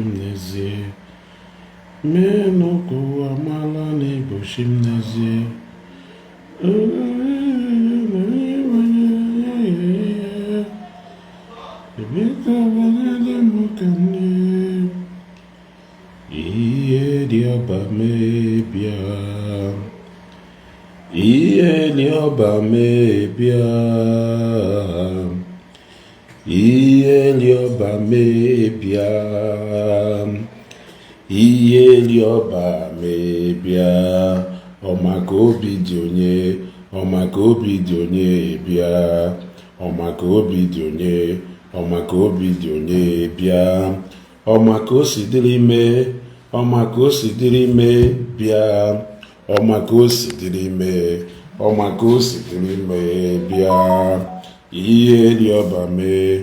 n'ezie. Menoko amala n'Igbo n'ezie. Iye dioba mebia. Iye dioba mebia. Iye dioba mebia. Iye dioba mebia. Ọmaka obi dị onye, ọmaka obi dị onye bịa. Ọmaka obi dị onye, ọmaka obi dị onye bịa. Ọmaka o si dịrị ime, ọmaka o si dịrị ime bịa. Ọmaka o si dịrị ime, ọmaka o si dịrị ime bịa. Ihe dị ọba mee,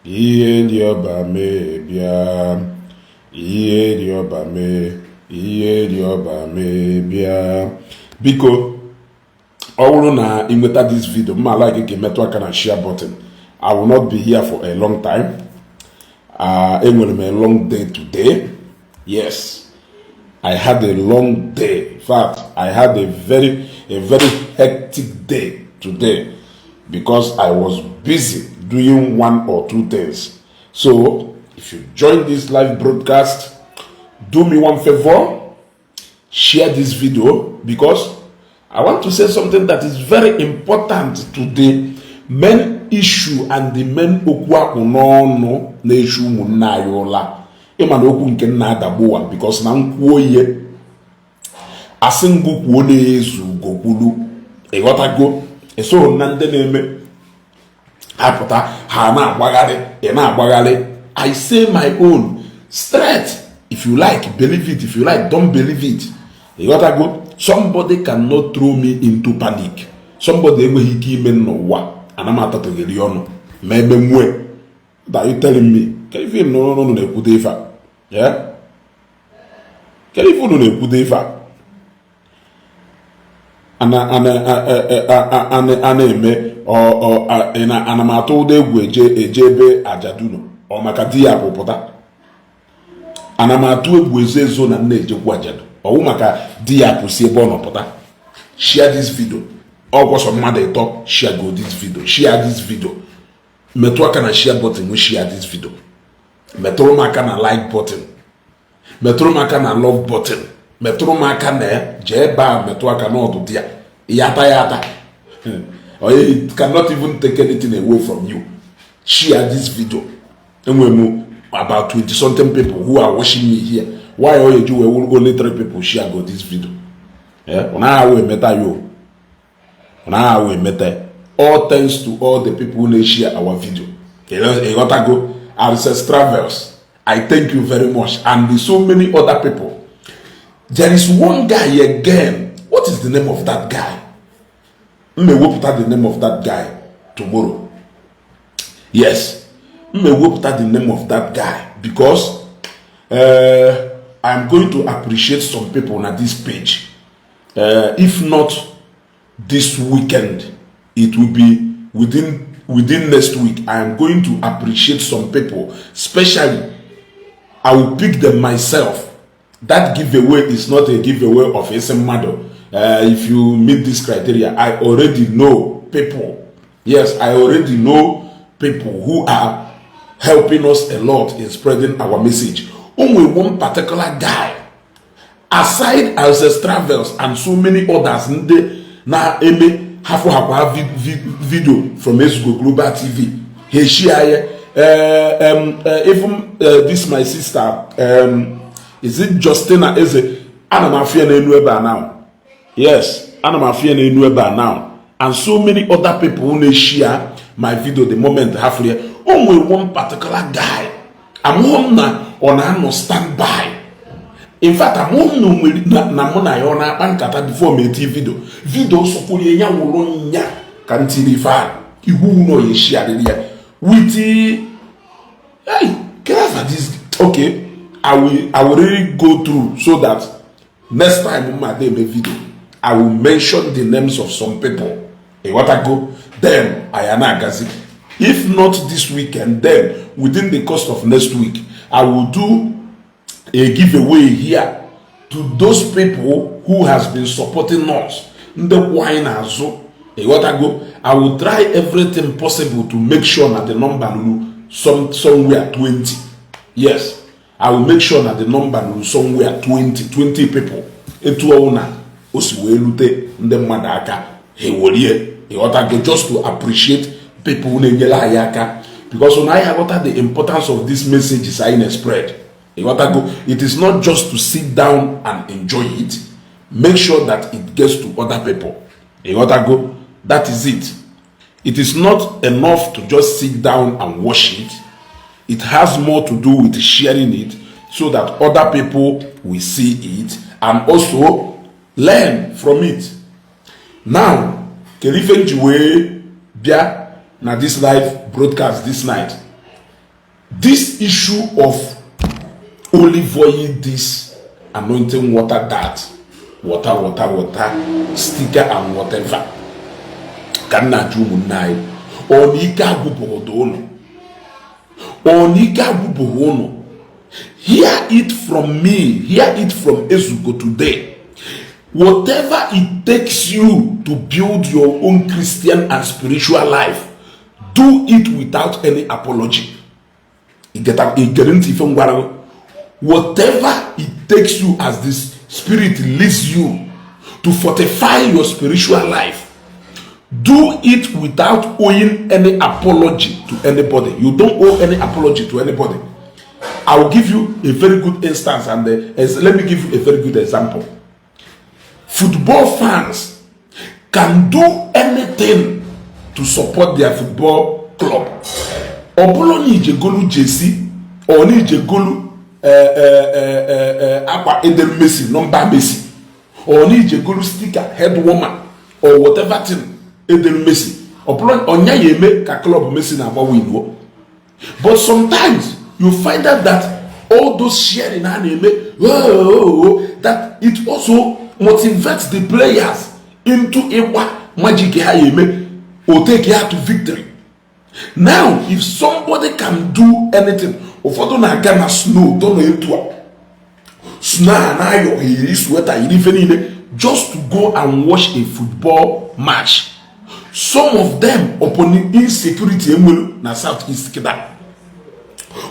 ihe dị ọba mee bịa. Ihe dị ọba mee, ihe dị ọba mee bịa. Biko, ọ bụrụ na ị nweta this video, mma like gị metụ aka na share button. I will not be here for a long time. Enwere m a long day today. Yes, I had a long day. In fact, I had a very hectic day today because I was busy doing one or two things. So, if you join this live broadcast, do me one favor, share this video, because I want to say something that is very important to the main issue and the main okwu unono na issue ụmụnna anyị ụla. Ịma na okwu nke nna adagbuwa because na nkwuo ihe asị ngụ kwuo na-ezu gokwulu ịghọtago eso na ndị na-eme apụta ha na-agbagharị na-agbagharị. I say my own straight. If you like, believe it. If you like, don't believe it. You gotta go. Somebody cannot throw me into panic. Somebody enweghị ike ime n'ụwa ana m atatogeli ọnụ ma ebe mwe. That you telling me? Can you feel no na-ekwude ife a? Yeah? Can you feel no na-ekwude ife a? Ana eme ana m atụ ụda egwu eje ebe ajaduno ọ maka di ya pụpụta. Ana m atụ egwu ezo na nna ejekwu ajadu ọwụ maka di ya pụsi ebe ọ nọpụta. Share this video. Ọgwọsọ mmadụ ịtọ share go this video. Share this video. Metụ aka na share button we share this video. Metụrụ m aka na like button. Metụrụ m aka na love button. Metụrụ m aka na jee baa metụ aka na ọdụ di ya. Yata. You cannot even take anything away from you. Share this video. Enwemu about 20 something people who are watching me here. Why all you do only 3 people share go this video? Yeah, we meta you. We meta. All thanks to all the people who share our video. You got to go. Ancestors Travels. I thank you very much, and there's so many other people. There is one guy again. What is the name of that guy? May we put out the name of that guy tomorrow. Yes. May we put out the name of that guy because I'm going to appreciate some people on this page. If not this weekend, it will be within next week. I am going to appreciate some people. Especially, I will pick them myself. That giveaway is not a giveaway of SM Mado. If you meet this criteria, I already know people. Yes, I already know people who are helping us a lot in spreading our message. Only one particular guy, aside Ancestors Travels and so many others, na eme hafu video from Isiagu Global TV. He share even this my sister. Is it Justina? Is it Anamafia Nenueba now? Yes, Anamafia Nenueba now, and so many other people who share my video the moment halfway. Only one particular guy. I'm home now on a standby. In fact, I'm home na mona yona bankata before me video. Video so kuli nya wolonya kantili fa. Ihu no ye share there. With hey, can I this? Okay, I will really go through so that next time my day video, I will mention the names of some people. Hey, what I go? Then I am agazi. If not this weekend, then within the course of next week, I will do a giveaway here to those people who has been supporting us. The wine azo. I will try everything possible to make sure that the number somewhere 20. Yes, I will make sure that the number somewhere 20 people. Just to appreciate people who because when I have the importance of these messages I spread. It is not just to sit down and enjoy it. Make sure that it gets to other people. That is it. It is not enough to just sit down and watch it. It has more to do with sharing it so that other people will see it and also learn from it. Now, now this live broadcast this night, this issue of olive oil, this anointing water, that water, sticker and whatever. Kana jumu nai. Onika gubohono. Hear it from me. Hear it from Ezugo today. Whatever it takes you to build your own Christian and spiritual life, do it without any apology. Whatever it takes you as this Spirit leads you to fortify your spiritual life, do it without owing any apology to anybody. You don't owe any apology to anybody. I will give you a very good instance, and let me give you a very good example. Football fans can do anything to support their football club. Obolo ni jegolu jersey, or ni jegolu aqua edel Messi, number Messi, or ni jegolu sticker, head woman, or whatever thing. Messi, ka club Messi na win. But sometimes you find out that all those sharing that it also motivates the players into a magic or take you to victory. Now, if somebody can do anything, snow, just to go and watch a football match. Some of them upon insecurity na southeast kida.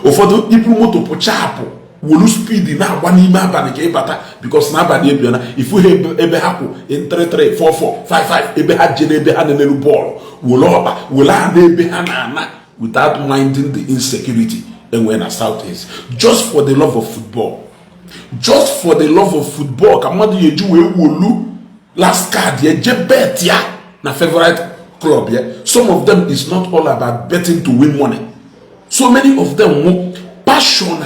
Ofodo ipu moto po chapo wolu speed na agba n'ime abani ke bata because na abani ebiana ifu ebe hapo in 33 44 55 ebe ha je ebe ha na-elu ball wolu oba wolu ha na ebe ha na without minding the insecurity enwe na southeast, just for the love of football. Just for the love of football kamadu yeju we wolu last card ye je bet ya na favorite club. Yeah, some of them is not all about betting to win money. So many of them want passion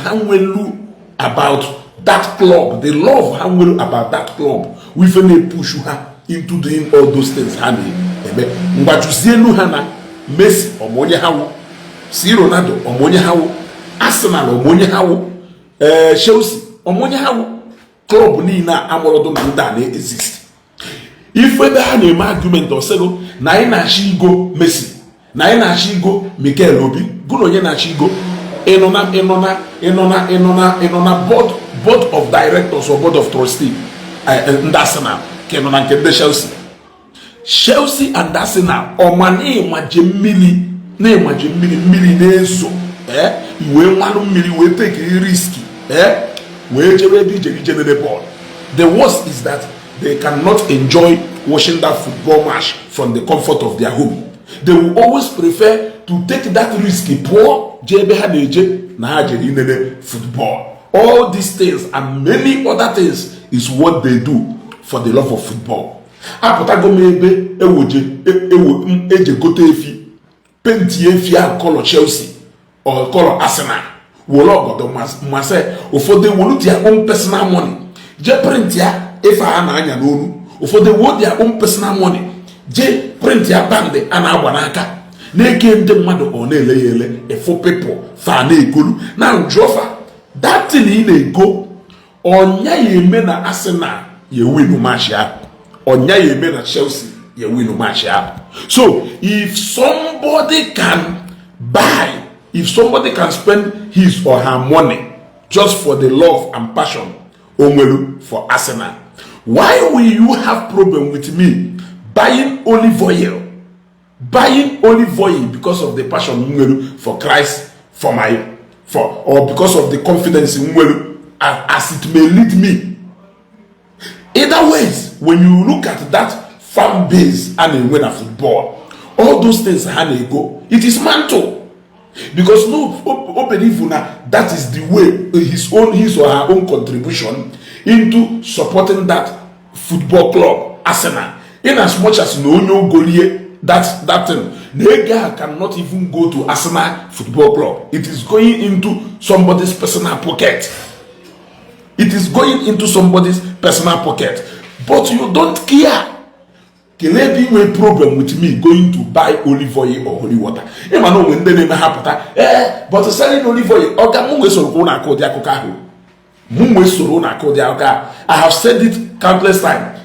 about that club. They love about that club. We finally push her into doing all those things. But you see, Messi omonye hawo, si Ronaldo omonye hawo, Arsenal omonye hawo, Chelsea omonye hawo. Club ni na amorodo na ndane exist. If we have an argument or say, na ina shigo Messi, na ina shigo Mikel Obi, guno ye na shigo, enona board of directors or board of trustees, and Arsenal, kenona kende Chelsea and Arsenal, or mane majemili nezo, we want mili we take risky, we generate ball. The worst is that they cannot enjoy watching that football match from the comfort of their home. They will always prefer to take that risky poor football. All these things and many other things is what they do for the love of football. Color Chelsea or color Arsenal. For they will their own personal money. If I am anya n'onu, for they want their own personal money, je print ya bande ana agbanaka na-eke ndị mmadụ ọ na-ele for people fa na-egolu na njofa that thing ị na-ego onya ya eme na Arsenal ya win match ya, onya ya eme na Chelsea ya win match ya. So if somebody can buy, if somebody can spend his or her money just for the love and passion onwelu for Arsenal. Why will you have problem with me buying olive oil? Buying olive oil because of the passion onwelu for Christ, or because of the confidence in onwelu as it may lead me. Either ways, when you look at that fan base and a winner football, all those things go, it is mantle. Because that is the way his or her own contribution into supporting that football club, Arsenal. In as much as no golie that thing, Nega cannot even go to Arsenal football club. It is going into somebody's personal pocket. It is going into somebody's personal pocket. But you don't care. Can there be a problem with me going to buy olive oil or holy water? You know when they never happen. But selling olive oil, I have said it countless times.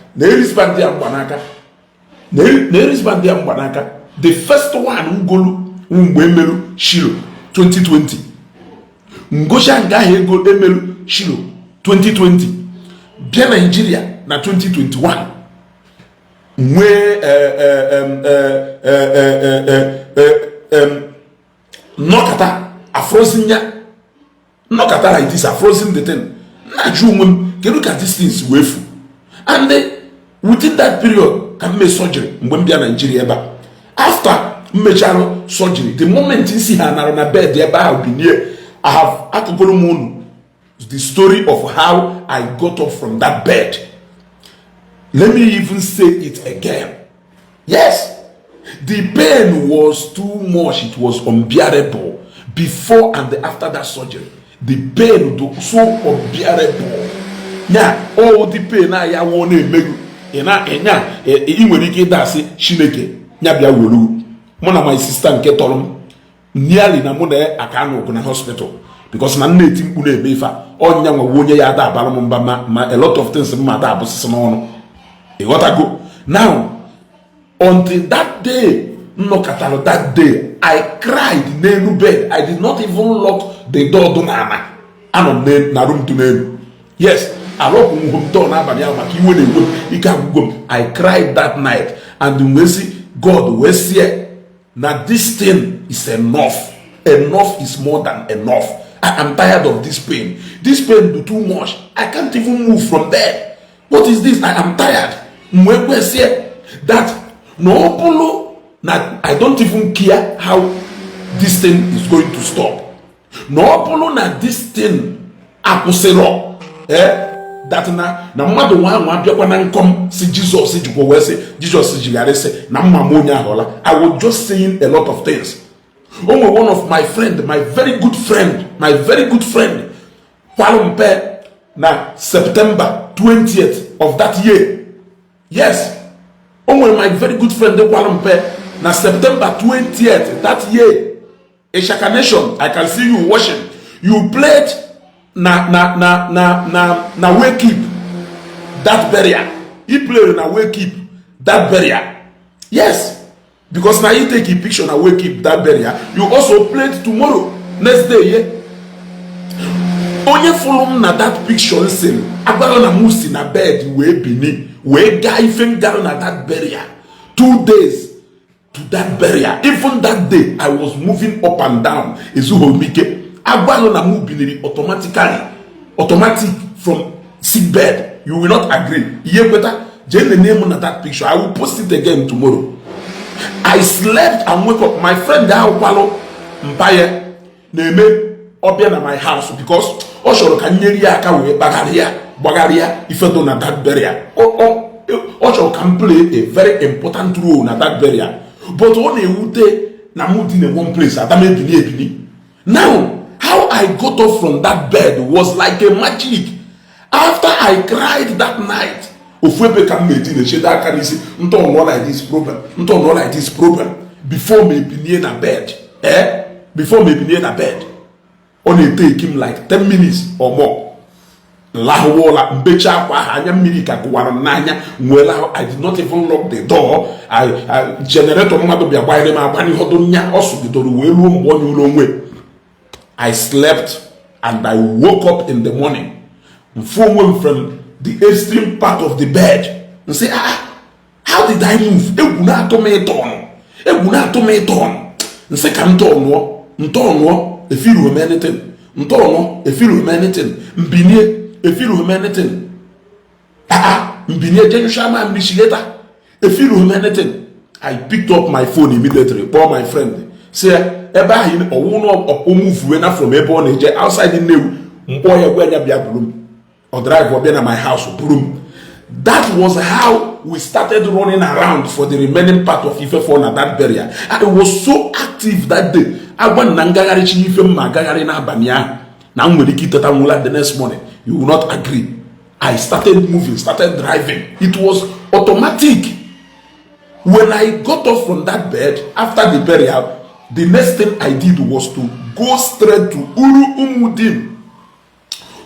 The first one Ngolu Shilo 2020. Ngosha Ngahe go Emelu Shilo 2020. Bia Nigeria na 2021. Nokata a frozen ya. Nokata like this, a frozen the thing. Can look at these things wafu. And within that period, can make surgery. Mbembia Nigeria. After major surgery, the moment you see her on a bed, I'll be near. I have Akugolomun, the story of how I got up from that bed. Let me even say it again. Yes, the pain was too much. It was unbearable before and after that surgery. The pain was so unbearable. Now, all the pain I want to make. My sister nke tolum nearly na mo na aka no na hospital because na nne timpu na emefa onya nwa wonye ya da abalo mba ma a lot of things ma da abosese no no e got to go now until that day no katalo that day I cried n'elu bed. I did not even lock the door do na anom na room to n'elu. Yes, I lock home door na abanya maka iwe na ewe ike agwugom. I cried that night and we see God we see. Now this thing is enough. Enough is more than enough. I am tired of this pain. This pain do too much. I can't even move from there. What is this? I am tired. That no polo. Now I don't even care how this thing is going to stop. No polo na this thing aposero. That na mmadụ nwa bịakwa na nkom si Jesus jikwa wee sị Jesus jigara sị na mmamonya ahola. I was just saying a lot of things. One of my friend, my very good friend, Kwalumpe na September 20th of that year. Yes. My very good friend Kwalumpe na September 20th that year. Ishaka Nation, I can see you watching. You played na wake keep that barrier. He played na wake keep that barrier. Yes, because now you take a picture na wake keep that barrier. You also played tomorrow, next day. Yeah. Onye follow na that picture same. Agbara na musi na bed we bini we guy even down na that barrier. 2 days to that barrier. Even that day I was moving up and down. Ezuholmike. Automatic from sick bed. You will not agree. Change the name on that picture. I will post it again tomorrow. I slept and woke up. My friend Walo Mpaye name Obian at my house because Osho can Bagaria if I don't have that barrier. Osho can play a very important role in that barrier. But only would na moved in one place at now. How I got up from that bed was like a magic. After I cried that night, before me be near the bed, before me be near the bed, only take him like 10 minutes or more. I did not even lock the door. I generated I slept and I woke up in the morning from the extreme part of the bed and say, how did I move? Eguna to me turn. And say, come turn, if you remember anything. If you remember anything. Mbinye, if you remember anything. Mbinye, Jenny Shama, Mbishigeta. If you remember anything. I picked up my phone immediately, called my friend. Say, Eba in a woman of move from Ebon outside the new boy where you be a broom or drive or be at my house or broom. That was how we started running around for the remaining part of Ife Fon at that barrier. And it was so active that day. I went Nangagari Ife Magagari na Banya. Now when the next morning, you will not agree. I started moving, started driving. It was automatic. When I got off from that bed after the burial, the next thing I did was to go straight to Uru Umudin,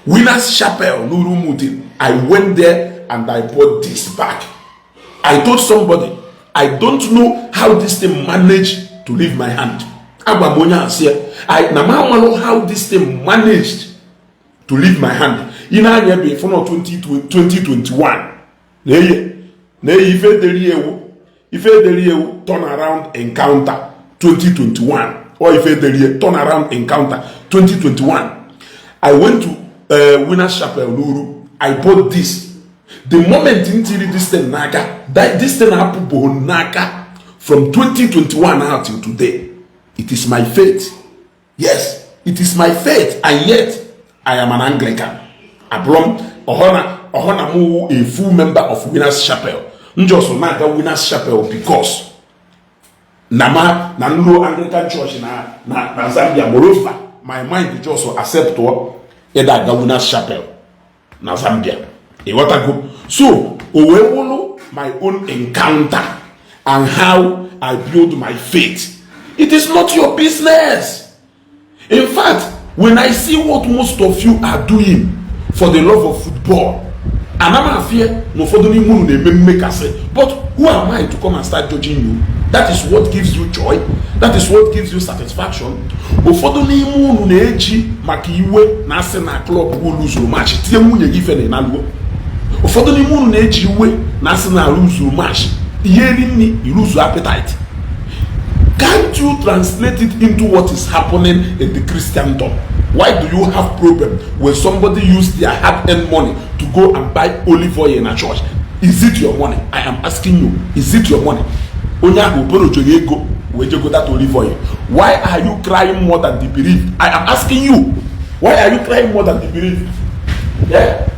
Winners Chapel, Uru Umudin. I went there and I bought this bag. I told somebody, I don't know how this thing managed to leave my hand. I don't know how this thing managed to leave my hand. In a year before 2021, if you turn around encounter 2021, or if you turn around encounter 2021, I went to Winners Chapel, Nuru. I bought this. The moment until this thing naga, that this thing happened naga from 2021 out till today. It is my faith. Yes, it is my faith, and yet I am an Anglican. Abrom ohona mu a full member of Winners Chapel. Njoso na Winners Chapel because nama na no Anglican church na Zambia. Moreover, my mind just accept what either the Winners Chapel na Zambia. So my own encounter and how I build my faith. It is not your business. In fact, when I see what most of you are doing for the love of football, and I'm afraid no for the make us say, but who am I to come and start judging you? That is what gives you joy. That is what gives you satisfaction. Ụfọdụ n'ime unu na-eji maka iwe na asị na club lose match tie nwunye gị fene na luo. Ụfọdụ n'ime unu na-eji iwe na asị na lose match ihe rinni you lose appetite. Can't you translate it into what is happening in the Christendom? Why do you have problem when somebody use their hard-earned money to go and buy olive oil in a church? Is it your money? I am asking you, is it your money? That olive oil. Why are you crying more than the bereaved? I am asking you, why are you crying more than the bereaved? Yeah.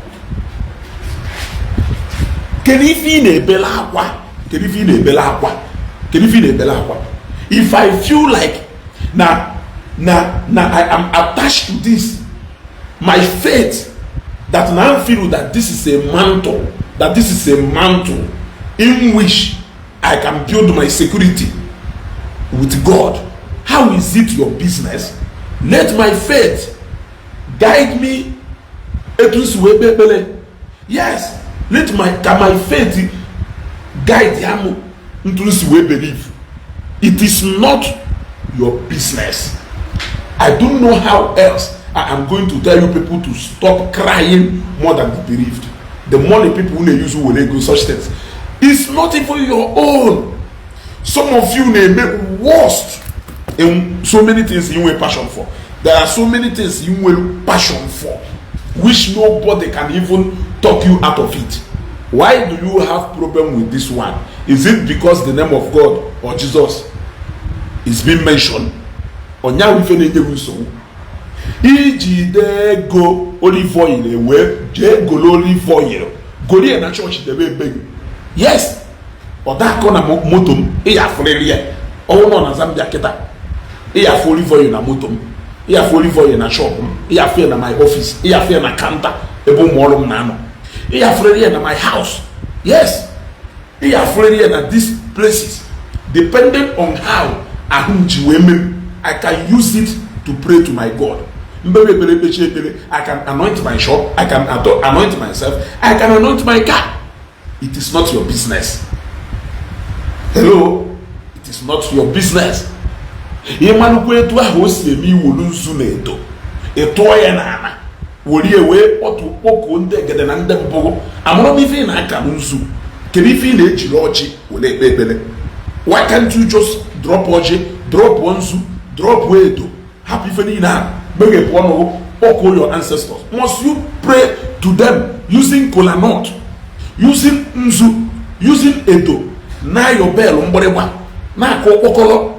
If I feel like now I am attached to this, my faith, that now I feel that this is a mantle, in which I can build my security with God. How is it your business? Let my faith guide me. Yes, let my faith guide him into this way believe. It is not your business. I don't know how else I am going to tell you people to stop crying more than the bereaved. The money people will use will go such things. It's not even your own. Some of you may make worst in so many things you will passion for. There are so many things you will passion for, which nobody can even talk you out of it. Why do you have problem with this one? Is it because the name of God or Jesus is being mentioned? Onya wife na eje so. Iji de go olive oil ewe je go olive oil. Go there na church dey beg. Yes. Oda ko na moto m e ya frere ye. Owo no na Zambia kita. E ya for olive oil na moto m. E ya for olive oil na shop m. E ya for na my office. E ya for na counter. Ebo mo olum na no. E ya frere ye na my house. Yes. E ya frere ye na these places. Depending on how I can use it to pray to my God. I can anoint my shop. I can anoint myself. I can anoint my car. It is not your business. Hello? It is not your business. ịtụọ ya n'ala were wee kpọkuo ndị egede na ndị mbụrụ amụrụ m ife ị na-aka nzu kedu ife ị na-ejiri ọjị were ekpe ekpere. Why can't you just drop ọjị, drop nzu, drop edo, hapụ ife niile a meghepụ ọnụ kpọkuo your ancestors? Must you pray to them using kola nut, using nzu, using edo, na your bell mgbịrịgba na-akụ okpokọrọ?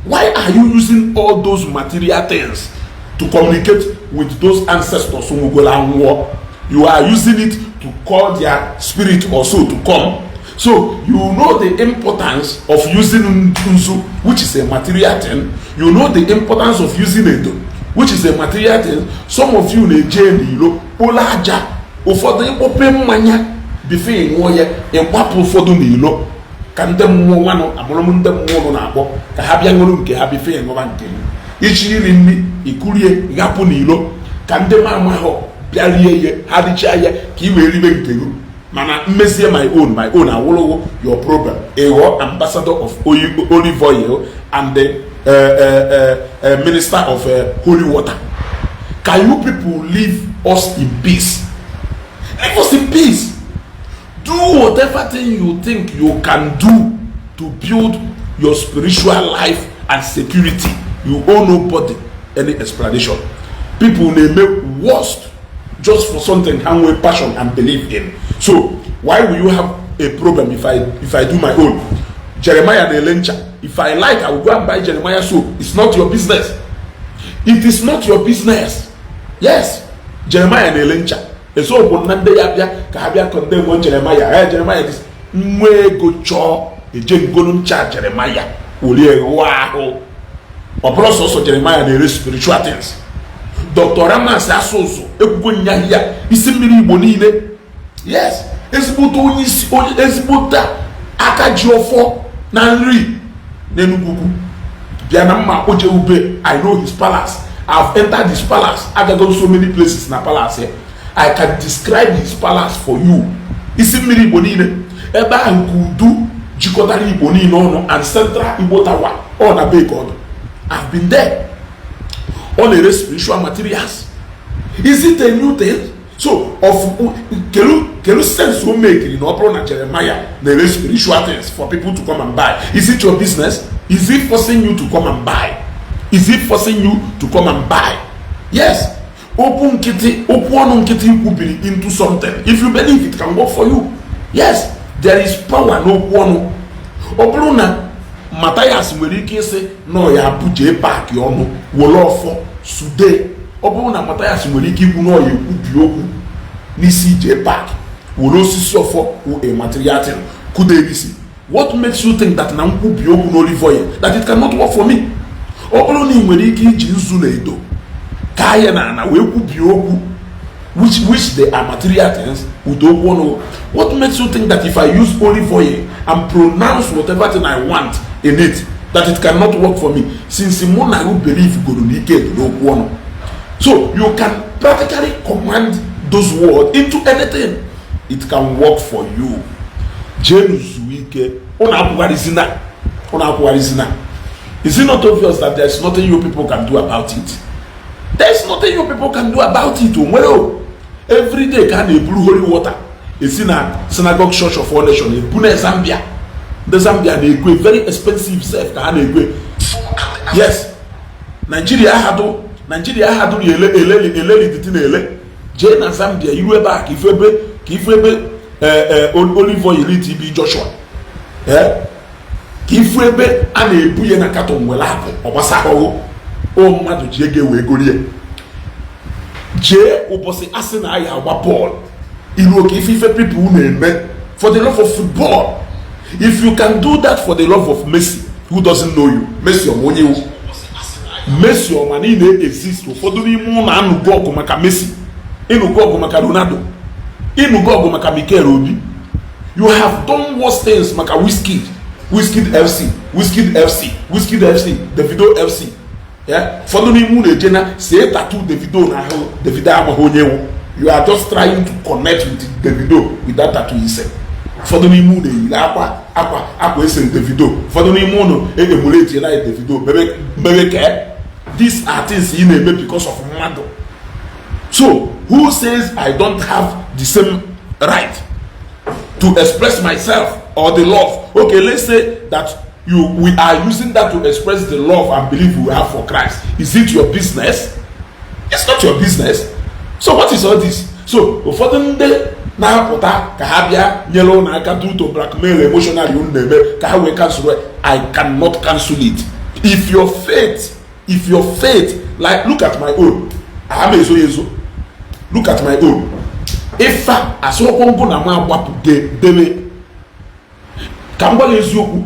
Why are you using all those material things to communicate with those ancestors who go and war? You are using it to call their spirit also to come. So you know the importance of using nzu, which is a material thing. You know the importance of using edo, which is a material thing. Some of you na-eje n'ilo kpolo aja, ụfọdụ ịkpọpe mmanya bifee ṅụọ ya, ịgbapụ ụfọdụ n'ilo ka ndị mmụọ nwanụ amụrụ ndị mmụọ na-akpọ ka ha bịa ṅụrụ nke ha bifee ṅụba nke ichi iri nri ikurie ghapụ n'ilo ka ndị mama ahụ bịa rie ihe ha dịcha ya ka i wee ribe nke gị. Mana mmezie my own awolowo your program ịghọ ambassador of olive oil and the minister of holy water. Can you people leave us in peace? Leave us in peace. Do whatever thing you think you can do to build your spiritual life and security. You owe nobody any explanation. People may make worst just for something and with passion and believe in. So why will you have a problem if I do my own? Jeremiah the Lencha. If I like, I will go and buy Jeremiah soap. It's not your business. It is not your business. Yes, Jeremiah the Lencha. So Bonande Yabia Kabia condemn one Jeremiah. Jeremiah is mwe go cho a jengonum cha Jeremiah. Ulie wow. Or also Jeremiah the spiritual things. Dr. Ramas Asoso, Ebunya here, Iri Igbo niile. Yes, Ezbuta Akajiofo na nri n'Enugu. Bianama Oje Ube, I know his palace. I've entered his palace. I've gone so many places in the palace here. I can describe his palace for you. Iri Igbo niile. Ebe ahụ kudu jikọtara Igbo niile ọnụ and central Igbo Tower all na be God. I've been there. On the spiritual materials. Is it a new thing? So, of can you sense who make in Opera Jeremiah the spiritual things for people to come and buy? Is it your business? Is it forcing you to come and buy? Is it forcing you to come and buy? Yes. Open kitty into something. If you believe it can work for you. Yes, there is power no one. Open Matthias nwere ike isi no ya buje park ọnụ wolofo sude. Ọ bụrụ na Matthias nwere ike ikwu no ya ekwubi okwu n'isi je park wolo osisi ofo wo a material thing kude isi. What makes you think that na nkwubi okwu no olive oil that it cannot work for me? Ọ bụrụ na ị nwere ike iji nzu na edo ka ya na wee kwubi okwu which they are material things with okwu ọnụ. What makes you think that if I use olive oil and pronounce whatever thing I want in it, that it cannot work for me? Since Mona you believe go to one, so you can practically command those words into anything. It can work for you. Is it not obvious that there's nothing you people can do about it? There's nothing you people can do about it. Well, every day can they brew holy water. It's in a synagogue church of all nations in Pune, Zambia. The Zambia they go very expensive self can they go. Yes, Nigeria had ele Jane and Zambia you were back if olive oil TB Joshua. Yeah, if we be and a buye na katon will happen or Masaho. Oh, Madu Jege we go here. J. Opposite Arsenal, I have a ball. If people name for the love of football. If you can do that for the love of Messi, who doesn't know you, Messi or Money, Messi or Mani exists. For the moon and go maka Messi, in go maka Ronaldo, in go maka Mikel Obi. You have done worse things maka Whiskey FC, Davido FC. Yeah, for the moon agenda, say tattoo Davido na Davido Amahonyewo. You are just trying to connect with Davido with that tattoo he said. For the moon, aqua is Davido. For the moon, emulate like Davido. Baby, these are things he may make because of Mado. So who says I don't have the same right to express myself or the love? Okay, let's say that we are using that to express the love and belief we have for Christ. Is it your business? It's not your business. So what is all this? So ụfọdụ ndị na-apụta ka ha bịa nyere ụnụ aka due to blackmail emotionally unu na-eme ka ha wee cancel it. I cannot cancel it. If your faith, like look at my own. I'm ezo. Look at my own. If asokongụ na ma agbapụ debe ka m gwa eziokwu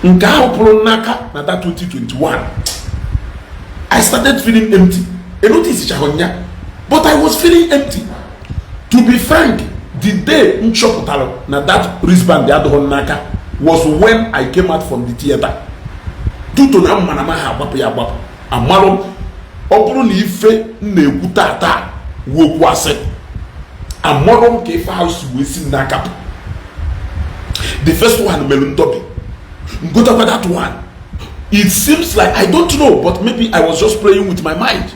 nke ahụ pụrụ n'aka na that 2021 I started feeling empty. But I was feeling empty. To be frank, the day nchọpụtara na that wristband the other naka was when I came out from the theater. Due to na manama ha agbapụ ya agbapụ amalụ ọ bụrụ na ife na-ekwu tata wokwu asị amalụ m ka ife house wee si n'aka. The first one melụ ndobi ngotakwa that one. It seems like I don't know, but maybe I was just playing with my mind.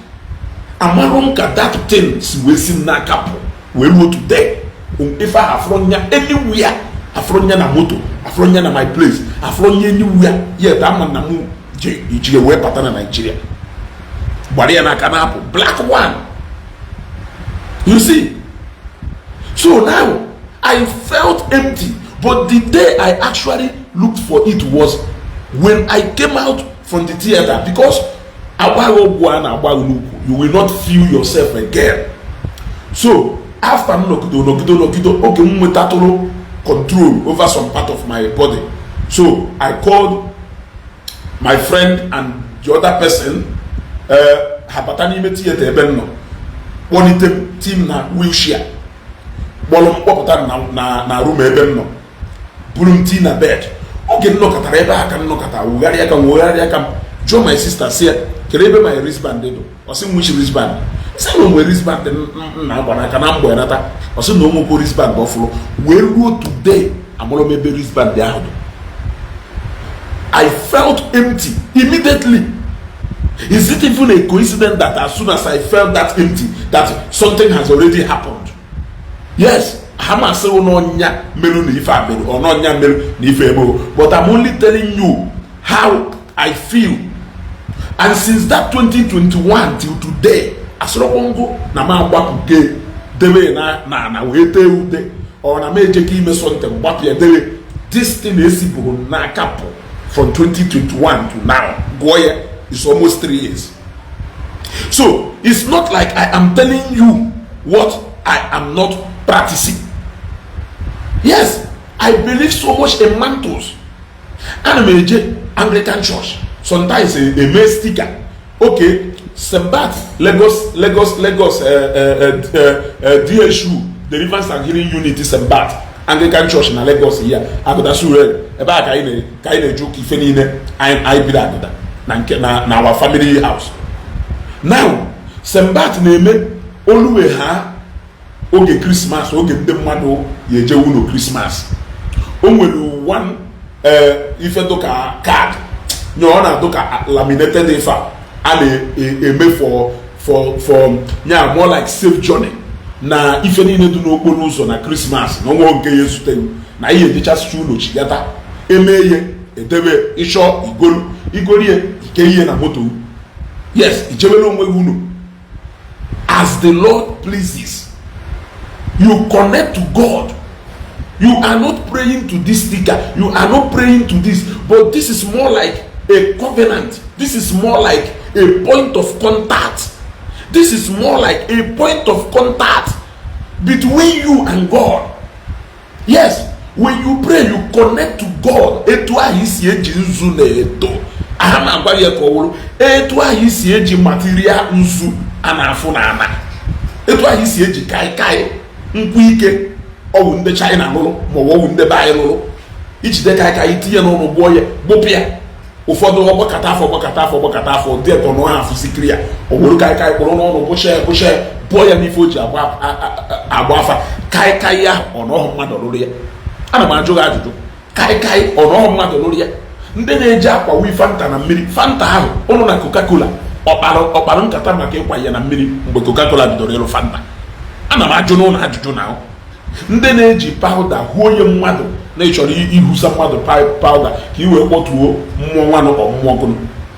Amaronka that thing we see na kapo. We go today. If I have run anywhere, afronya na moto, afronya na my place, afronya anywhere. Yeah, that man na mu je we pattern na Nigeria. Bari na kanapo black one. You see? So now I felt empty, but the day I actually looked for it was when I came out from the theater, because you will not feel yourself again. So after nokido, okay, control over some part of my body. So I called my friend and the other person. Habatani me theater benno. One team na wheelchair. Bolom popota na room benno. Bulum tea na bed. Okay, no katareba can no kata wugari can join my sister say kerebe my wristband do or say which wristband say no wristband na bana can am boy nata or say no mo wristband buffalo we go today amolo maybe wristband dey out. I felt empty immediately. Is it even a coincidence that as soon as I felt that empty that something has already happened? Yes. But I'm only telling you how I feel. And since that 2021 till today, Asrokongo na ma ge debe na wete ude or na meje ki me something debe. This thing is na kapo from 2021 to now. Goye is almost 3 years. So it's not like I am telling you what I am not practicing. Yes, I believe so much in mantles. And a major Anglican church. Sometimes a male sticker. Okay, Sembat, Lagos, DSU, Deliverance and Healing Unity, Sembat, Anglican church in Lagos here. I got a sure about kind joke if any I be that na our family house. Now, Sembat name always ha. Oge Christmas, oge ndị mmadụ yeje uno Christmas. O nwere one ife doka card. Nyo na doka laminated ife a na-eme for nya more like safe journey. Na ife niile dị n'okporo ụzọ na Christmas na nwa nke Yesu na ihe ejicha uno chigata eme ihe edebe ịchọ igorie ike ihe na moto. Yes, ijebere onwe uno as the Lord pleases. You connect to God. You are not praying to this sticker. You are not praying to this. But this is more like a covenant. This is more like a point of contact. This is more like a point of contact between you and God. Yes, when you pray, you connect to God. Etu ahisi eji nzu na eto. Ahama agwari ekowulu. Etu ahisi eji material nzu anafu na ana. Etu ahisi eji kai. Nkwike owu ndị China lụrụ ma owu ndị bayi lụrụ ijide ka itinye n'ọnụ gbuo ya gbupụ ya ụfọdụ ọgbakọta afọ dị eto n'ọha afụsikiri ya owuru ka kpụrụ n'ọnụ bụcha bụọ ya n'ife o ji agba afa kai ya ọnọhụ mmadụ lụrụ ya. Ana m ajụ gị ajụjụ kai ọnọhụ mmadụ lụrụ ya. Ndị na-eji akwa wi Fanta na mmiri Fanta ahụ ụnụ na Coca-Cola ọkpara nkata maka ịkwa ya na mmiri mgbe Coca-Cola bidoro ịlụ Fanta. Ana m ajụ n'ụlọ ajụjụ na ndị na-eji powder hụ onye mmadụ na ịchọrọ ihusa mmadụ powder ka i wee kpọtuo mmụọ nwanụ ọ mmụọ gụnụ.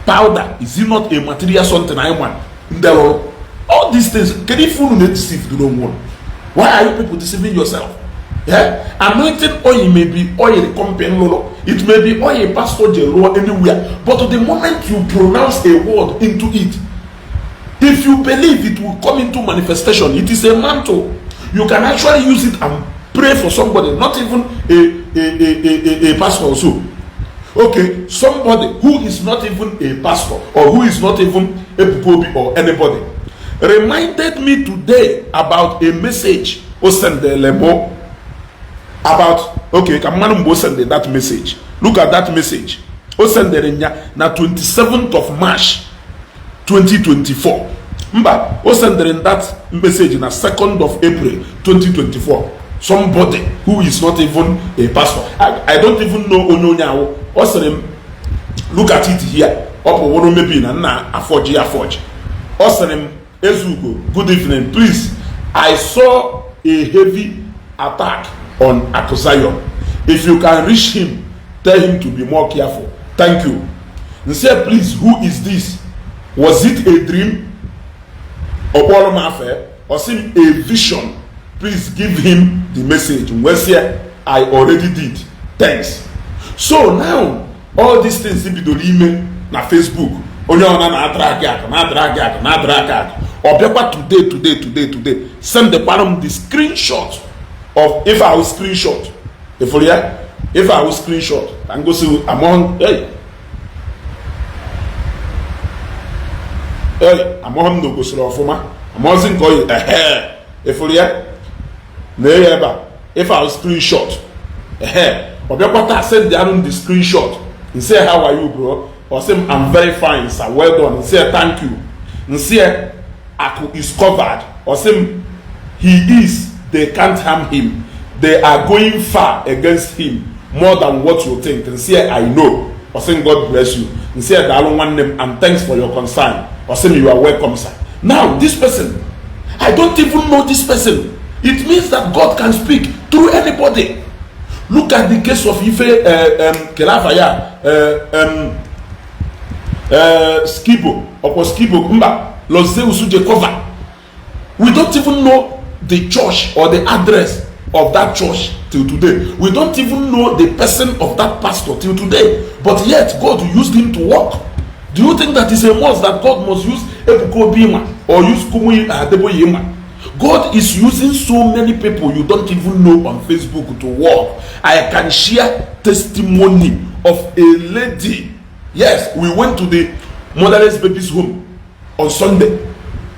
Powder is it not a material something I want? All these things, can you fool me deceive the wrong one? Why are you people deceiving yourself? Yeah? Anointing oil may be oil company lolo. It may be oil pastor gelo anywhere. But the moment you pronounce a word into it, if you believe it will come into manifestation, it is a mantle. You can actually use it and pray for somebody, not even a pastor or so. Okay, somebody who is not even a pastor or who is not even Ebuka Obi or anybody reminded me today about a message Osendelemo about, okay, Kamanumbo send that message. Look at that message. Osendelenya na 27th of March 2024. Mba, Osendere that message na 2nd of April 2024. Somebody who is not even a pastor. I don't even know Ononyawo. Osem, look at it here. Up one maybe na aforge. Osem Ezugo, good evening. Please, I saw a heavy attack on Akosayon. If you can reach him, tell him to be more careful. Thank you. And say, please, who is this? Was it a dream? Or a vision? Please give him the message. I already did. Thanks. So now, all these things in the email na Facebook. Or today. Send the parent the screenshot of if I will screenshot. If I will screenshot and go see among I'm on no go slow for ma. I'm using call you if I will screenshot or send down the screenshot and say how are you bro or say I'm very fine sir, well done and say thank you and say Aku is covered or say he is, they can't harm him, they are going far against him more than what you think and say I know or say God bless you and say I don't want them and thanks for your concern or say you are welcome sir. Now this person, I don't even know this person. It means that God can speak through anybody. Look at the case of Ife Kelafaya Skibo or Skibo Kumba Lose Usuje cover. We don't even know the church or the address of that church till today. We don't even know the person of that pastor till today. But yet God used him to work. Do you think that is a must that God must use Ebuka Obi or use Kumuyi Adeboyema? God is using so many people you don't even know on Facebook to work. I can share testimony of a lady. Yes, we went to the motherless babies home on Sunday.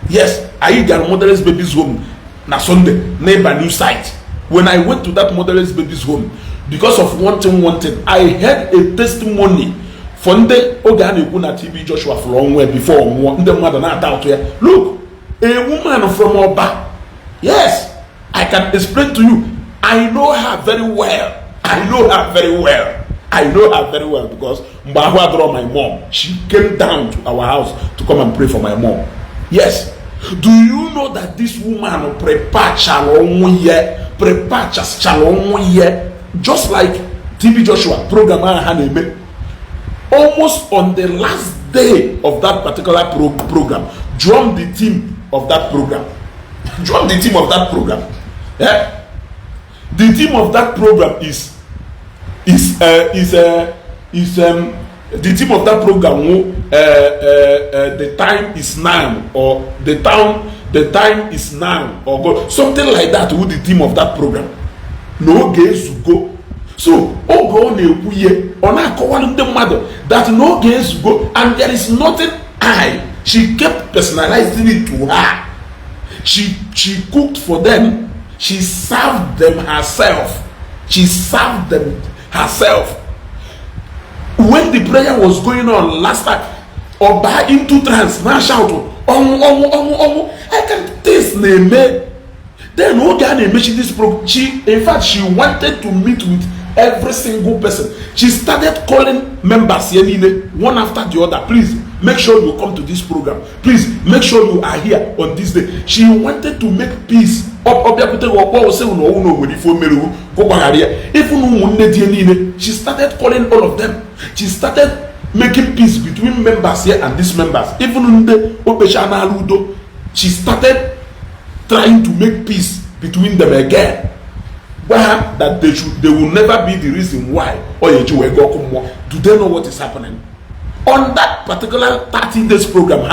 Yes, I got motherless babies home na Sunday, neighbor new site. When I went to that motherless babies home, because of one thing, I heard a testimony. Funde Ogani Guna TV Joshua from where before the mother not out here. Look, a woman from Oba. Yes, I can explain to you. I know her very well. I know her very well because Mbahwa, my mom, she came down to our house to come and pray for my mom. Yes. Do you know that this woman prepare just like TV Joshua program almost on the last day of that particular program, drum the team of that program. Yeah? The team of that program is the team of that program. The time is now, or the time is now, or go something like that. With the team of that program, no gays to go. So, go on the mother that no gays go, and there is nothing. She kept personalizing it to her. She cooked for them. She served them herself. When the prayer was going on last time, or by into trance, now shout, I can taste name. Then she this program. In fact, she wanted to meet with every single person. She started calling members one after the other. Please, make sure you come to this program. Please make sure you are here on this day. She wanted to make peace. She started calling all of them. She started making peace between members here and these members. Even she started trying to make peace between them again. That they will never be the reason why. Do they know what is happening? On that particular 30 days program,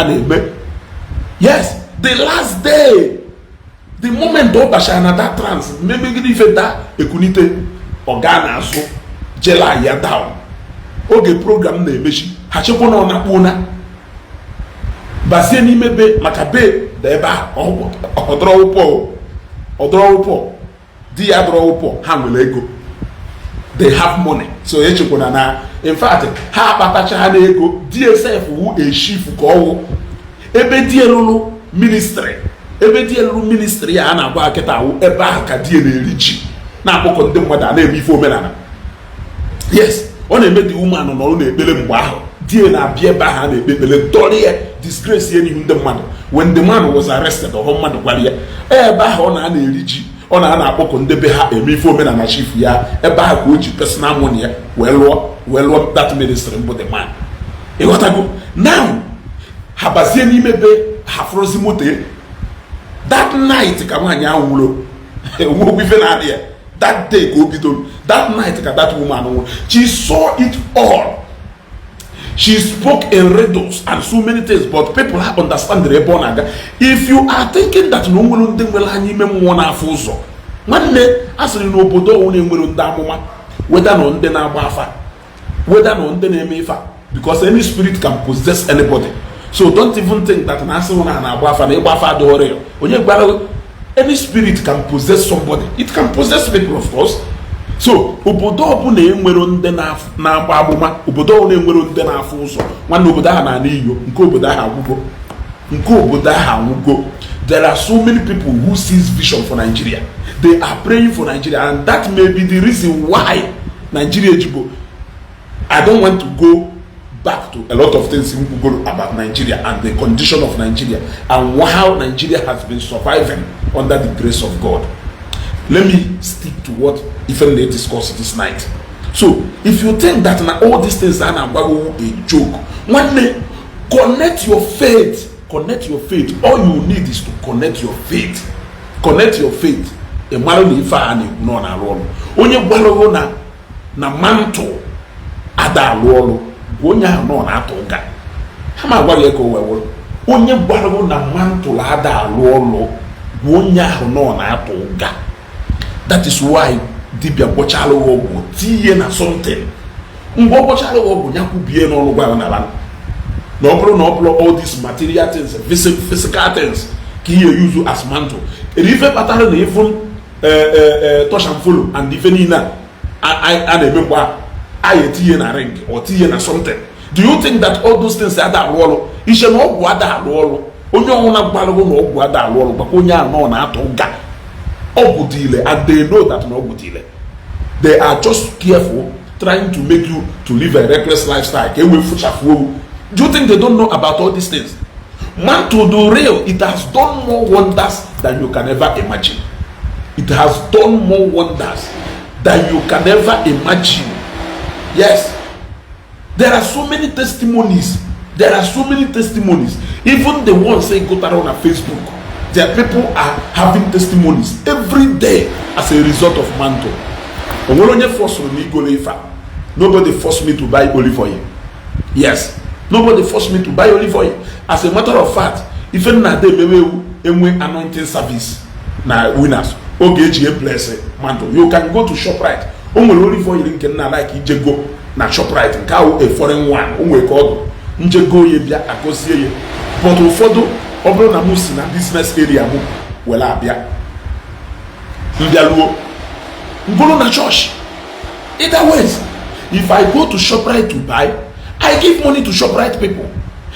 yes, the last day, the moment Bashana that trans, maybe if that ekunite organa so jela ya down. Oge program na emeshi hachekwa na na kpona basie n'ime be makabe da ebe a odrowo di ya drowo ha nwere ego. They have money, so echekwa na in fact ha akpatacha ha na ego DSF wu eshifu ka owo ebe di elulu ministry ya na agba akita wu ebe a ka di Iri Ji na akpọkọ ndị mmadụ a na-eme ife omenala. Yes, ọ na-eme the woman nọ n'ọrụ na-ekpele mgbe ahụ die na-abịa ebe ahụ a na-ekpele dorie disgrace ya n'ihu ndị mmadụ. When the man was arrested, ọhụ mmadụ gwara ya ebe ahụ ọ na Iri Ji ọ na akpọkọ ndị be ha eme ife omenala chief ya ebe ahụ ka o ji personal money ya wee lụọ that ministry mbụ the man. Ịghọtago? Now ha bazie n'ime be ha frozi moto that night ka nwaanyị ahụ nwụrụ enwe ife na adị ya. That day go bidoro. That night that woman, she saw it all. She spoke in riddles and so many things, but people have understand the rebonaga. If you are thinking that no one will hang him one half also, one day as you know, Bodo only will damoma, whether on the Nabafa, whether on the Nemifa, because any spirit can possess anybody. So don't even think that Nasawana and Abafa, Nebafa, Dore, when you any spirit can possess somebody. It can possess people, of course. So, obodo ọbụla enwere ndị na-agba agbụma, obodo ọbụla enwere ndị na-afụ ụzọ. Nwanne obodo ahụ na-ana iyo, nke obodo ahụ agwụgo. There are so many people who sees vision for Nigeria. They are praying for Nigeria, and that may be the reason why Nigeria Jibo. I don't want to go back to a lot of things in Google about Nigeria and the condition of Nigeria and how Nigeria has been surviving under the grace of God. Let me stick to what even they discussed this night. So, if you think that all these things are a joke, one day connect your faith. All you need is to connect your faith. Onye gwalo na mantle ada alụọlụ onye ahụ nọ na-atụ ụga. Ha ma gwara ya ka o wewụrụ onye gwalo na mantle ada alụọlụ onye ahụ nọ na-atụ ụga. That is why dibia bọchalụ ọgwụ tinye na something. Mgbe ọ bọchalụ ọgwụ ya kwubie n'ọlụ gwa na ala. Na ọ bụrụ all these material things, physical things ka ihe use as mantle. Erife kpatara na even touch and follow and even in a na-eme mgba anyị tinye na ring or tinye na something. Do you think that all those things ada alụ ọlụ? Ishe na ọgwụ ada alụ ọlụ. Onye ọnwụ na gbalụ na ọgwụ ada alụ ọlụ gbakwa onye ahụ nọ na-atụ ụga. Obudile, and they know that no obudile. They are just careful, trying to make you to live a reckless lifestyle. Do you think they don't know about all these things? Man, to do real, it has done more wonders than you can ever imagine. It has done more wonders than you can ever imagine. Yes, there are so many testimonies. Even the ones say go around on Facebook. Their people are having testimonies every day as a result of mantle. Nobody forced me to buy olive oil. Yes, nobody forced me to buy olive oil. As a matter of fact, even na day maybe anointing service na winners. Okay, bless mantle. You can go to ShopRite. Olive oil you can like go na ShopRite. Nka a foreign one. Called njego ye bia akosie ye. But ụfọdụ ọ bụrụ na m si na business area m were abịa mbịaluo ngolo na church. Either ways, if I go to ShopRite to buy, I give money to ShopRite people.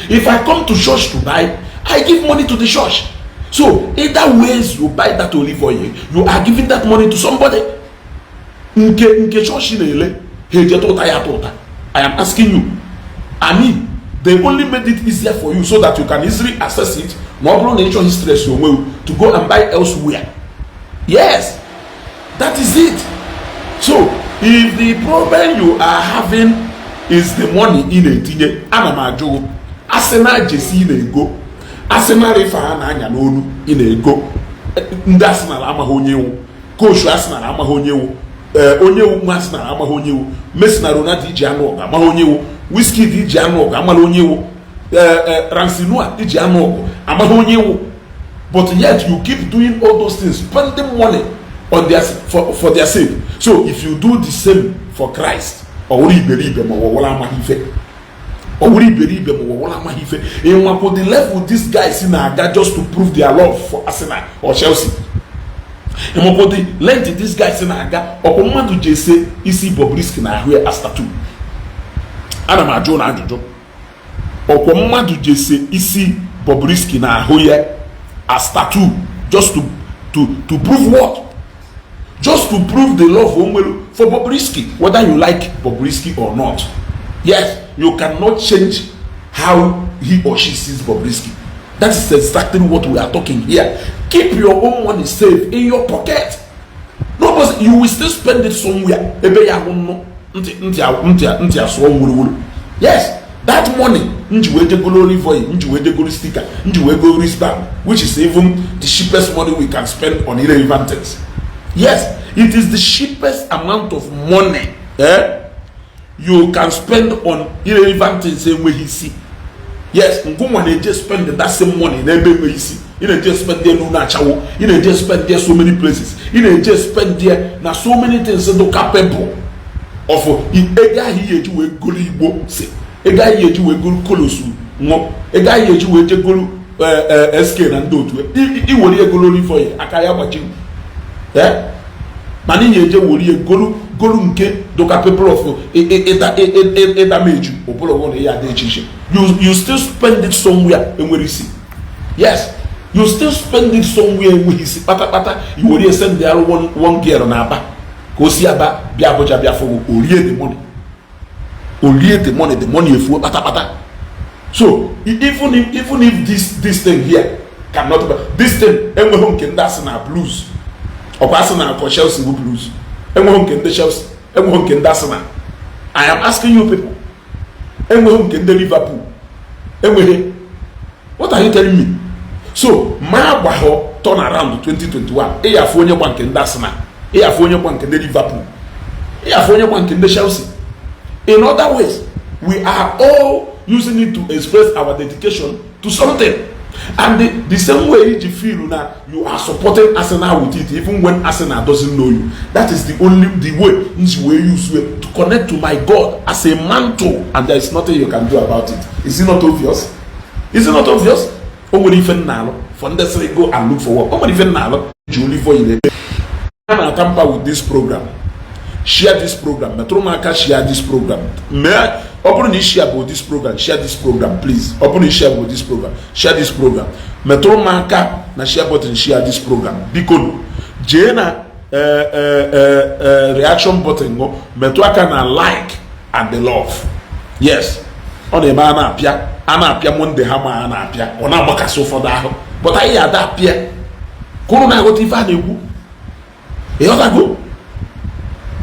If I come to church to buy, I give money to the church. So either ways you buy that olive oil, you are giving that money to somebody. Nke church na ele he je tota ya tota. I am asking you, They only made it easier for you so that you can easily access it. No nature history to go and buy elsewhere. Yes, that is it. So if the problem you are having is the money in a tinye, anamajo, Arsenal JC in a go, Arsenal refa na anya n'onu in a go, ndị Arsenal amahonyewu, coach Arsenal amahonyewu, onyewu Arsenal amahonyewu, Messi na Ronaldo iji anụ ọgụ amahonyewu, Wizkid iji anụ ọgụ amahonyewu, Ransinua iji anụ ọgụ amahonyewu. But yet you keep doing all those things, spending money on their for their sake. So if you do the same for Christ, or the level these guys in Aga just to prove their love for Arsenal or Chelsea. And what the length these guys in Aga or command to say Isi Bobrisky na here as tattoo. Anama Jonah Jojo. Or command to say Isi Bobrisky na here as tattoo. Just to prove what? Just to prove the love for Bobrisky, whether you like Bobrisky or not. Yes, you cannot change how he or she sees Bobrisky. That is exactly what we are talking here. Keep your own money safe in your pocket. No, but you will still spend it somewhere. Yes, that money, sticker, which is even the cheapest money we can spend on irrelevant things. Yes, it is the cheapest amount of money you can spend on irrelevant things same way he see. Yes, Ngumane just spend that same money in every way he see. You know, just spend there no nachawo. You know, just spend there so many places. You know, just spend there now so many things that are capable of a guy here to a good Igbo say. A guy here to a good Kolosu. No, a guy here to a good SK and do to it. He will hear good only for you. Akaya watching. Yeah, mani yeje wori golu nke doka people of a damage opolo won ya dey chiche. You still spend it somewhere and where you see. Yes, you still spend it somewhere where you see. Pata you wori send there one girl na aba ko si aba bia boja bia for orie the money. Orie the money efu pata. So even if this thing here cannot this thing enwe home ke ndasi na blues. Arsenal or Chelsea will lose. Everyone can the Chelsea. Everyone can Arsenal. I am asking you people. Everyone can the Liverpool. Everyone. What are you telling me? So my baho turn around 2021. Eyafonye one can Arsenal. Eyafonye one can the Liverpool. Eyafonye one can the Chelsea. In other ways, we are all using it to express our dedication to something. And the same way you feel now, you are supporting Arsenal with it, even when Arsenal doesn't know you. That is the way you use it to connect to my God as a mantle, and there is nothing you can do about it. Is it not obvious? Is it not obvious? Go and look for work. I tamper with this program. Share this program. Metromaka share this program. Open share about this program. Share this program, please. Open share about this program. Share this program. Metromaka na share button. Share this program. Because Jena reaction button go. Metromaka na like and the love. Yes. On the man apia. Ana apia monde hama ana apia. Ona baka so for that. But I hear that apia. Kono na go tifa nebu. E oda go.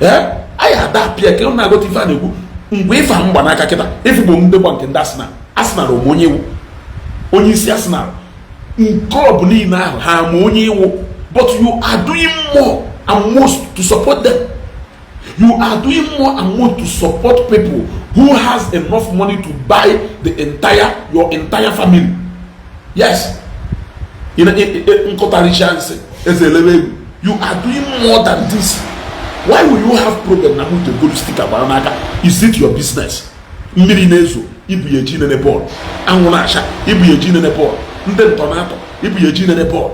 I had that Pierre Keon na go tifa nebu. Mgbe fa mgba n'aka kita. Efugbo ndị gba nke ndị Arsenal onye iwu. Onye isi Arsenal. Club niile ahụ ha ma onye iwu. But you are doing more and most to support them. You are doing more and more to support people who has enough money to buy your entire family. Yes. You are doing more than this. Why will you have problem na to go to stick about? Is it your business? Mmiri nezo ibu yeji nene ball. Anwụ na-acha ibu yeji nene ball. Ndị ntọnato ibu yeji nene ball.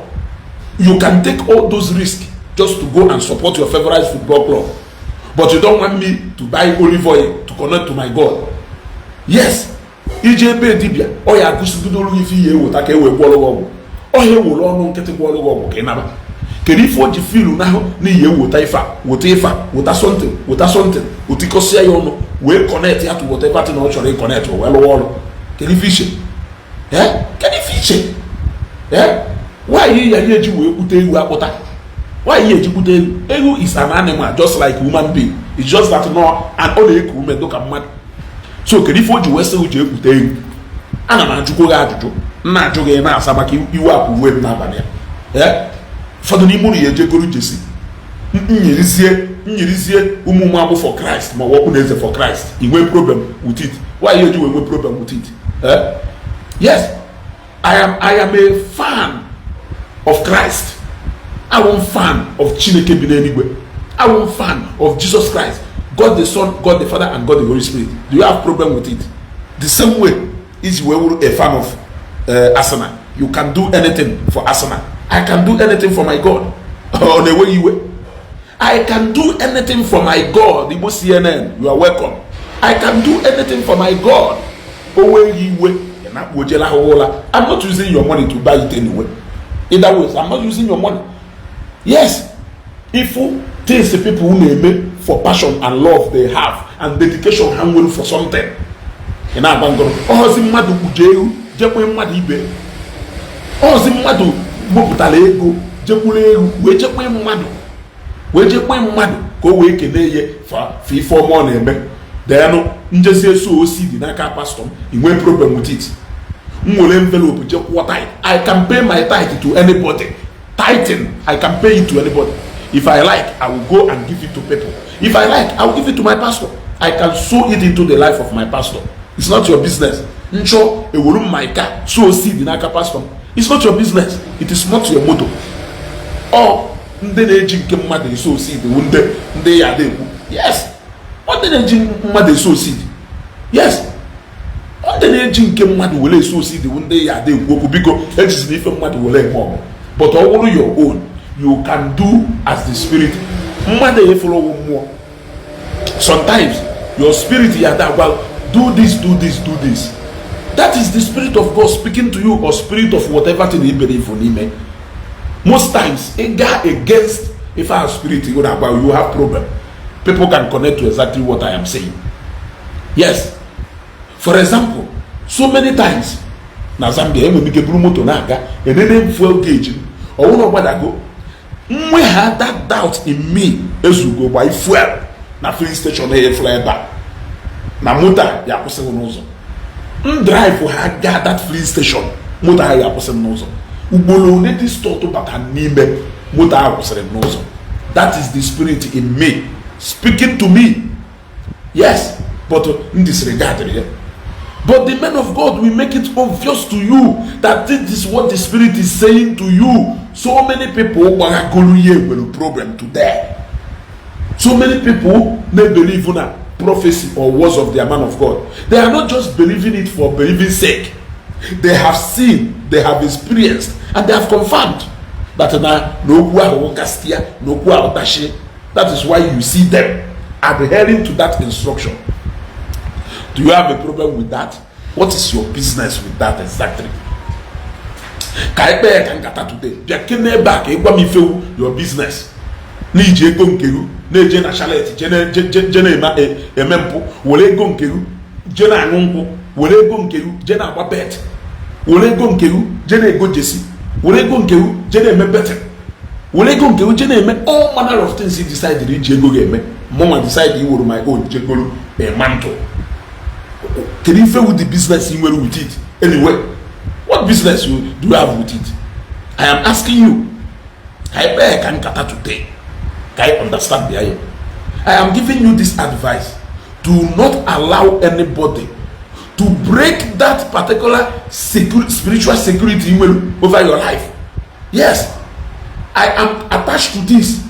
You can take all those risks just to go and support your favorite football club. But you don't want me to buy olive oil to connect to my God. Yes. Ijebe dibia o ya gusigudolu ifi ye wota ka ewe gwọrọ ọgwụ. O he wolo ọnụ nkịtị gwọrọ ọgwụ ka ịnaba. Kedu ife o ji feel now na ihe wota something utikosia ya ọnụ wee connect ya to whatever thing ọ chọrọ connect wee lụọ ọrụ. Can you fish it? Yeah? Can you fish it? Yeah? Why here you why here egu is an animal just like human being. It's just that no and all the women don't come mad. So can you find you wese uche ekute egu? Ana na ajuko ga ajuju. Na ajugo na asa maka iwu apu we na abania. Yeah? For the nimuru ye jegoro jesi. Nyirizie umumu abu for Christ, ma woku neze for Christ. Iwe problem with it. Why you do a problem with it? Eh? Yes, I am a fan of Christ. I am fan of Chineke Binenigwe. I am fan of Jesus Christ, God the Son, God the Father, and God the Holy Spirit. Do you have problem with it? The same way is you a fan of Asana. You can do anything for Asana. I can do anything for my God. On the way you way. I can do anything for my God. Igbo CNN, you are welcome. I can do anything for my God. I'm not using your money to buy it anyway. Either way, I'm not using your money. Yes, if things the people who name for passion and love they have and dedication and will for something. In our bango, oh, Zimadu Ujeru, Jepwe Madibe. Oh, Zimadu Mutalego, Jepule, Wejepwe Madu. Wejepwe Madu, go wake in a for more name. There no just so see the Naka pastor, in no problem with it. Envelope, just what I can pay my tithe to anybody. Tithing, I can pay it to anybody. If I like, I will go and give it to people. If I like, I will give it to my pastor. I can sow it into the life of my pastor. It's not your business. Ncho, a woman my car, sow seed in Naka pastor. It's not your business. It is not your motto. Or the aging came mad and sow seed. They are there. Yes. What the aging mad and sow seed? Yes. What the aging came mad will sow seed when they are there. Because it is different mad will let more. But all your own, you can do as the spirit. Mother follow more. Sometimes your spirit here that well, do this, do this, do this. That is the spirit of God speaking to you, or spirit of whatever thing you believe for him. Most times, a guy against if I have spirit, you have problem. People can connect to exactly what I am saying. Yes. For example, so many times, na Zambia, we make a blue motor naga, and then fuel gauge. Or one of what I go. We had that doubt in me as you go by fuel. Na filling station here fly back. Na motor ya kose unozo. Drive for had that filling station. Motor ya kose unozo. Ubolo ne this store to baka nimbe. Motor ya kose unozo. That is the spirit in me speaking to me. Yes, but in disregard here. But the men of God will make it obvious to you that this is what the Spirit is saying to you. So many people will problem today. So many people they believe in a prophecy or words of their man of God. They are not just believing it for believing's sake. They have seen, they have experienced, and they have confirmed that that is why you see them adhering to that instruction. Do you have a problem with that? What is your business with that exactly? Your business. Na-eje na chalet jena emempu were ego nkeru jena anwụnkwụ were ego nkeru jena agba bet were ego nkeru jena ego jesi were ego nkeru jena eme bet were ego nkeru jena eme all manner of things he decided iji ego ga-eme mama decide you were my own jegoro a mantle. Can you fail with the business you will with it anyway? What business do you have with it? I am asking you. I can kata today. Can you understand the idea? I am giving you this advice. Do not allow anybody to break that particular spiritual security over your life. Yes, I am attached to this.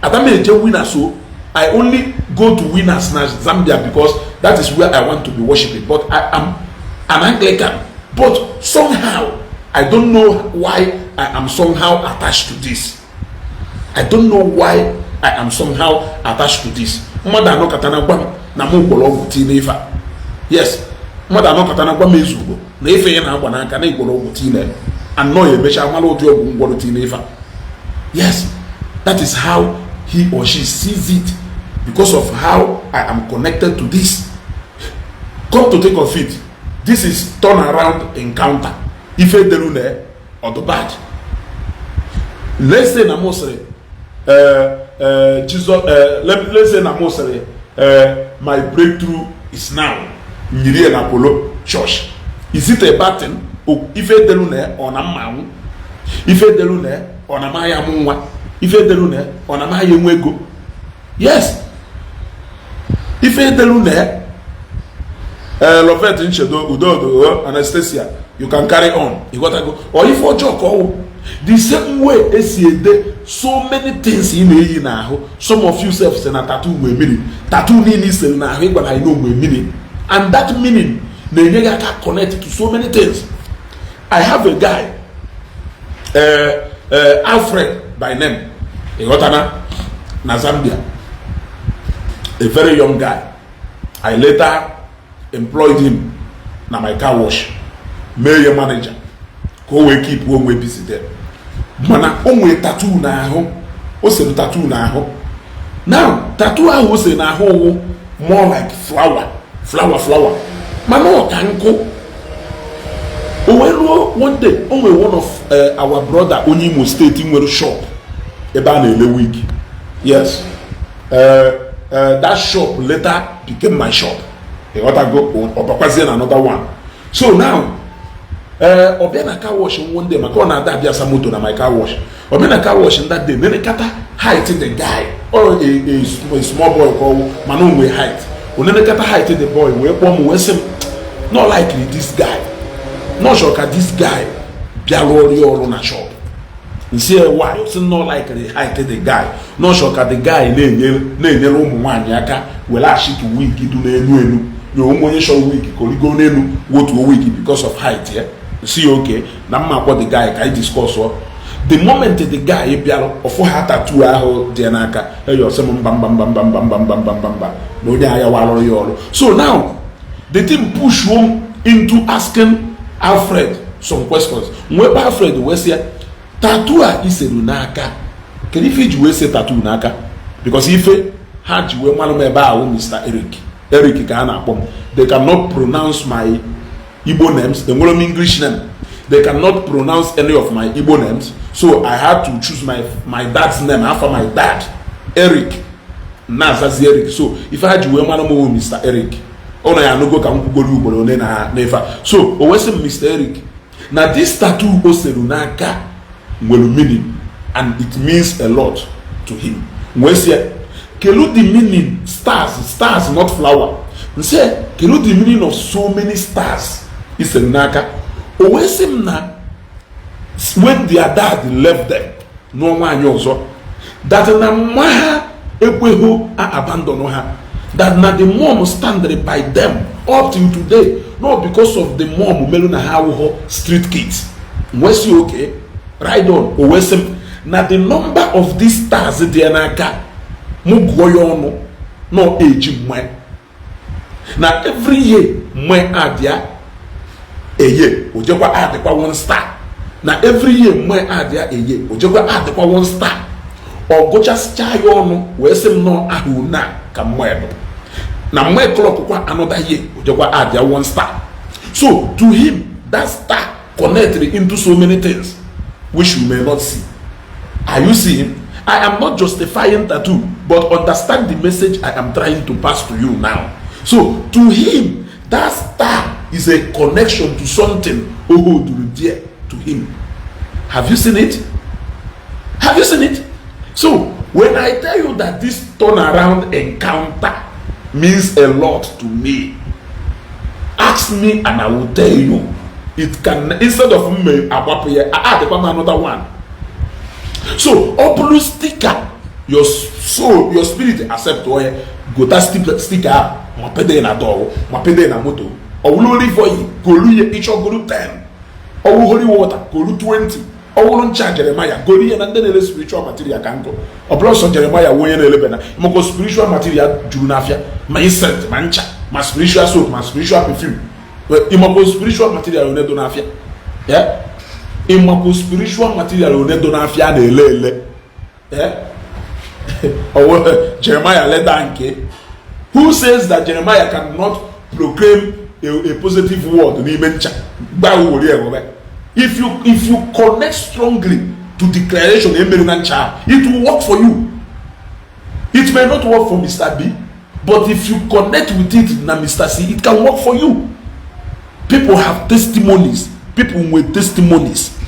So I only go to Winners Zambia because that is where I want to be worshiping. But I am an Anglican. But somehow, I don't know why I am somehow attached to this. I don't know why I am somehow attached to this. Yes. Yes. That is how he or she sees it. Because of how I am connected to this. Come to think of it, This is turnaround encounter. If it delune or the bad. Let's say Namosre, Jesus. Let's say Namosre, my breakthrough is now. Nyiri and Apollo Church. Is it a button? If it delune on a mountain, if it delune on a Maya Munwa, if it delune on a Maya Mwego. Yes. If it delune, Lovett in Shadow, Udo, Anastasia, you can carry on. You gotta go. Or if you joke, the same way as you did so many things in a now. Some of you self say a tattoo may meaning. Tattoo means now, but I know my meaning. And that meaning, they get connected to so many things. I have a guy, Alfred by name, in Zambia, a very young guy. I later employed him na my car wash. Mayor manager. Go we keep one way busy there. Mana onwe tattoo na aho. O se tattoo na aho. Now, tattoo aho se na aho more like flower. Mana o kanko. One day, only one of our brother Onyimo State in shop. Eba na ele week. Yes. That shop later became my shop. I got to go or another one. So now, Obiana car wash one day, my corner that just a motor na my car wash. Obiana car wash in that day, then kata height the guy or a small boy called Manon we height. When they kata height the boy, we not likely this guy. Not sure that this guy be a on a shop. You see why? It's not likely height the guy. Not sure that the guy will actually week do no. You only show week, go to a week because of height. Yeah, see, okay. Now, what the guy can discuss. The moment the guy of her tattoo, Dianaka, you're some bam. So now, the team push home into asking Alfred some questions. When Alfred was here, tattoo is a lunaka. Can you say tattoo naka? Because if had you Mr. Eric Ghana, they cannot pronounce my Igbo names, the English name. They cannot pronounce any of my Igbo names. So I had to choose my dad's name after my dad, Eric. Nazazi Eric. So if I had you Mr. Eric, so always Mr. Eric. Now this tattoo Oserunaka will meaning, and it means a lot to him. Kelu the meaning stars not flower. Say kelu the meaning of so many stars is a naka. Always na when their dad left them, no one also that na maha ekweho abandon her. That na the mom stand by them up till today. Not because of the mom meluna how street kids. Was you okay? Right on. Always na the number of these stars there naka. Mugoyono no age mwe. Now every year mwe adia a year ojekwa add kwa one star. Now every year mwe adia a year ojekwa add kwa one star. Or go just chayono we sem no ahuna kamwedo. Now mwe clock kwa another year ojekwa adia one star. So to him that star connected into so many things which you may not see. Are you seeing? I am not justifying tattoo, but understand the message I am trying to pass to you now. So, to him, that star is a connection to something dear to him. Have you seen it? Have you seen it? So, when I tell you that this turnaround encounter means a lot to me, ask me and I will tell you. It can, instead of me, I add another one. So, blue sticker, your soul, your spirit accept or go that sticker, my pede na door, my pede na moto, or will only for you, go lu each of go 10, or holy water, go 20, or won't charge Jeremiah, go and then the spiritual material can go. Or plus on Jeremiah, when 11, more spiritual material, Junafia, my scent, mancha, my spiritual soap, my spiritual perfume. But immoral spiritual material, Donafia. Yeah? Immoral spiritual material, Donafia, de lele. Yeah? Or Jeremiah led Anke. Who says that Jeremiah cannot proclaim a positive word n'ime ncha gba wori egobe. If you connect strongly to declaration emere na ncha, it will work for you. It may not work for Mr. B, but if you connect with it na Mr. C, it can work for you. People have testimonies. People with testimonies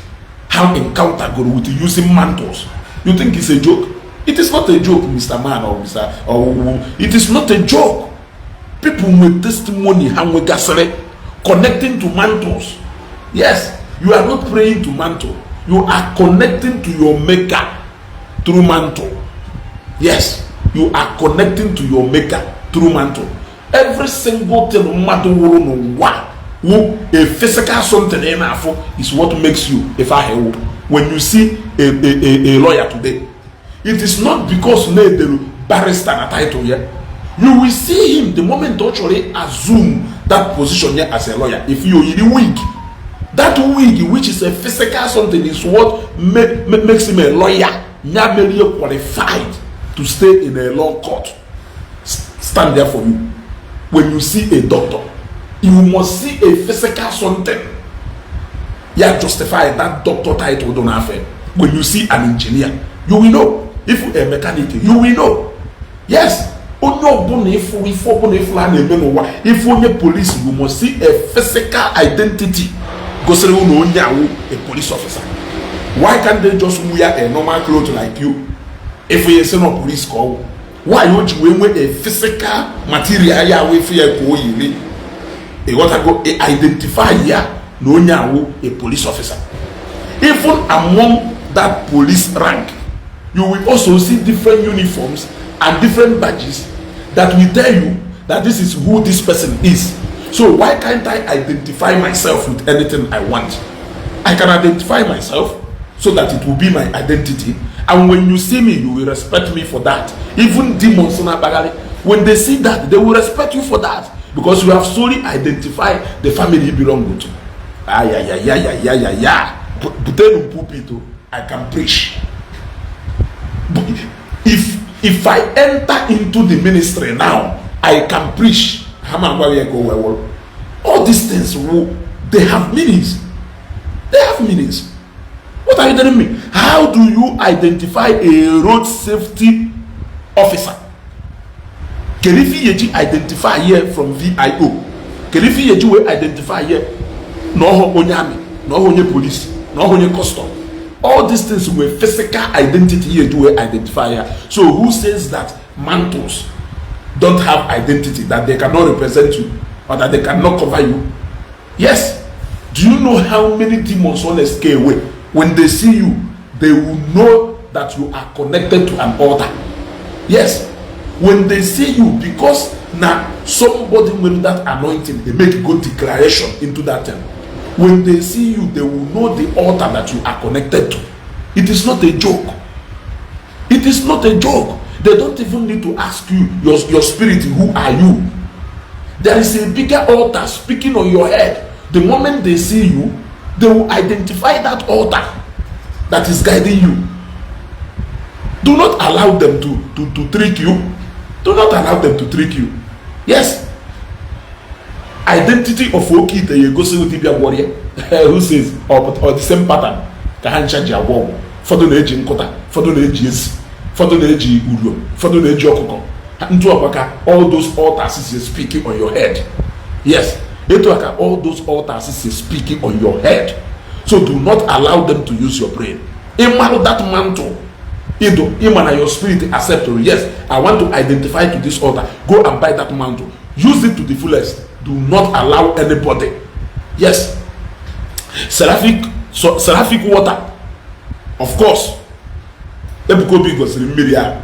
have encounter God with using mantles. You think it's a joke? It is not a joke, Mr. Man or Mr. Or it is not a joke. People with testimony connecting to mantles. Yes, you are not praying to mantle. You are connecting to your maker through mantle. Yes, you are connecting to your maker through mantle. Every single thing matter a physical something is what makes you when you see a lawyer today. It is not because the barrister na title yet. You will see him the moment you actually assume that position here as a lawyer. If you are the wig, that wig, which is a physical something, is what makes him a lawyer. Not merely qualified to stay in a law court. Stand there for you. When you see a doctor, you must see a physical something. Yeah, justify that doctor title. Don't have it. When you see an engineer, you will know. If you are a mechanic, you will know. Yes. If you're a police, you must see a physical identity. Because you know a police officer. Why can't they just wear a normal clothes like you? If you say no police call, why don't you wear a physical material? You want to go identify here, no a police officer. Even among that police rank, you will also see different uniforms and different badges that will tell you that this is who this person is. So why can't I identify myself with anything I want? I can identify myself so that it will be my identity. And when you see me, you will respect me for that. Even demons, when they see that, they will respect you for that. Because you have solely identified the family you belong to. I can preach. If I enter into the ministry now, I can preach. All these things, they have meanings. They have meanings. What are you telling me? How do you identify a road safety officer? Can you identify here from VIO? Can you identify here? No army, no police, no custom. All these things were physical identity here to identify here. So who says that mantles don't have identity, that they cannot represent you or that they cannot cover you? Yes. Do you know how many demons on a scale away? When they see you, they will know that you are connected to an altar. Yes. When they see you, because now somebody with that anointing, they make a good declaration into that thing. When they see you, they will know the altar that you are connected to. It is not a joke. It is not a joke. They don't even need to ask you, your spirit, who are you? There is a bigger altar speaking on your head. The moment they see you, they will identify that altar that is guiding you. Do not allow them to trick you. Do not allow them to trick you. Yes. Identity of Okite, you go see with Tibia warrior who says, or the same pattern. Kahancha Jawon, Fodo Neji Nkota, Fodo Neji Yes, Fodo Neji Udo, Fodo Neji Okoko. All those altars is speaking on your head. Yes. All those altars is speaking on your head. So do not allow them to use your brain. Imagine that mantle. Imagine your spirit accept. Yes, I want to identify to this altar. Go and buy that mantle. Use it to the fullest. Do not allow anybody. Yes. Seraphic water. Of course. Ebuka Obi gosiri mmiri ya.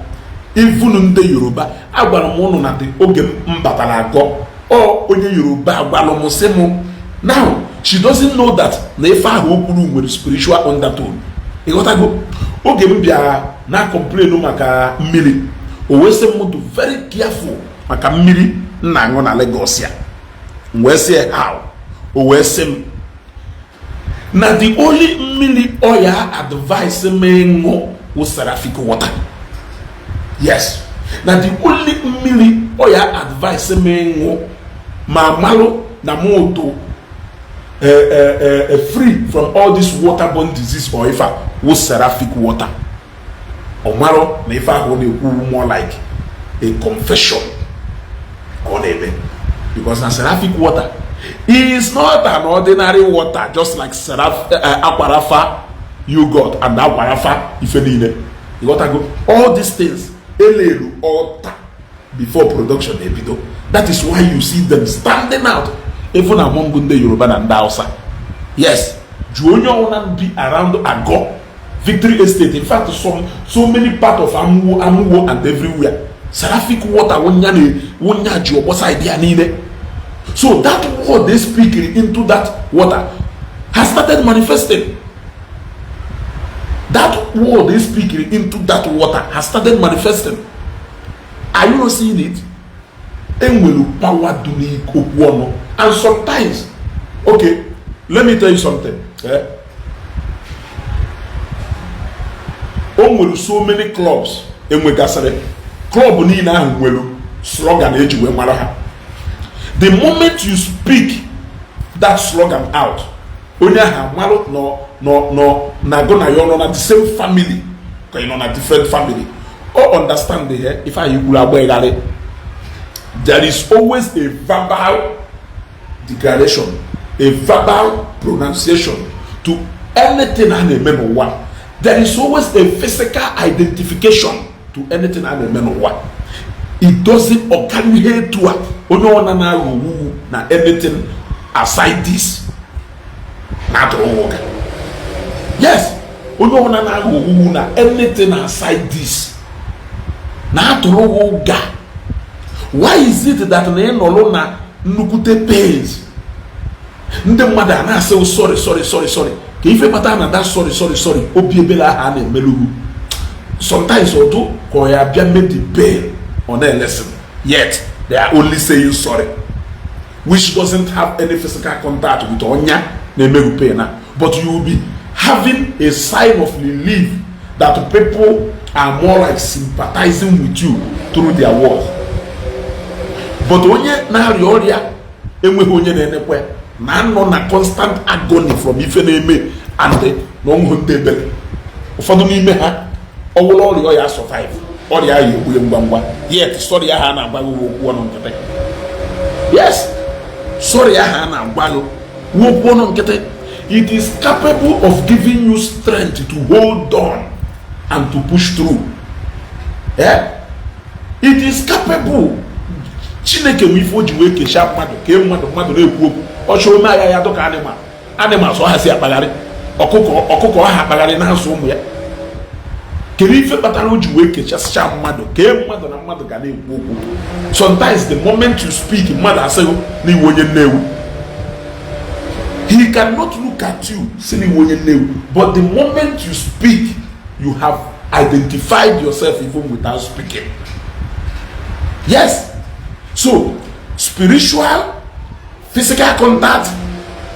Even in the Yoruba, agwara m unu na the oge mbatara agọ. Or onye Yoruba agwara m sị m. Now, she doesn't know that na ife ahụ okwuru nwere spiritual undertone. Ịghọtago? Oge m bịara na complain maka mmiri. O wee sị m do very careful maka mmiri nna aṅụ na Lagos ya. Wee sị how? O wee sị m na the only mmiri oya advice me ṅụ was Seraphic water. Yes. Now the only mmiri oya advice me ṅụ ma malo na moto free from all this waterborne disease or ifa was seraphic water. Omaro na ifa ho na more like a confession on ebe, because na seraphic water is not an ordinary water, just like aquarafa yogurt and aquarafa ifenine. You gotta go all these things elelu alter before production ebido. That is why you see them standing out even among the Yoruba and Hausa. Yes, Junior will be around Ago, Victory Estate. In fact, so many parts of Amuwo and everywhere. Seraphic water wonya jobosa idea nile. So that word they speak into that water has started manifesting. That word they speak into that water has started manifesting. Are you not seeing it? And sometimes, okay, let me tell you something. So many clubs in club ni na slogan. The moment you speak that slogan out, the same family, you're on a different family. Or understand the if I there is always a verbal declaration, a verbal pronunciation to anything and a man or one. There is always a physical identification to anything and a man or one. It doesn't occur here to na anything aside this. Not all. Yes, na anything aside this. Not all. Why is it that na na nukute pains? Ndị mmadụ a na-asị sorry. Ka ife kpata na that sorry. Obiebela ha na-emelugu. Sometimes odo ko ya bịa make the pain on a lesson. Yet they are only saying sorry, which doesn't have any physical contact with onya na-emegu pain na. But you will be having a sign of relief that people are more like sympathizing with you through their words. But onye na arịa enweghị onye na-enekwe na nọ na constant agony from ife na-eme and na ọnwụ ndị ebele. Ụfọdụ n'ime ha ọwụla ọrịa ya survive, ọrịa ya egbuye ngwa yet sorry ha na-agbaghị okwu ọnụ nkịtị. Yes, sorry ha na-agbaghị okwu ọnụ nkịtị. It is capable of giving you strength to hold on and to push through. Yeah? It is capable. Chineke wifo ji wee kesha mmadụ ka mmadụ na-ekwu okwu ọchọ ome ya dọka anịma so ha si akpagharị ọkụkọ ha akpagharị na-asụ ụmụ ya. Kedu ife kpatara o ji wee kechasịcha mmadụ ka mmadụ na mmadụ ga na-ekwu okwu? Sometimes the moment you speak, mmadụ asịghị na iwe onye Nnewi. He cannot look at you say na iwe onye Nnewi, but the moment you speak, you have identified yourself even without speaking. Yes. So, spiritual, physical contact,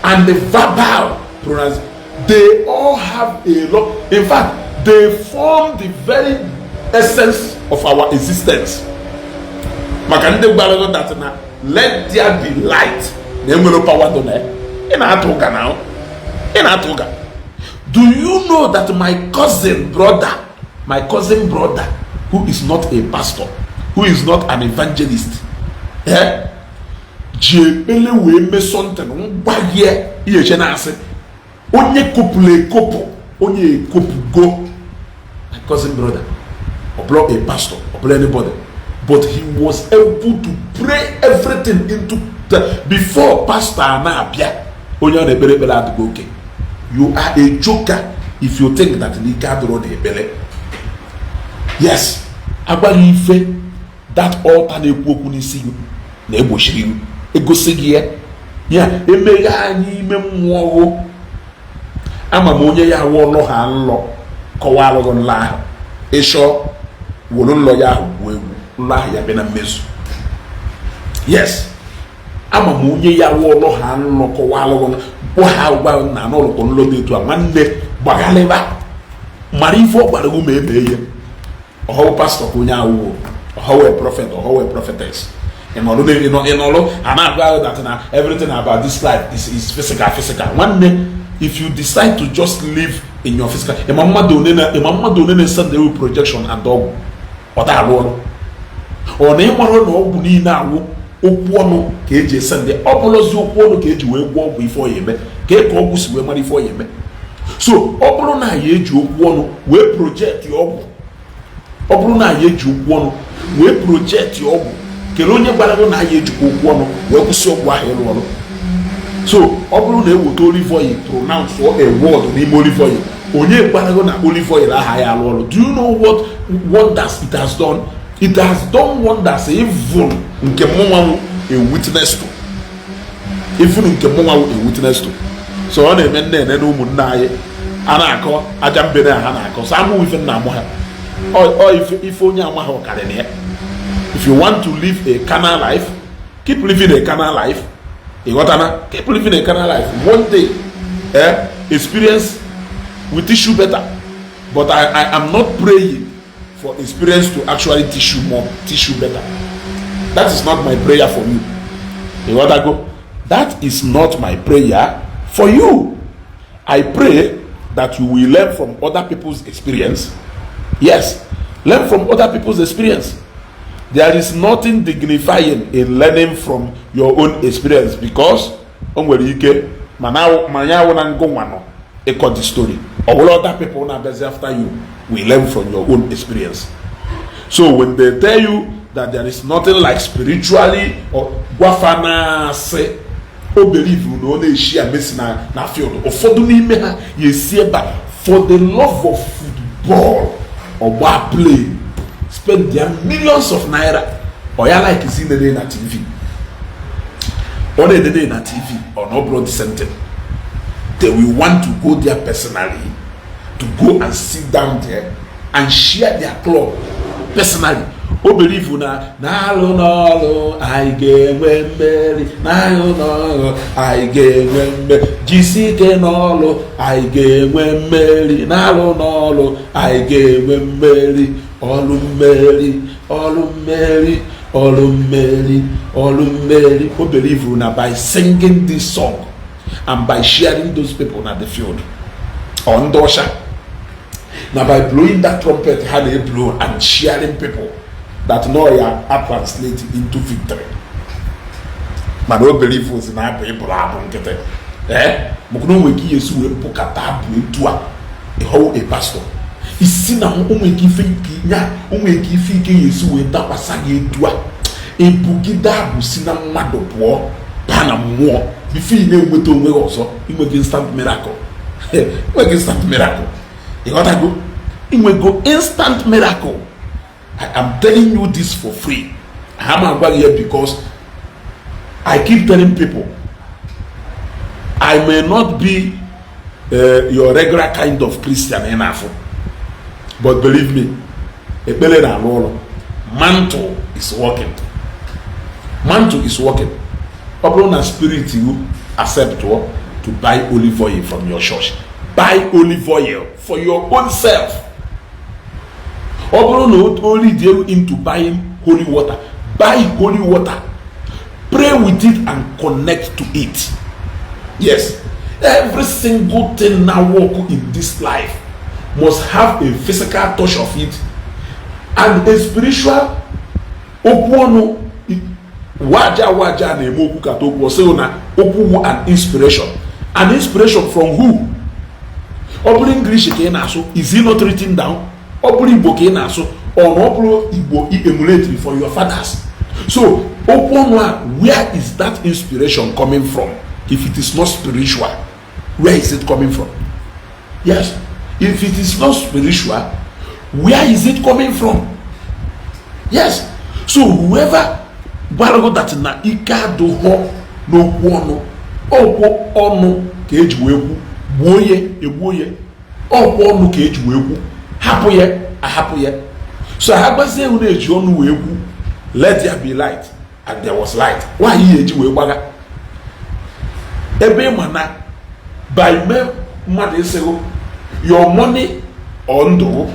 and the verbal pronunciation, they all have a lot. In fact, they form the very essence of our existence. Let there be light. Do you know that my cousin brother, who is not a pastor, who is not an evangelist, jepele we me something ngbaye iye che na ase onye couple onye couple go, my cousin brother or a pastor or anybody, but he was able to pray everything into the before pastor na appear onye na ebele bele go. Okay, you are a joker if you think that the God run the ebele. Yes, agbali ife that altar na-ekwu okwu n'isi gị na-egbochiri gị egosi gị ya emeghe anyị ime mmụọ ama m onye ya wụlọ ha nlọ kọwalụghị nlọ ahụ ịchọ wụrụ nlọ ya ahụ gbuo egwu nlọ ahụ ya bịa na mmezu. Yes, ama m onye ya wụlọ ha nlọ kọwalụghị bụ ha gwa na n'ụlọ nlọ dị etu a nwanne gbagalịba mara ife ọ gwara gị ma eme ihe ọhụụ pastọ ka onye ahụ a prophet or a prophetess. in order and I that now everything about this life is physical. One day, if you decide to just live in your physical, a mama don't send the projection and dog or that alone. Or name one or Buni now, Opono, KJ Sunday, Opolos, Opono, KJ will walk before you, K Cobus will money for you. So, Opolona Yeju one will project your Opolona Yeju one will project your Kelonia Balagona Yeju one will so wide. So, Opolona would only for you pronounce or a word name only for you. Onye Balagona only for you. Do you know what wonders it has done? It has done wonders even in Kemonwa a witness to. Even in Kemonwa a witness to. So on a men then no munaye anako ajambene anako samu even namoha or if only amaho kadene. If you want to live a carnal life, keep living a carnal life. Keep living a carnal life. One day experience will teach you better. But I am not praying for experience to actually teach you better. That is not my prayer for you. That is not my prayer for you. I pray that you will learn from other people's experience. Yes, learn from other people's experience. There is nothing dignifying in learning from your own experience because a story. All other people now busy after you will learn from your own experience. So when they tell you that there is nothing like spiritually or guafana say believe you know they share medicine na field or for the love of football or bar play spend their millions of naira or you like seeing the day na TV or the day na TV or no broad center. They will want to go there personally, to go and sit down there and share their club personally. Oh, believe you now, I get Wemberi, I get Wemberi, GC Nolo, I get Wemberi, I get Wemberi, Olumeri. Oh, believe you now by singing this song. And by sharing those people at the field on Dosha. Now by blowing that trumpet, how they blow and sharing people that know you are translated into victory. Man, don't believe was in our people. Mukno weki yesu we pokata into a whole a pastor. Isina umeki fiki nya umeki fiki yesu we tapasage dua. E bugida busina madopo pana mo. Before you know what to also, you make instant miracle. Instant miracle. You gotta go. You will go instant miracle. I am telling you this for free. I am about here because I keep telling people I may not be your regular kind of Christian enough, but believe me, a belly and all mantle is working. Mantle is working. Open spirit you accept to buy olive oil from your church. Buy olive oil for your own self. Open not only deal into buying holy water. Buy holy water. Pray with it and connect to it. Yes. Every single thing now walk in this life must have a physical touch of it and a spiritual opono. Waja na emoku katokwo say na opu an inspiration. An inspiration from who? Obulu English ke na so is it not written down? Obulu Igbo ke na so or Obulu Igbo emulate for your fathers. So where is that inspiration coming from? If it is not spiritual, where is it coming from? Yes. If it is not spiritual, where is it coming from? Yes. So whoever Barago that na ika do ho no wono opo onu ka ejiwe egwu gboye egboye opo onu ka ejiwe egwu hapu ye ahapu ye. So agbaze unu eji onu we egwu let there be light and there was light. Why ye ejiwe gbaga ebe mana by me mmadụ esego your money or ndo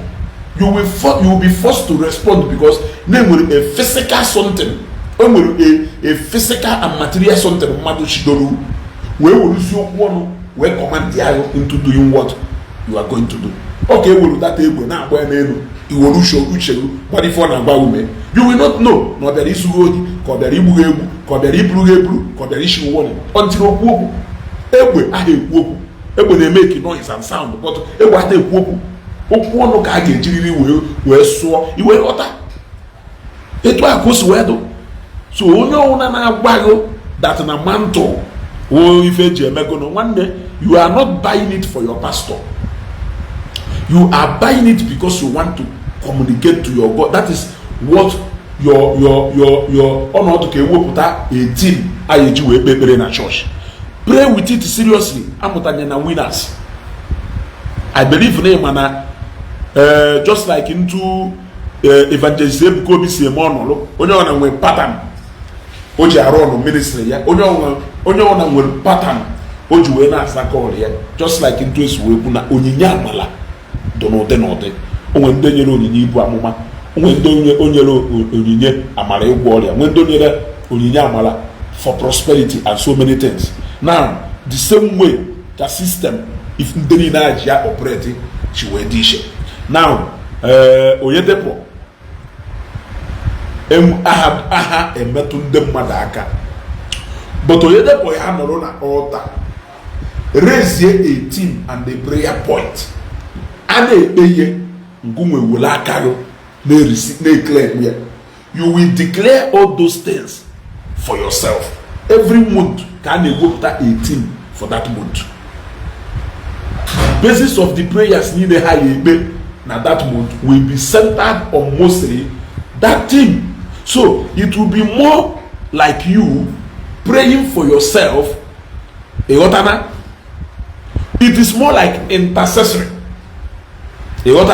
you will be forced to respond because name will a physical something o nwere a physical and material something mmadụ chidoro wee weruzie okwu ọnụ wee command ya into doing what you are going to do. Okay, ewere data egbe na-agba ya n'elu iwere uche gị gbara ife ọ na-agba ume, you will not know na ọ bịara isugo ohi ka ọ bịara igbu egbu ka ọ bịara iburu eburu ka ọ bịara ishi ụwọ until okwu okwu. Egbe aha ekwu okwu, egbe na-emeki noise and sound, but egbe ata ekwu okwu. Okwu ọnụ ka a ga-ejiriri wee sụọ iwe ghọta etu a ka o si wee dụ. So onye ọwụna na-agbago that na mantle o ife eji emego no nwanne, you are not buying it for your pastor, you are buying it because you want to communicate to your God. That is what your ọnọdụ ka ewepụta a team a eji wee kpekpere na church. Pray with it seriously. Amụtanye na winners. I believe na mana just like into Evangelist Ebuka Obi si eme ọnọlụ, onye ọ na nwere pattern o ji arụ ọnụ ministry ya, onye ọ na nwere pattern o ji wee na-asaka ọrụ ya, just like into esi wee kwu na onyinye amala dọ n'ụdị n'ụdị. Onwe ndị nyere onyinye ibu amụma, onwe ndị onyere onyinye amara ịgwọ ọrịa, onwe ndị onyere onyinye amala for prosperity and so many things. Now the same way the system if ndị niile a ji ya operate chi wee dị iche. Now Oyedepo aha emetụ ndị mmadụ aka, but Oyedepo ya nọrọ na altar raise a team and a prayer point, a na-ekpe ihe ngụnwe wele aka gị na-eclaim ya. You will declare all those things for yourself. Every month ka a na-ewepụta a team for that month. Basis of the prayers niile ha ekpe na that month will be centered on mostly that team. So it will be more like you praying for yourself. It is more like intercessory. Go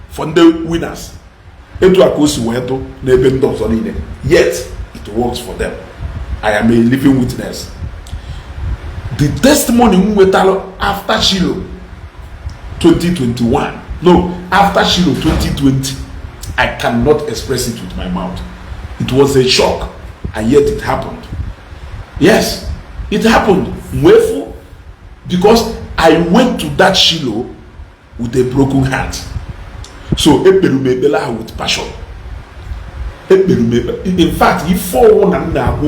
for the winners. Yet it works for them. I am a living witness. The testimony we tell after Shiloh 2021. No, after Shiloh 2020, I cannot express it with my mouth. It was a shock, and yet it happened. Yes, it happened. Wherefore? Because I went to that Shiloh with a broken heart. So, with passion. In fact, if for one and that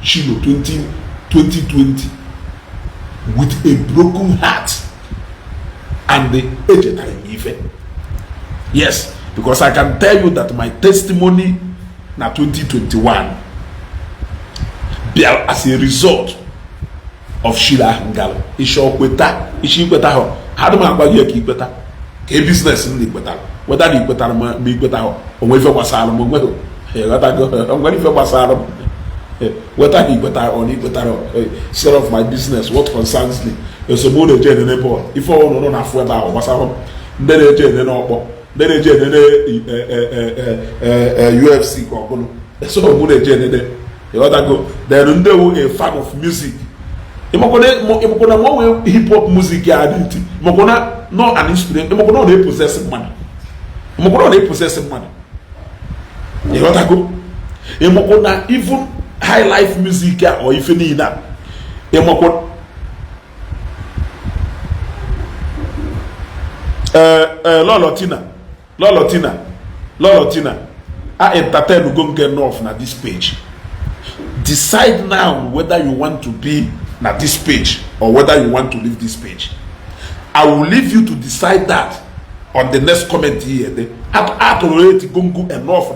Shiloh 2020 with a broken heart and the aged even. Yes, because I can tell you that my testimony na 2021 as a result of Sheila Hangalo. Ishi kweta ho. How do I go here kweta? Ke business ni kweta. Whether ni kweta me kweta ho. Onwe fe kwasala mo ngwe. I'm going to pasar. Whether he better or he better, share of my business, what concerns me. There's a more than a boy. If I want to know if we're what's happening, then a general, then a UFC. So, more than general. You other go. Then a fan of music. Imokona more hip hop music. Imokona not an instrument. Imokona they possess money. Imokona they possess money. You other go. Imokona even high life music or if you need that. Lolotina. I entertain you go get off na this page. Decide now whether you want to be na this page or whether you want to leave this page. I will leave you to decide that on the next comment here. Already gongo enough.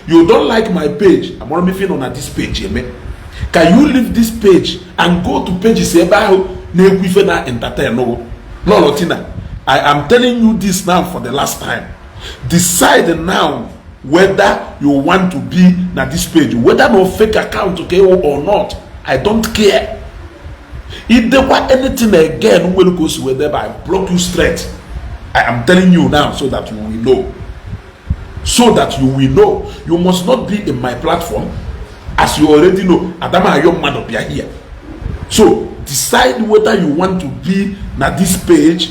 You don't like my page. I'm already feeling on this page. Can you leave this page and go to pages about entertain? No, Lotina. I am telling you this now for the last time. Decide now whether you want to be na this page, whether no fake account okay or not. I don't care. If there were anything again, will go to whether I block you straight. I am telling you now so that you will know. So that you will know. You must not be in my platform, as you already know. Adama young man up here. So decide whether you want to be na this page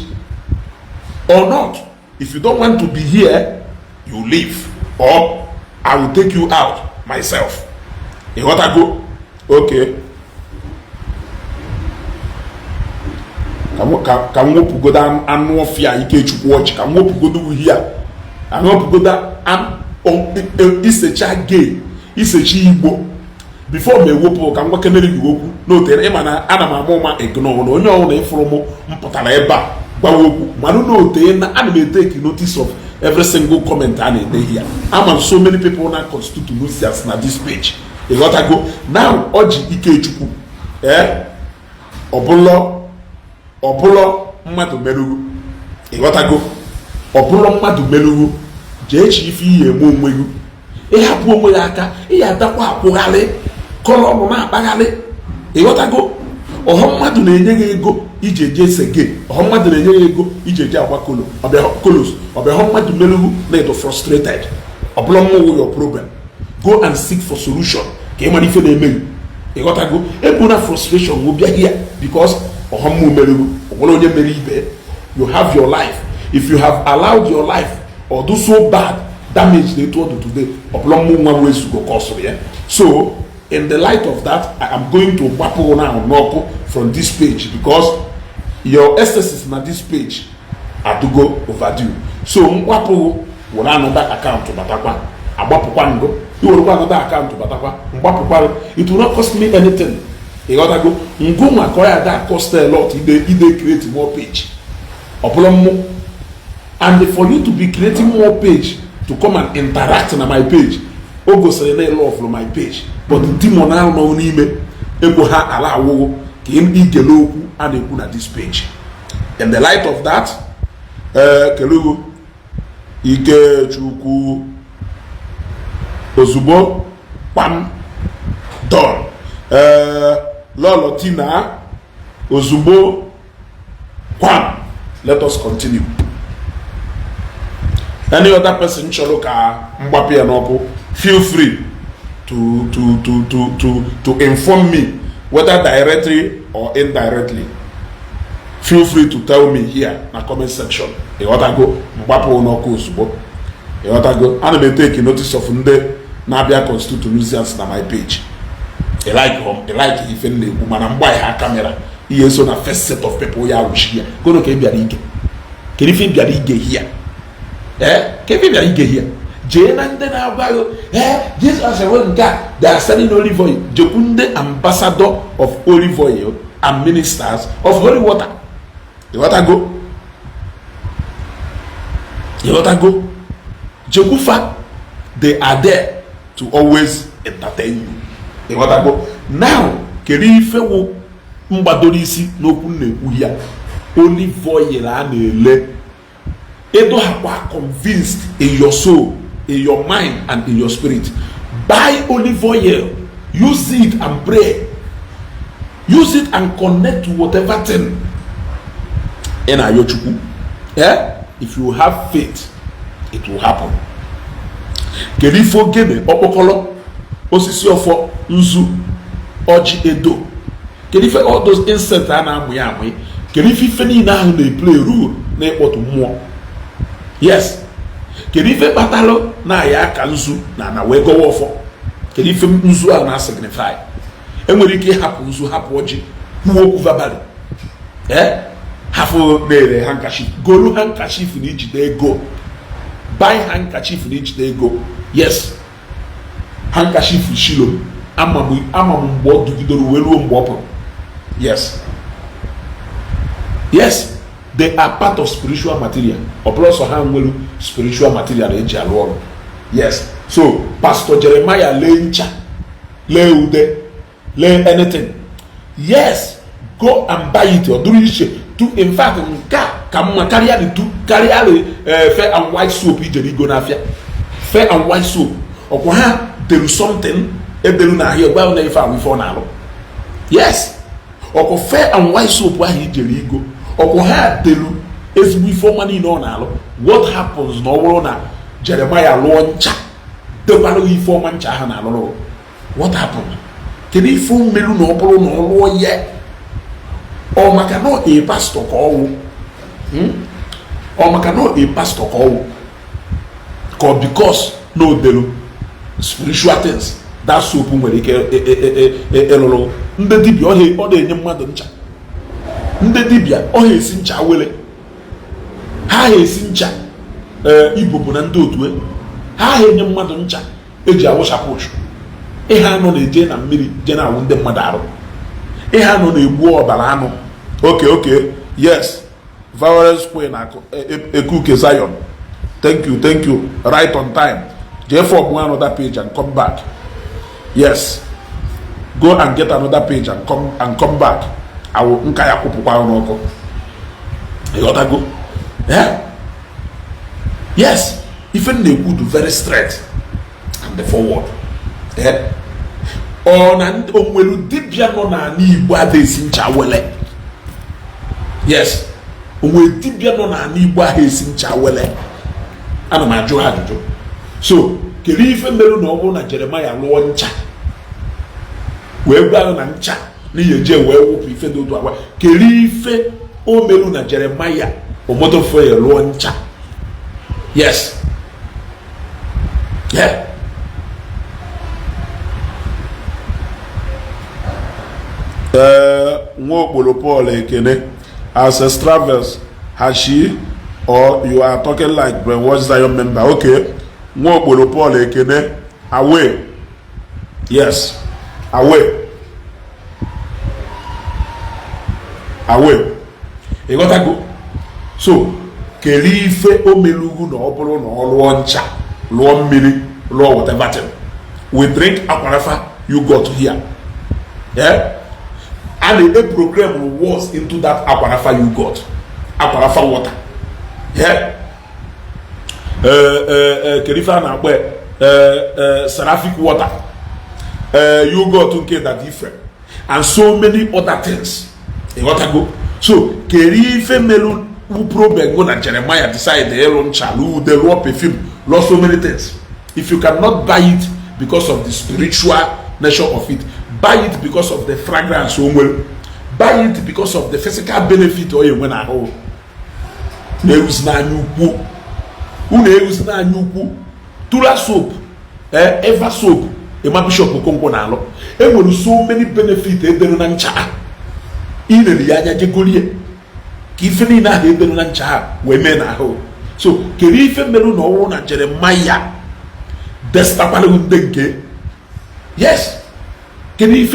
or not. If you don't want to be here, you leave, or I will take you out myself. You want to go? Okay. Ka m wepụgoda anụ ọfịa Ikechukwu ọchị, ka m wepụgoda uhie a wepụgoda isecha gay, isecha Igbo before m ewepụ ka m gwakenere gị okwu n'otere ịma na ana m ama ụma ignore na onye ọbụla ịfụrụ m mpụtara ebe a gbawa okwu manụ n'ote na ana m etake notice of every single comment a na-ede here. Ama so many people na constitute nuisance na this page. Ịghọtago? Now ọjị Ikechukwu ọbụlọ mmadụ merụrụ. Ịghọtago? Ọbụlọ mmadụ merụrụ jee chi ife ihe eme onwe gị, ịhapụ onwe gị aka, ihe adakwa akwụgharị kọrọ ọnụ na-akpagharị. Ịghọtago? Ọhọ mmadụ na-enye gị ego ije je sege, ọhọ mmadụ na-enye gị ego ije je agba kolos, ọbịa mmadụ merụrụ na ịdụ frustrated. Ọbụlọ mmụọ your problem, go and seek for solution ka ị mara ife na-eme gị. Ịghọtago? Ebu na frustration will be here because ọhọmmụ merụrụ ọbụla onye mere ibe. You have your life. If you have allowed your life or do so bad damage they told you today, ọbụla mmụ nwa ways to go cause ya. So in the light of that, I am going to gbapụ now n'ọkụ from this page because your excesses na this page are to go overdue. So mgbapụ were another account batakwa, agbapụkwa ngo iwerekwa another account batakwa, mgbapụkwa. It will not cost me anything. You gotta go ngo nwa ka ya that cost a lot. Ide create more page ọbụla mmụ. And for you to be creating more page to come and interact na my page, o gosiri na love from my page, but demon ahụ nọ n'ime ego ha ala awụwo ka ikele okwu a na-ekwu na this page. In the light of that, kelego Ikechukwu ozugbo kpam don Lolo Tina ozugbo kwam. Let us continue. Any other person chọrọ ka mgbapụ ya n'ọkụ, feel free to inform me whether directly or indirectly. Feel free to tell me here na comment section. Ịghọtago? Mgbapụ n'ọkụ ozugbo. Ịghọtago? Ana m take notice of ndị na-abịa constitute nuisance na my page. I like ife na-ekwu mana mgba ya kamera ihe so na first set of people ya wuchi ya gono ka bịara ige. Kedu ife bịara ige here? Ka ife bịara ige here? Jee na ndị na-agbago Jesus ewe nka they are selling olive oil. Jekwu ndị ambassador of olive oil and ministers of holy water. Ịghọtago? Jekwu fa, they are there to always entertain you. Now kedu ife wụ mgbadoro isi n'okwu na-ekwu ya olive oil a na-ele edo hakwa convinced in your soul, in your mind and in your spirit. Buy olive oil, use it and pray, use it and connect to whatever thing in Ayochukwu. If you have faith, it will happen. Kedu ife ogene okpokolo osisi ofo nzu oji edo, kedu ife all those insects a na-amụ ya amụ, kedu ife niile ahụ na-play role na ịkpọtụ mmụọ. Yes, kedu ife kpatalụ na ya aka nzu na wee gowa ọfọ, kedu ife nzu ahụ na signify. Enwere ike ịhapụ nzu, hapụ ọjị, kwuo okwu verbally, hafụ na-ere handkerchief, golu handkerchief na ijide ego, buy handkerchief na ijide ego. Yes, handkerchief shilo amamu mgbe ọ dugidoro wee ruo mgbe ọ pụrụ. Yes, they are part of spiritual material. Ọ bụrụ ọsọ ha nwere spiritual material eji alụ ọrụ. Yes, so Pastor Jeremiah lee ncha, lee ude, lee anything. Yes, go and buy it. Ọ dụrụ iche to, in fact, ka mma karịa fair and white soap ijere igo n'afịa. Fair and white soap ọkwa ha delu something edelu na ahịa gba na ife ahụ ife ọ na-alụ. Yes, ọkwa fair and white soap ahụ ijere igo ọkwa ha delu ezigbo ife ọma niile ọ na-alụ. What happens na ọ bụrụ na Jeremiah lụọ ncha dekwalụ ife ọma ncha ahụ na-alụrụ? What happened? Kedu ife mmelu na ọ bụrụ na ọ lụọ ya ọ maka na a pastor ka ọwụ ọ maka na a pastor ka ọwụ ka because no delu spiritual things that soap nwere ike elụrụ ndị dibịa ọ na-enye mmadụ ncha ndị dibịa ọ ha-esi ncha wele ha esi ncha Igbo bụ na ndị otu ha enye mmadụ ncha eji awụchapụ ụchụ ihe anọ na-eje na mmiri je na awụ ndị mmadụ arụ ihe anọ na-egbu ọbara anụ okay yes violence queen na Ekuke Zion thank you right on time jee for another page and come back. Yes, go and get another page and come back. I will nkaya kupukwa onoko. You gotta go. Yeah. Yes, even they would do very straight and the forward. Yeah. On and onwelu dibia no na Ndi Igbo adesi ncha wele. Yes. Onwelu dibia no na Ndi Igbo adesi ncha wele. Ana ma ajụ ajụjụ. So, keri ife meru na ọbụ na Jeremiah lụọ ncha. Wee gwa na ncha n'ihe je wee wụpụ ife dị otu agwa. Keri ife o meru na Jeremiah omotofo ya lụọ ncha. Yes. Yeah. Nwokporo Paul Ekene ancestral verse has she or you are talking like brainwash Zion member. Okay. Nwokporo Paul Ekene away. Yes. Away. You got to go. So keri ife omelugu na oboro na oluo ncha luo mmiri luo whatever thing. We drink aquarafa you got here. Yeah. And the program was into that aquarafa you got. Aquarafa water. Yeah. Kerifa na agbe seraphic water. You got to get that different. And so many other things. You got to go. So kerife melu problem go na Jeremiah decide the elon chalu the raw perfume lost so many things. If you cannot buy it because of the spiritual nature of it, buy it because of the fragrance, buy it because of the physical benefit or you when I hold. News na nyuku. News na nyuku. Tula soap, ever soap, Ema Bishop Okonko na alo. There so many benefits there na ncha. Ine li anya jegolie. Kifeni na hebe na ncha we na ho. So keri ife melu na owo na Jeremiah. Desta pale undenke. Yes. Keri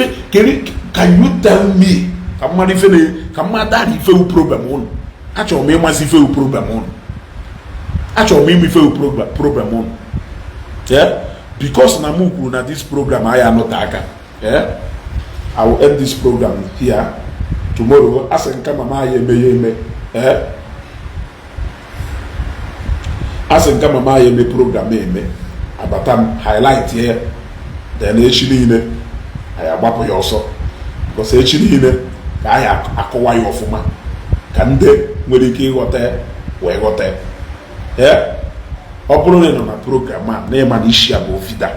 can you tell me kamani ife ne kamada ife u problem on. Acho me ma ife u problem on. Acho me ife u problem on. Yeah? Because na muku na this program I am not taka. Yeah? I will end this program here. Tomorrow, as in Kamama Yeme, as in Kamama Yeme program, but I'm highlight here, then actually, I am up also because actually, I acquire your former. Can they, when you got there, where got there? Yeah, uploading on a program, name and Isiagu Vida,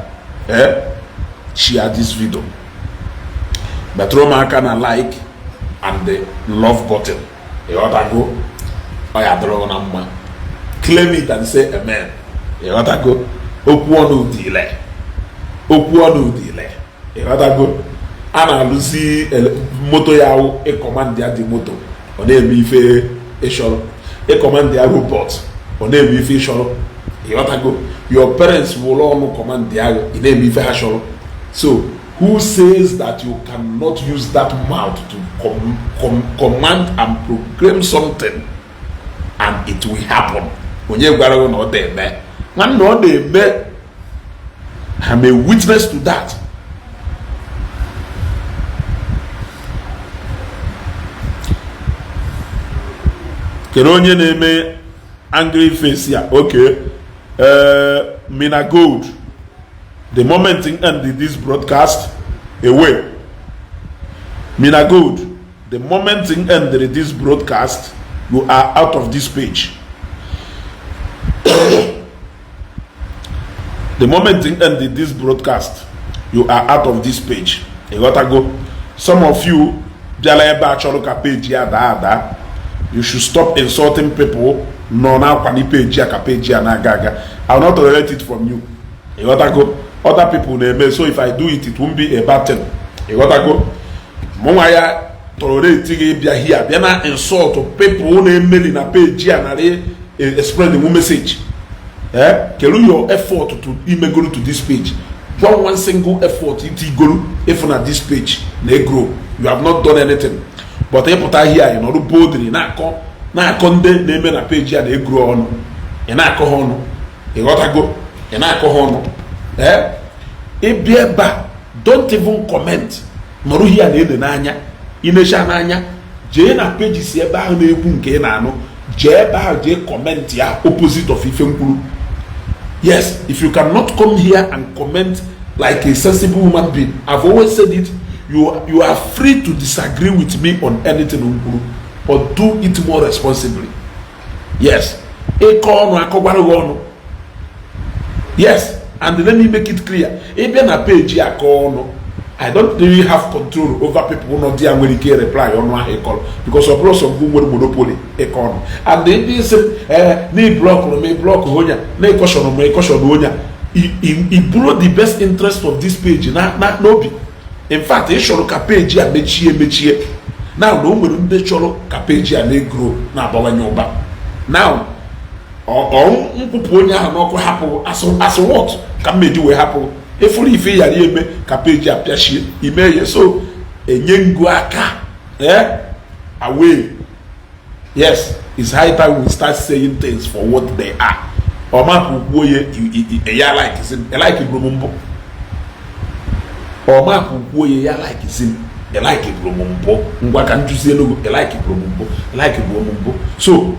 share this video. But Roma can like. And the love button. You ought to go. I draw number. Claim it and say amen. You ought to go. Okwu delay. You ought to go. Ana Lucy moto yao a command the moto. On a fe a short. A command the robot. On a fe short. You ought to go. Your parents will all command the in a fe short. So who says that you cannot use that mouth to command and proclaim something and it will happen? When you are not there, I'm not there. I'm a witness to that. Keronye name angry face here. Okay. Mina Gold. The moment in end this broadcast, away. Mina Good, the moment in end this broadcast, you are out of this page. The moment in end this broadcast, you are out of this page. You gotta go. Some of you, you should stop insulting people no na kwani page ya ka page ya na gaga. I will not tolerate it from you. You got to go. Other people they so if I do it, it won't be a bad thing. You got to go. Mwaya tolerate bia here. Bia na insult people who mail in a page ya na they spread the message. Kelu your effort to email go to this page. One single effort it go if on this page they grow. You have not done anything. But they put here, you know, boldly na konde name na page ya they grow on. Na ko hono. You got to go. Na ko hono. Ebieba, don't even comment. Noru here na n'anya. Inesha n'anya. Je na page si ebe ahụ na-ekwu nke na anụ. Je ebe ahụ je comment ya opposite of ife nkwuru. Yes, if you cannot come here and comment like a sensible human being, I've always said it, you are free to disagree with me on anything, but do it more responsibly. Yes. Yes, and let me make it clear. Even a page I don't really have control over people who not there when you get reply on one call because of lots of good monopoly economy. And they say, "Me block honya, me caution honya." He brought the best interest of this page. Not no. In fact, they show look a page and mechie. Now no one they show look a page and they grow na bawanyoba. Now, mpuponya hanoko happen as what can me do happen. If you yame kapeji apiashi ime so enyengu aka away. Yes, it's high time we start saying things for what they are. Oma pupoye ya like isin like ibromumbo. Oma pupoye ya like isin like ibromumbo. Ngwa kan jusie no like ibromumbo like ibromumbo. So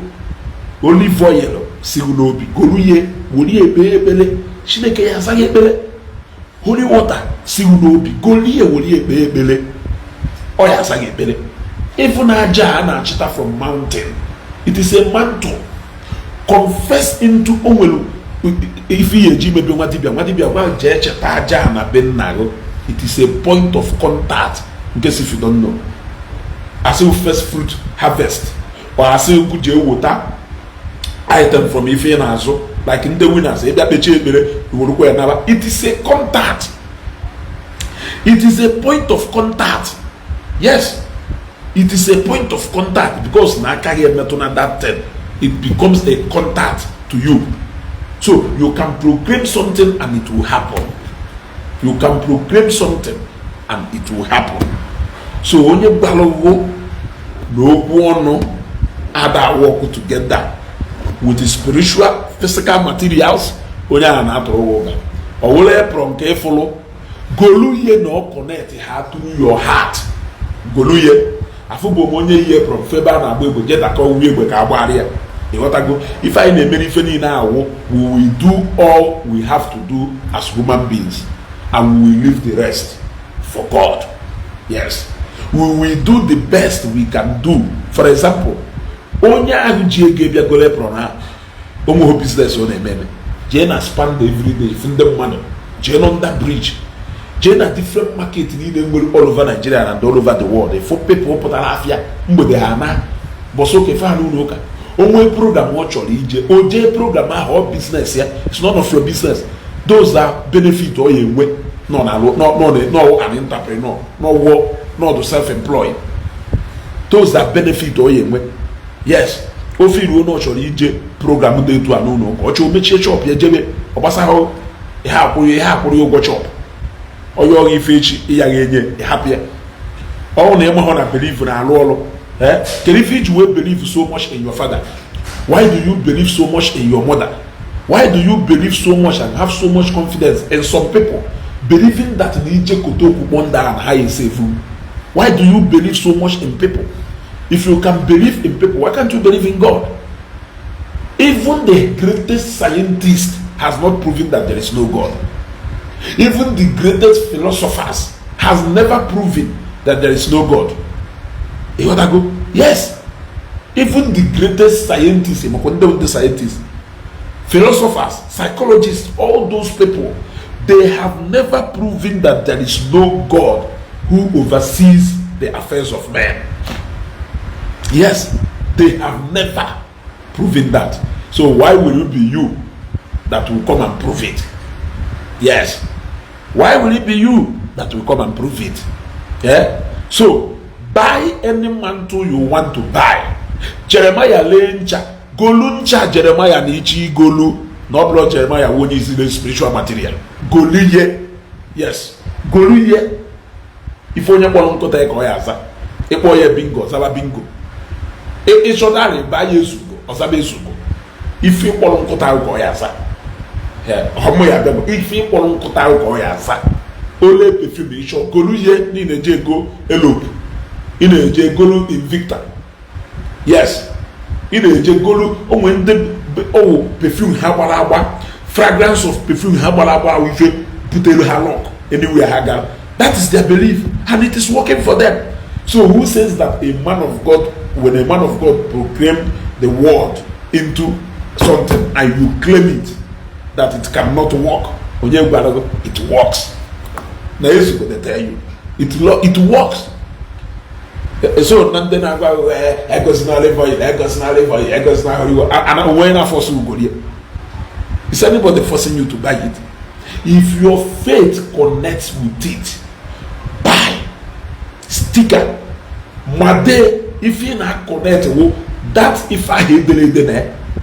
olive oil sigunobi goluye woli ebele chineke ya sage ebele. Holy water, see no be golie woli ebele. Oya sang ebele. Even a jar na chita from mountain. It is a mantle. Confess into onwelu. If ye ji maybe watibia wa je cheta jar na ben nago. It is a point of contact. In case if you don't know. As you first fruit harvest, or as you good water item from Ife na azo. Like in the winners, it is a contact. It is a point of contact. Yes, it is a point of contact because that time it becomes a contact to you. So you can proclaim something and it will happen. You can proclaim something and it will happen. So when you balogo, no one other work together with the spiritual, physical materials, onya na atoro woga. Owole from ke follow. Goluye no connect heart to your heart. Goluye. Afubo monye ye from feba na agbo je da ka wi egbe ka agbari ya. E wata go. If I na many feni na awo, we will do all we have to do as human beings, and we will leave the rest for God. Yes. We will do the best we can do. For example, onya ahu ji ege bia gole prona omo business on ememe je na spend every day from the money je on that bridge je na different market ni dey all over Nigeria and all over the world for people put alafia mgbede ha na boso ke fa nu ka omo program wo chori ije o je program ha business ya it's none of your business. Those that benefit or ye we no an entrepreneur no the self-employed. Those that benefit or ye we. Yes, ofi ruo no chori ije program dey to anu no o cho mechie shop ye jebe obasa ho e ha kwuru go shop oyo ife echi iya genye e happy all na emo ho na believe na alu olu can if you believe so much in your father, why do you believe so much in your mother? Why do you believe so much and have so much confidence in some people believing that the ije kotoku wonder and high safe? Why do you believe so much in people? If you can believe in people, why can't you believe in God? Even the greatest scientist has not proven that there is no God. Even the greatest philosophers has never proven that there is no God. You want to go? Yes. Even the greatest scientists, philosophers, psychologists, all those people, they have never proven that there is no God who oversees the affairs of men. Yes, they have never proving that. So why will it be you that will come and prove it? Yes. Why will it be you that will come and prove it? Yeah. So buy any mantle you want to buy. Jeremiah lencha goluncha Jeremiah nichi golu. No blood Jeremiah won't use the spiritual material. Goluye. Yes. Goluye. If onye kwalon kota eko yaza. Ekpo ye bingo, zaba bingo. E shodare ba yesugo, osabe yesugo. If you kwalon kota eko yaza. Homo ya bebo. If you kwalon kota eko yaza. Ole perfume isho. Goluye ni neje go elope. Ine neje golu invicta. Yes. Ine neje golu omwende perfume habalaba. Fragrance of perfume habalaba wife putelu halok anywhere hagal. That is their belief, and it is working for them. So who says that a man of God, when a man of God proclaimed the word into something and you claim it, that it cannot work? It works. Now yes, they tell you it works. So nothing about is anybody forcing you to buy it? If your faith connects with it, buy sticker. Made if you not connect that if I hate the lady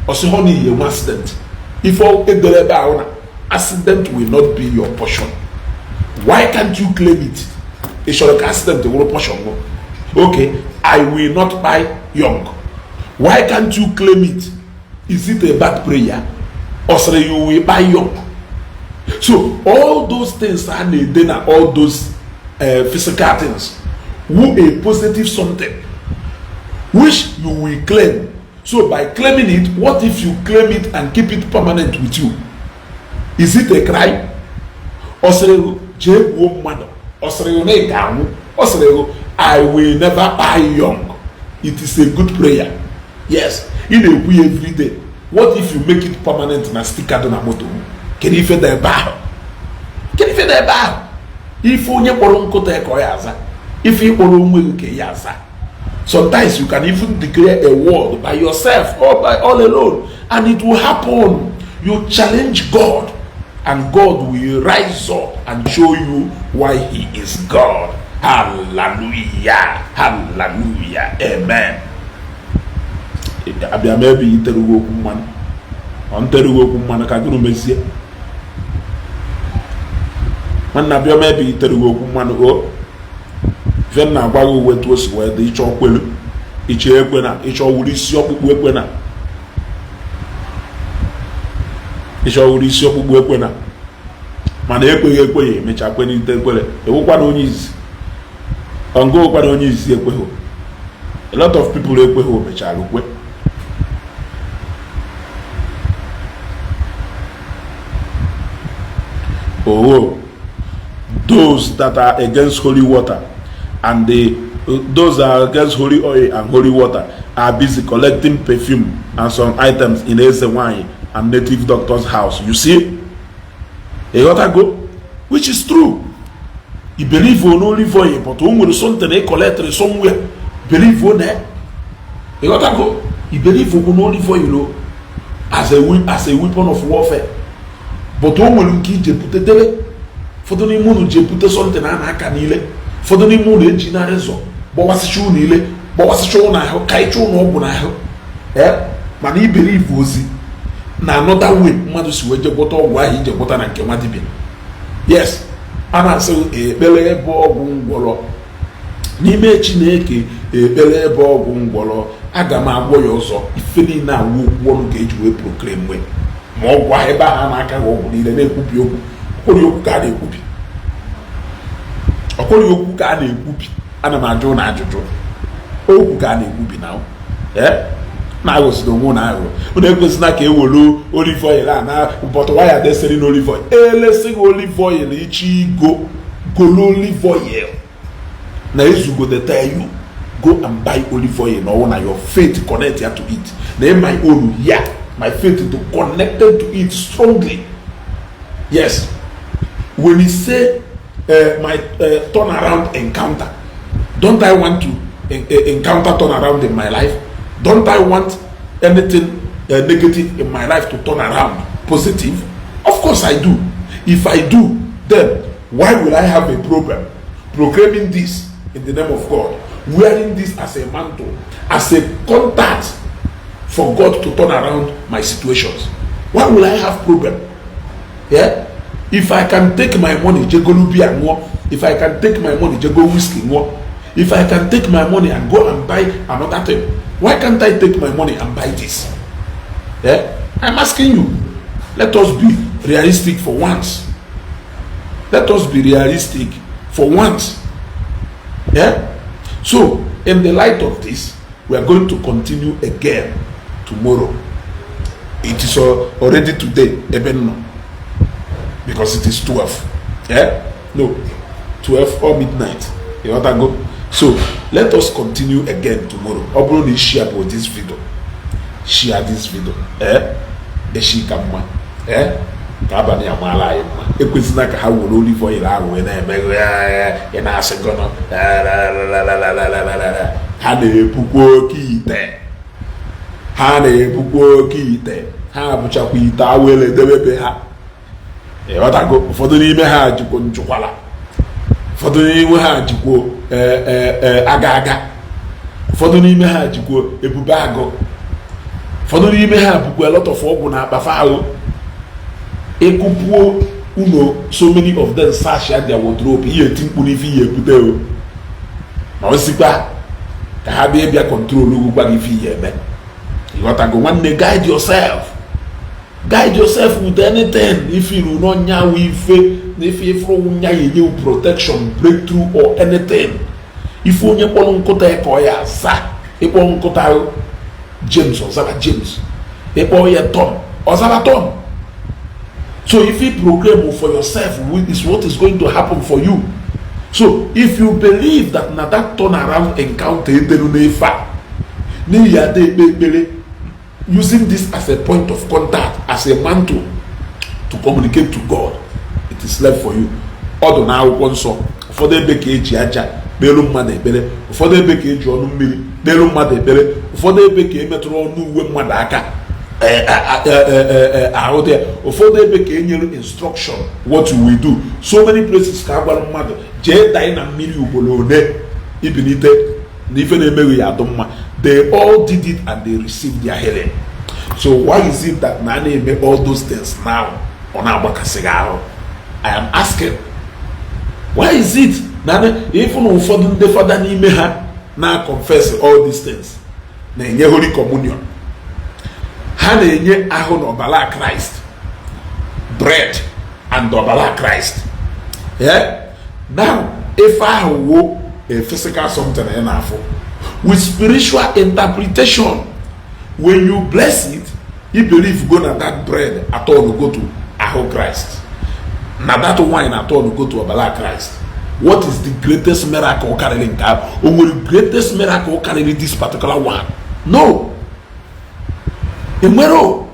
or so honey you accident. If all the accident will not be your portion. Why can't you claim it? It should accident the whole portion. Okay, I will not buy young. Why can't you claim it? Is it a bad prayer? Or say you will buy young? So all those things are then all those physical things. Who a positive something which you will claim. So by claiming it, what if you claim it and keep it permanent with you? Is it a crime? Or say I will never buy young. It is a good prayer. Yes, in a way every day. What if you make it permanent and stick out on a motor? Can you feel the bar? Can you feel the bar? If you yaza. Sometimes you can even declare a word by yourself or by all alone, and it will happen. You challenge God, and God will rise up and show you why He is God. Hallelujah. Hallelujah. Amen. Maybe you tell man. I'm telling you, man, I can't miss it. Man, I maybe you tell you, man, oh, then now while we went to us where the chalk will each year when each all would see up with when each all would see up with when man, equally, which I couldn't tell you, the one on is on go on is a lot of people which I look with. Oh, those that are against holy water and those that are against holy oil and holy water are busy collecting perfume and some items in Eze wine and native doctor's house. You see, a lot ago, which is true. You believe on olive oil, but when will something they collect somewhere, believe on that. A lot ago, you believe on olive oil as a weapon of warfare. But when will you put the for the moon je put something on aka nile for the moon eji na rezo but was show nile but was show na ho kai show no ogu na ho man I believe ozi na another way mmadụ si weje gbota ọgwụ ahụ ije gbota na nke nwa dibia. Yes, ana asị ekpere ebe ọgwụ ngwọrọ n'ime Chineke, ekpere ebe ọgwụ ngwọrọ aga m agwọ ya ọzọ ife niile awụ okwu ọnụ ga eji wee proclaim we ma ọgwụ ahụ ebe ahụ na-aka ọgwụ niile na-ekwubi okwu okwu ka a na-ekwubi okwu ka a na-ekwubi. Ana m ajụ na ajụjụ okwu ka a na-ekwubi na na-aghọzido onwe na ahụ unu ekwesịna ka ewelu olive oil a na bọtụ waya desịrị na olive oil elesighị olive oil ichi golo olive oil na ezugo the tell you go and buy olive oil na ọwụ na your faith connect ya to it na my own ya my faith to connected to it strongly. Yes, when he say my turnaround encounter, don't I want to encounter turnaround in my life? Don't I want anything negative in my life to turn around positive? Of course I do. If I do, then why will I have a problem proclaiming this in the name of God, wearing this as a mantle, as a contact for God to turn around my situations? Why will I have problem? Yeah? If I can take my money, jegolubi and more. If I can take my money, jego whiskey more. If I can take my money and go and buy another thing, why can't I take my money and buy this? Yeah? I'm asking you. Let us be realistic for once. Let us be realistic for once. Yeah? So, in the light of this, we are going to continue again tomorrow. It is already today, even now, because it is 12. Yeah? No, 12 or midnight. You want to go? So, let us continue again tomorrow. Obro share about this video. Share this video. Ishi Kamma. Kabani amala ima. Ekwesina ka ha woro olive oil ahụ na emeghe ya na asịgono. Ha na-ebukwa oke ite. Ha na-ebukwa oke ite. Ha abụchakwa ite awele debebe ha. Ịghọtago, ụfọdụ n'ime ha jikwa njukwala. Ụfọdụ n'ime ha jikwa aga. Ụfọdụ n'ime ha jikwa ebube agụ. Ụfọdụ n'ime ha bụkwa a lot of ọgwụ na akpafa ahụ. Ekupuo so many of them sash their wardrobe. Ihe timkpu n'ife ihe ebute o. Ma osikwa ka ha bịa control ugwa gị ife ihe eme. You got to go one day, guide yourself. Guide yourself with anything. If you do not know if you from protection, breakthrough or anything. If you don't know koya sa, if you don't know James or Saga James, if you Tom or Saga Tom. So if you proclaim for yourself, is what is going to happen for you. So if you believe that na that turnaround encounter using this as a point of contact, as a mantle to communicate to God, it is left for you. Odo na akwụkwọ nsọ, ụfọdụ ebe ka eji aja kpelu mmadụ ekpere, ụfọdụ ebe ka eji ọnụ mmiri kpelu mmadụ ekpere, ụfọdụ ebe ka emetụrụ ọnụ uwe mmadụ aka ahụ dị, ụfọdụ ebe ka enyere instruction what you will do. So many places ka agwara mmadụ jee danye na mmiri ugboro one ibinite na ife na-emeghị ya adụ mma. They all did it and they received their healing. So why is it that na na-eme all those things now ọ na-agbakasị ahụ? I am asking, why is it na even ụfọdụ ndị fada n'ime ha na-confess all these things na-enye Holy Communion, ha na-enye ahụ na ọbara Christ, bread and ọbara Christ. Yeah? Now if ahụ wo a physical something na-afụ with spiritual interpretation, when you bless it, you believe go na that bread at all go to Aho Christ, na that wine at all go to Obala Christ. What is the greatest miracle carrying that? Or will the greatest miracle carry this particular one? No. Emero.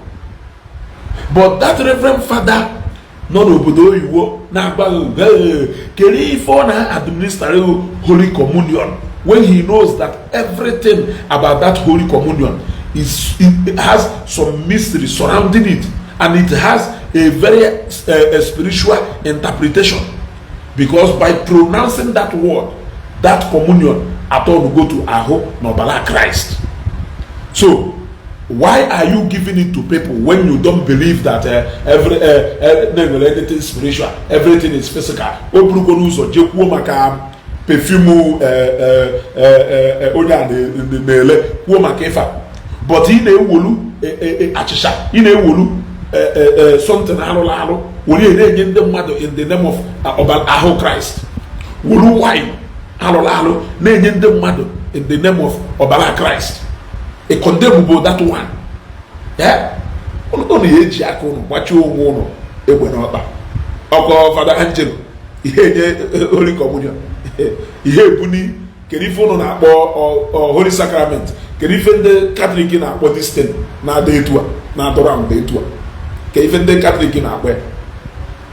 But that Reverend Father, no obodo Igbo na agba keri ifo na administer Holy Communion, when he knows that everything about that Holy Communion it has some mystery surrounding it, and it has a very spiritual interpretation, because by pronouncing that word, that communion at all go to Aho Nobala Christ. So why are you giving it to people when you don't believe that everything is spiritual, everything is physical? Perfume but in a wulu achisha in a wulu something halo we in the mother in the name of Aho Christ wulu wine halo in the mother in the name of Obala Christ, a condemnable that one. Yeah, only age yakon what you want Father Angel Holy Communion. Ihe buni kerifo na akpọ Holy Sacrament, kerife ndị Catholic na akpọ this thing na ada etu a na adọrọ ahụ dị etu a, kerife ndị Catholic na akpọ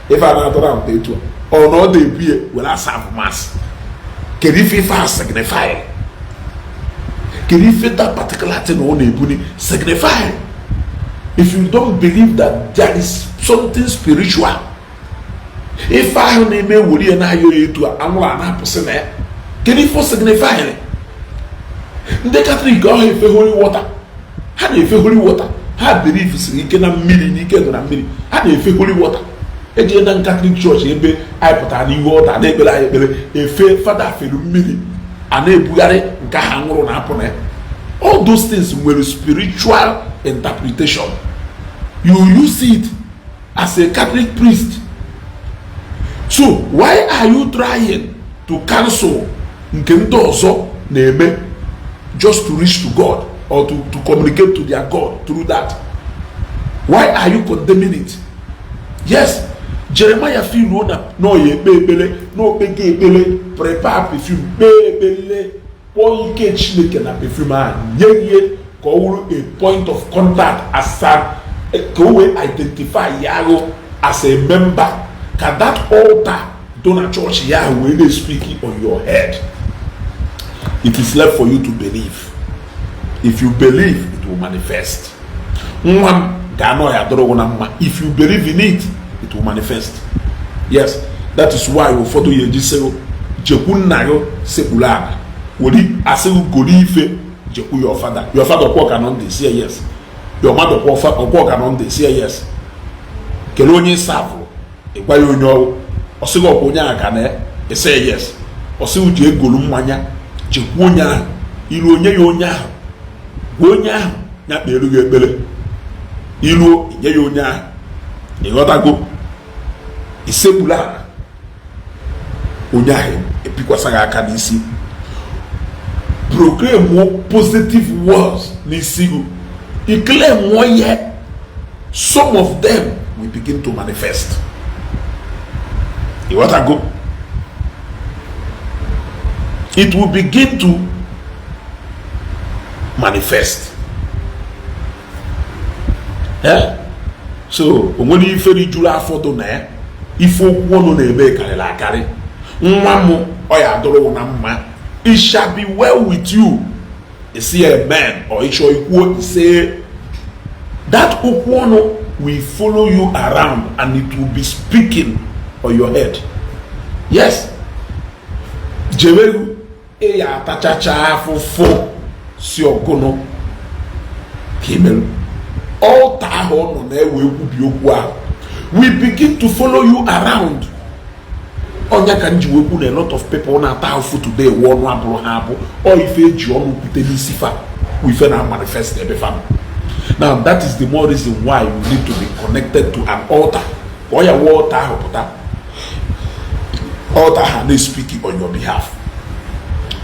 ife a na adọrọ ahụ dị etu a, ọ na ọ dị ebie were asafu mass, kerife ife a signify, kerife that particular thing ọ na-ebuni signify. if you don't believe that there is something spiritual, if I have name would you na you to anwala na can it for signify it? The Catholic go have holy water. How do holy water? How believe is you can a million, you can a million. How do holy water? A General Catholic Church, I put a water, and they a fair father for million, and they bugare Gahango on all those things were spiritual interpretation. You use it as a Catholic priest. So why are you trying to cancel Nkendozo Neme just to reach to God or to communicate to their God through that? Why are you condemning it? Yes, Jeremiah feel no ye bebele no bege bele prepare perfume bebele one cage make na perfume ye go a point of contact as go identify Yago as a member. Can that altar donor church Yahweh is speaking on your head? It is left for you to believe. If you believe, it will manifest. If you believe in it, it will manifest. Yes, that is why you follow your disciple. Jekunayo sekulana. Wodi asewu golife jeku your father. Your father cannot say yes. Your mother cannot say yes. Kelonye savo. Ekwa yo nyo osigo okonya akane e say yes. Osiwu je egolu mmanya jeku onya ilu onye yo onya. Onya nya pelu ge pele. Ilu nye yo onya. Igotago isekula onya epikwa Saga aka n'isi. Proclaim more positive words n'isigo. Declare more yet. Some of them will begin to manifest. Iwaji, it will begin to manifest. Yeah? So, when you feel it, you are for the if you want to be a carry, it shall be well with you. You see a man or it shall say that ukwono will follow you around and it will be speaking on your head. Yes. Jeweru eya tachacha fofo si ogono kimel all taho no na ewe kubi okwu a we begin to follow you around. Onya kan jiweku na a lot of people na taho today wonu abro ha abo or if eji onu kute ni sifa we fe na manifest ebe fam. Now that is the more reason why you need to be connected to an altar. Or your water altar is speaking on your behalf.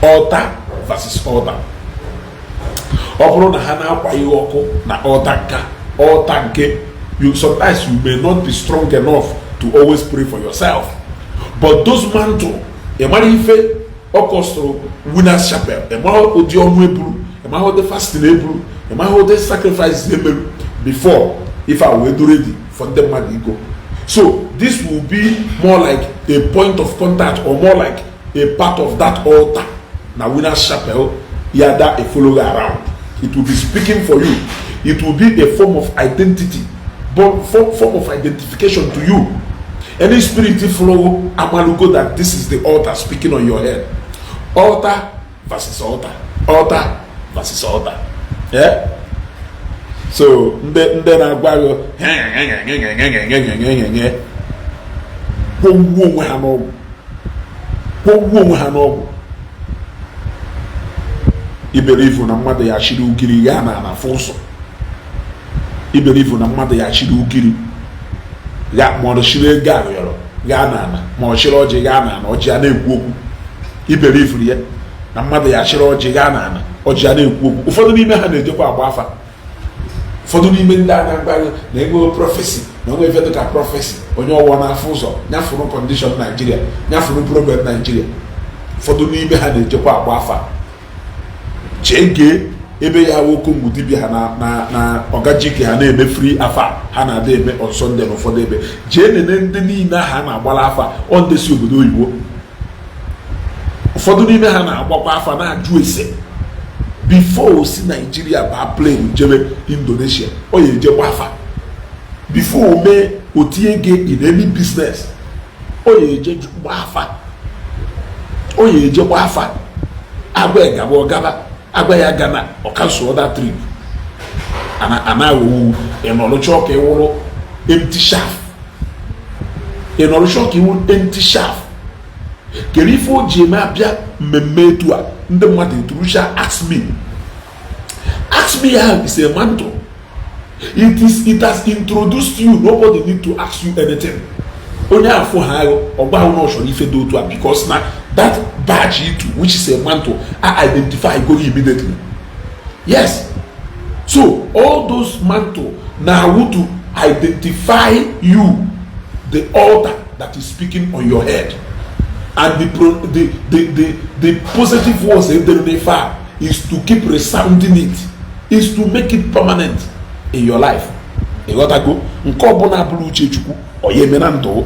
Altar versus altar. You sometimes you may not be strong enough to always pray for yourself. But those mantle, the winner's chapel, the fasting the sacrifice before if I were ready for them go. So this will be more like a point of contact or more like a part of that altar. Now winner's chapel, yada a follower around. It will be speaking for you. It will be a form of identity, but form of identification to you. Any spirit follow amalugo that this is the altar speaking on your head. Altar versus altar. Altar versus altar. Yeah. So then I go I believe na mmadụ ya chiri ugiri ya na afụsọ. I believe na mmadụ ya chiri ugiri ya ma ọ chiri ego ayọrọ ya na ma ọ chiri ọjị ya na ọjị a na-ekwu okwu. I believe ya na mmadụ ya chiri ọjị ya na ọjị a na-ekwu okwu. Ụfọdụ n'ime ha na-ejekwa agba afa. Ụfọdụ n'ime ndị a na-agba na ego prọfesi na onwe ife dịka prọfesi onye ọwụwa na-afụ ụzọ nyafụrụ kọndishọn Naijiria nyafụrụ problem Naijiria. Ụfọdụ n'ime ha na-ejekwa agba afa. Chege ebe ya woko ngudibia na ogajiki ha na-eme free afa ha na-ade eme on Sunday na ụfọdụ ebe jee nene ndị niile ha na-agbala afa ọ ndesi obodo oyibo. Ụfọdụ n'ime ha na-agbakwa afa na-ajụ ese before si Nigeria ba plane jebe Indonesia o ye je wafa before me otiege in any business o ye je wafa agba gaba ya gana o cancel that trip ana wo enolo chok e wo empty shaft enolo chok e wo empty shaft kerifo jema bia mmemme tu a ndị mmadụ introduce ask me how is a mantle. It has introduced you. Nobody need to ask you anything. Only after how Oba no show if do to because now that badge which is a mantle I identify go immediately. Yes. So all those mantle now want to identify you, the altar that is speaking on your head. And the positive words they far is to keep resounding it, is to make it permanent in your life. You got to go. Nkobona bulu chechuku oye menando.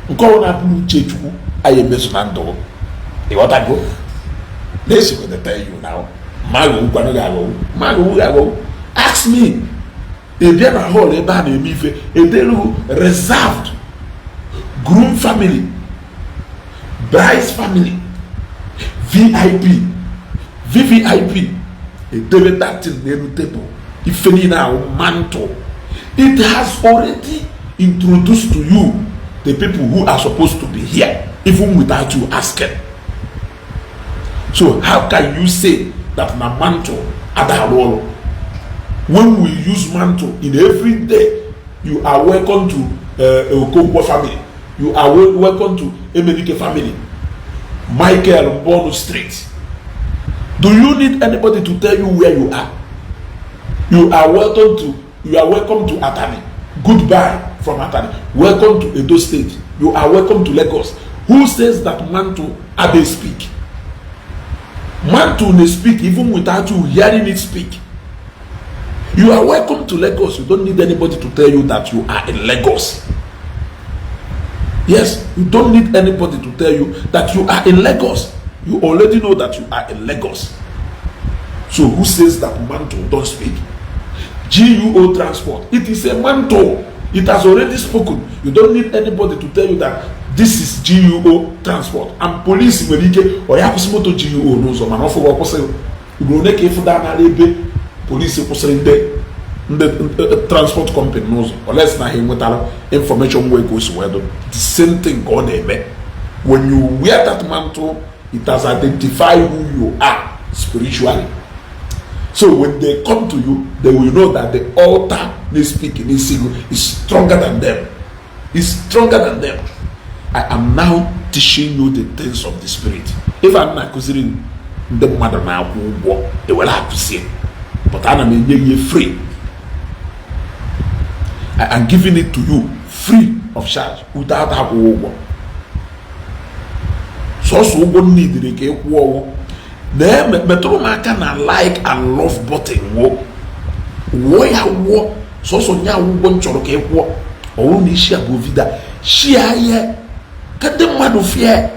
Nkobona bulu chechuku aye mesunando. You got to go. Let's go to tell you now. Mago. Ask me. If they are whole eba na emife, if they reserved groom family, bride's family, VIP, VVIP, a David that table, if any now mantle, it has already introduced to you the people who are supposed to be here, even without you asking. So how can you say that na mantle adalolo? When we use mantle in every day, you are welcome to Okonkwo family. You are welcome to Emenike family. Michael Bono Street. Do you need anybody to tell you where you are? You are welcome to Attire. Goodbye from Attire. Welcome to Edo State. You are welcome to Lagos. Who says that mantle they speak? Mantle they speak even without you hearing it speak. You are welcome to Lagos. You don't need anybody to tell you that you are in Lagos. Yes, you don't need anybody to tell you that you are in Lagos. You already know that you are in Lagos. So who says that mantle don't speak? GUO transport. It is a mantle. It has already spoken. You don't need anybody to tell you that this is GUO transport. And police merike or yakusimoto GUO no so man ofo wopose ugrone ke fu da na lebe police posere the transport company knows unless na him with information where goes where the same thing God ebe. When you wear that mantle, it has identified who you are spiritually. So when they come to you, they will know that the altar they speak in this single is stronger than them. Is stronger than them. I am now teaching you the things of the spirit. If I'm not considering the mother now who walk, they will have to see. But I'm making you free. I am giving it to you free of charge without having to work. So one need to get war. Then metromaka na like and love button wo. Where wo so nya wo nchoro ke wo. O ni Isiagu vida. Shia ye. Kade madu fie.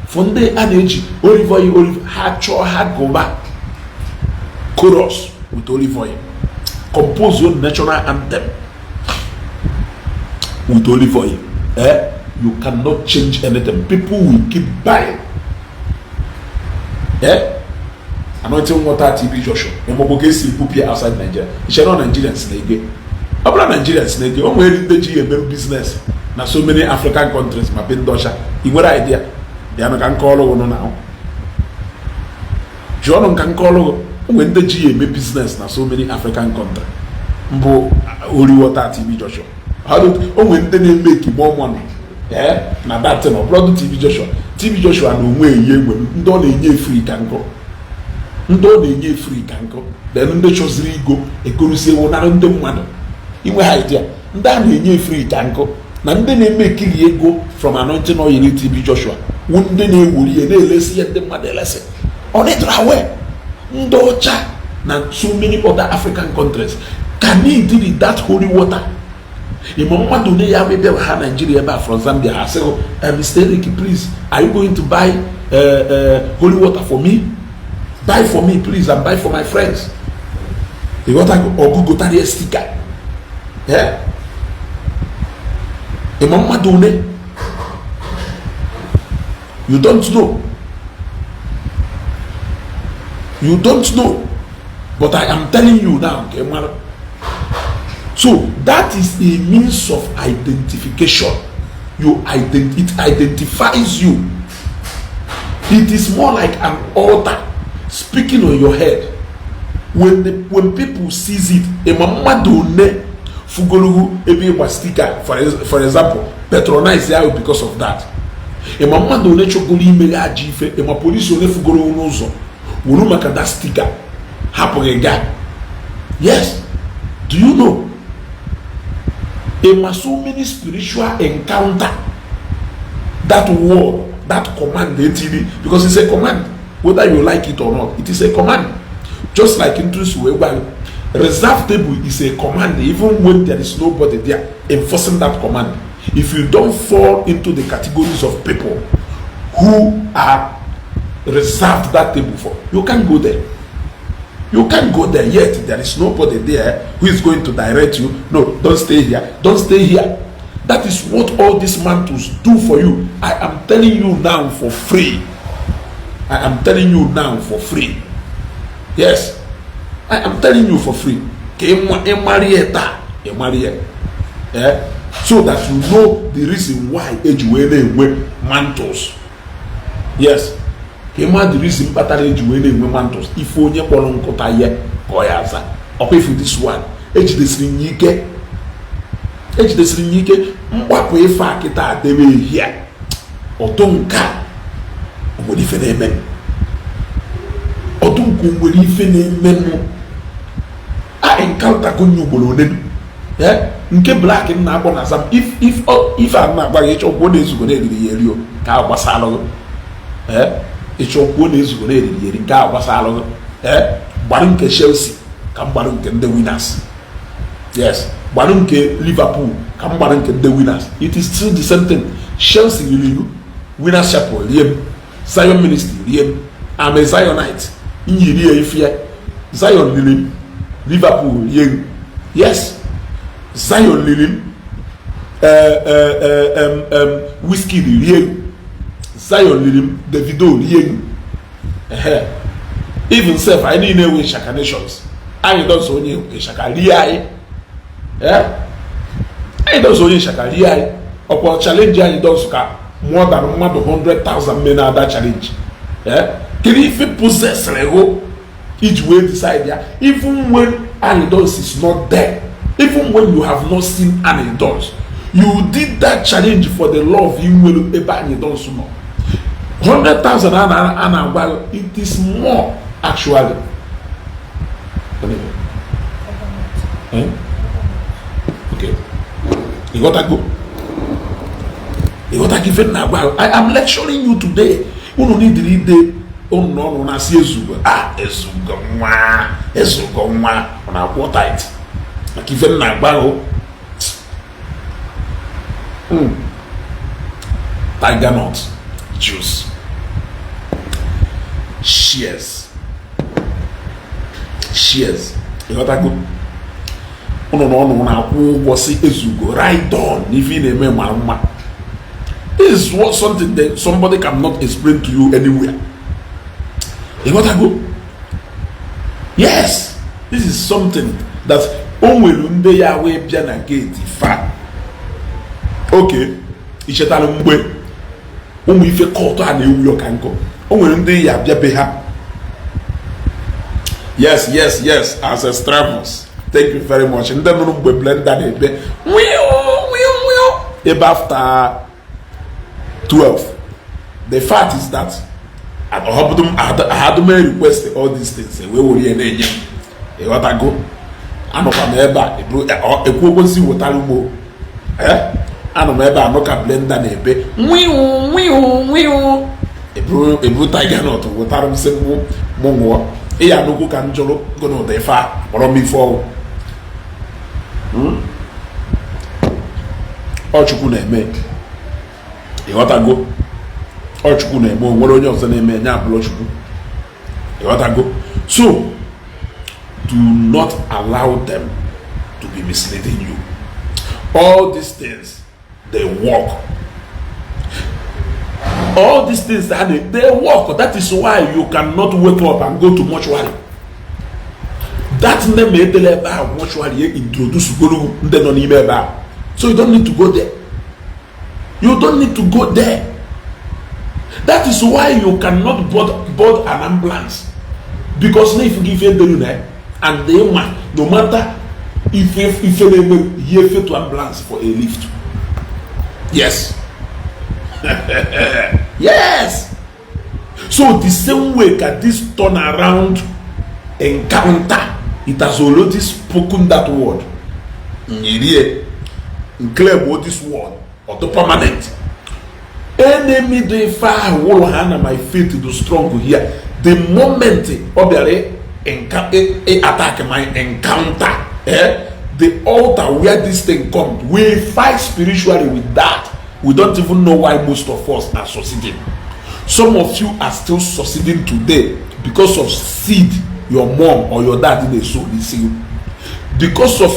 Fonde aneji olive oil ha cho ha goba. Chorus with olive oil. Compose your national anthem with olive oil. You cannot change anything. People will keep buying. Anointing water TB Joshua. Emobogesi people outside Nigeria. It's not Nigerians again. Abra Nigerians again. When we the GM business. Now so many African countries. My pen dosha. You got idea? They are not call on now. John can call when the GM business. Now so many African countries. Mbo holy water TB Joshua. How do when they make more money? Now that's no blood TB Joshua. TB Joshua no way ye when don't ye free can go. Don't ye free can go. Then the choose go a good say one and them one. You will idea. Then ye free can go. Then they make ye go from anointing oil in TB Joshua. Wouldn't they would ye let's see them mother lesson. On it away. Ndocha. Now so many other African countries. Can he did that holy water? Imamma today ya maybe have Nigeria back from Zambia. I say, Mr. Ricky, please, are you going to buy holy water for me? buy for me please and buy for my friends. You got to go to the sticker. Yeah? A mama donate. You don't know. You don't know. But I am telling you now, okay, man. So that is a means of identification. It identifies you. It is more like an altar speaking on your head. When people sees it, a mama donate fugolugu ebe sticker, for example, patronize there because of that. A mama donate chokoli imele ajife, a ma police one fugolugu nozo. Wulu maka that sticker. Happen again. Yes. Do you know? There must so many spiritual encounter. That word, that command, because it's a command, whether you like it or not, it is a command. Just like in reserve table is a command, even when there is nobody there enforcing that command. If you don't fall into the categories of people who are reserved that table for, you can't go there. You can't go there yet. There is nobody there who is going to direct you. No, don't stay here. Don't stay here. That is what all these mantles do for you. I am telling you now for free. I am telling you now for free. Yes. I am telling you for free. So that you know the reason why wear mantles. Yes. The reason battery mantles. If only one kota ye koyaza. Or if this one, Ejidesrinyike, Mwapo efa kita dewe here. Otonka, omodife men. Otonku omodife men. I encounter gonyo bolonenu. Yeah, nke black in na abona sam. If I'm not going to go to the area, ka basalo. Eh? It's your one is going to be in Gawasalo, Barunke Chelsea, come Barunke the winners. Yes, Barunke Liverpool, come Barunke the winners. It is still the same thing. Chelsea, Winners Chapel, Zion Ministry, I'm a Zionite. In Year, Zion Lily, Liverpool, yes, Zion Lily, Whiskey, Zion Lilim, Davido, even self, I didn't know Shaka nations. I don't so new Shaka Liai. I don't so Shaka Liai. Upon challenge, I don't more than 100,000 men are that challenge. Can if it possess Rego, each way decide there, even when Anidos is not there, even when you have not seen Anidos, you did that challenge for the love you will ever Anidos know. 100,000 and well, it is more actually. Okay. You got to go. You got to give it now. Well, I am lecturing you today. You don't need to read the no, I see Ezugo. Ezugo, on our water it. I give it now. Well, tiger nut juice. Cheers. You got to go. Was it Ezugo? Right on. If you name my this is what something that somebody cannot explain to you anywhere. You got to go. Yes, this is something that only Lunde Yahweh Piana Gate. Okay, it's a talumwe. Only if you call to an New York and go. Yes, as a Stravos. Thank you very much. And then we blend that after 12. The fact is that I had to request all these things. We will hear them. You got to go. I know from ever. If we will see what I will. I know ever. I know can blend that. Ebu tiger not what I'm saying more. I no go can jolo go no dey far for me for. Ochukwu na eme. You got to go. Ochukwu na eme nwere onye ọzọ na eme nya abụrụ Ochukwu. So do not allow them to be misleading you. All these things, they work. All these things that they work. That is why you cannot wake up and go to mortuary. That name mortuary introduce so you don't need to go there. You don't need to go there. That is why you cannot board an ambulance, because if you give them and they want, no matter if you to ambulance for a lift. Yes. Yes. So the same way that this turnaround encounter, it has already spoken that word. Clear what this word or the permanent enemy they fire wall hand my faith to strong here. The moment obviously attack my encounter, the altar where this thing comes, we fight spiritually with that. We don't even know why most of us are succeeding. Some of you are still succeeding today because of seed your mom or your dad in the soul is you. Because of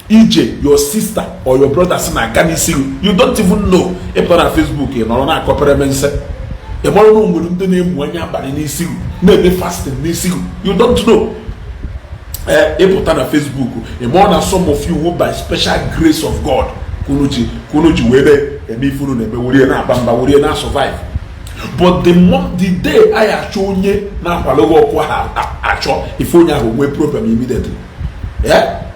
EJ, your sister or your brother you don't even know. If on Facebook, you know, na maybe fasting, you don't know. If on Facebook, some of you who by special grace of God, survive. But the day I have shown you now, if only I will problem immediately. Yeah.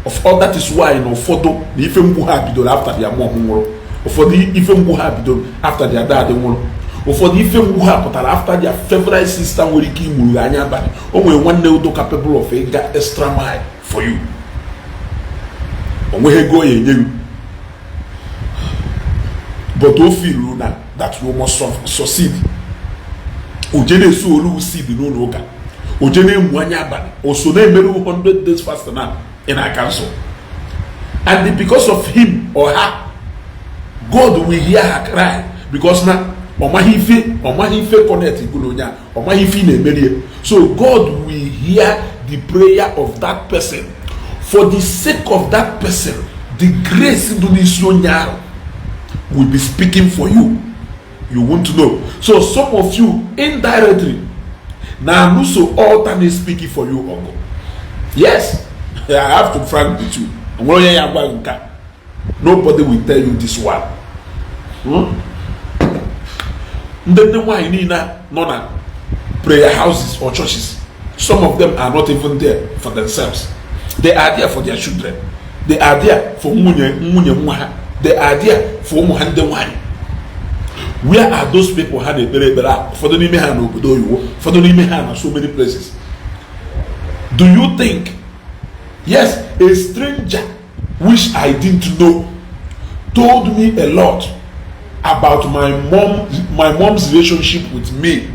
Of all that is why photo the ifem who have been after their mom or for the ifem who have been after their dad or for the ifem who have after their favorite sister will keep Mulanya back only one day capable of a extra mile for you. Where go you? But don't feel that you must succeed. Ojene so seed no longer. Ojene Mwanya back also name 100 days faster now. In our council, and because of him or her, God will hear her cry, because now so God will hear the prayer of that person. For the sake of that person, the grace will be speaking for you. You want to know. So some of you indirectly now also alternate speaking for you, Uncle. Yes. I have to frank with you. Nobody will tell you this one. Then why you need not prayer houses or churches. Some of them are not even there for themselves. They are there for their children. They are there for munye. They are there for muhande wine. Where are those people had a very for the name for the name so many places? Do you think? Yes, a stranger which I didn't know told me a lot about my mom's relationship with me.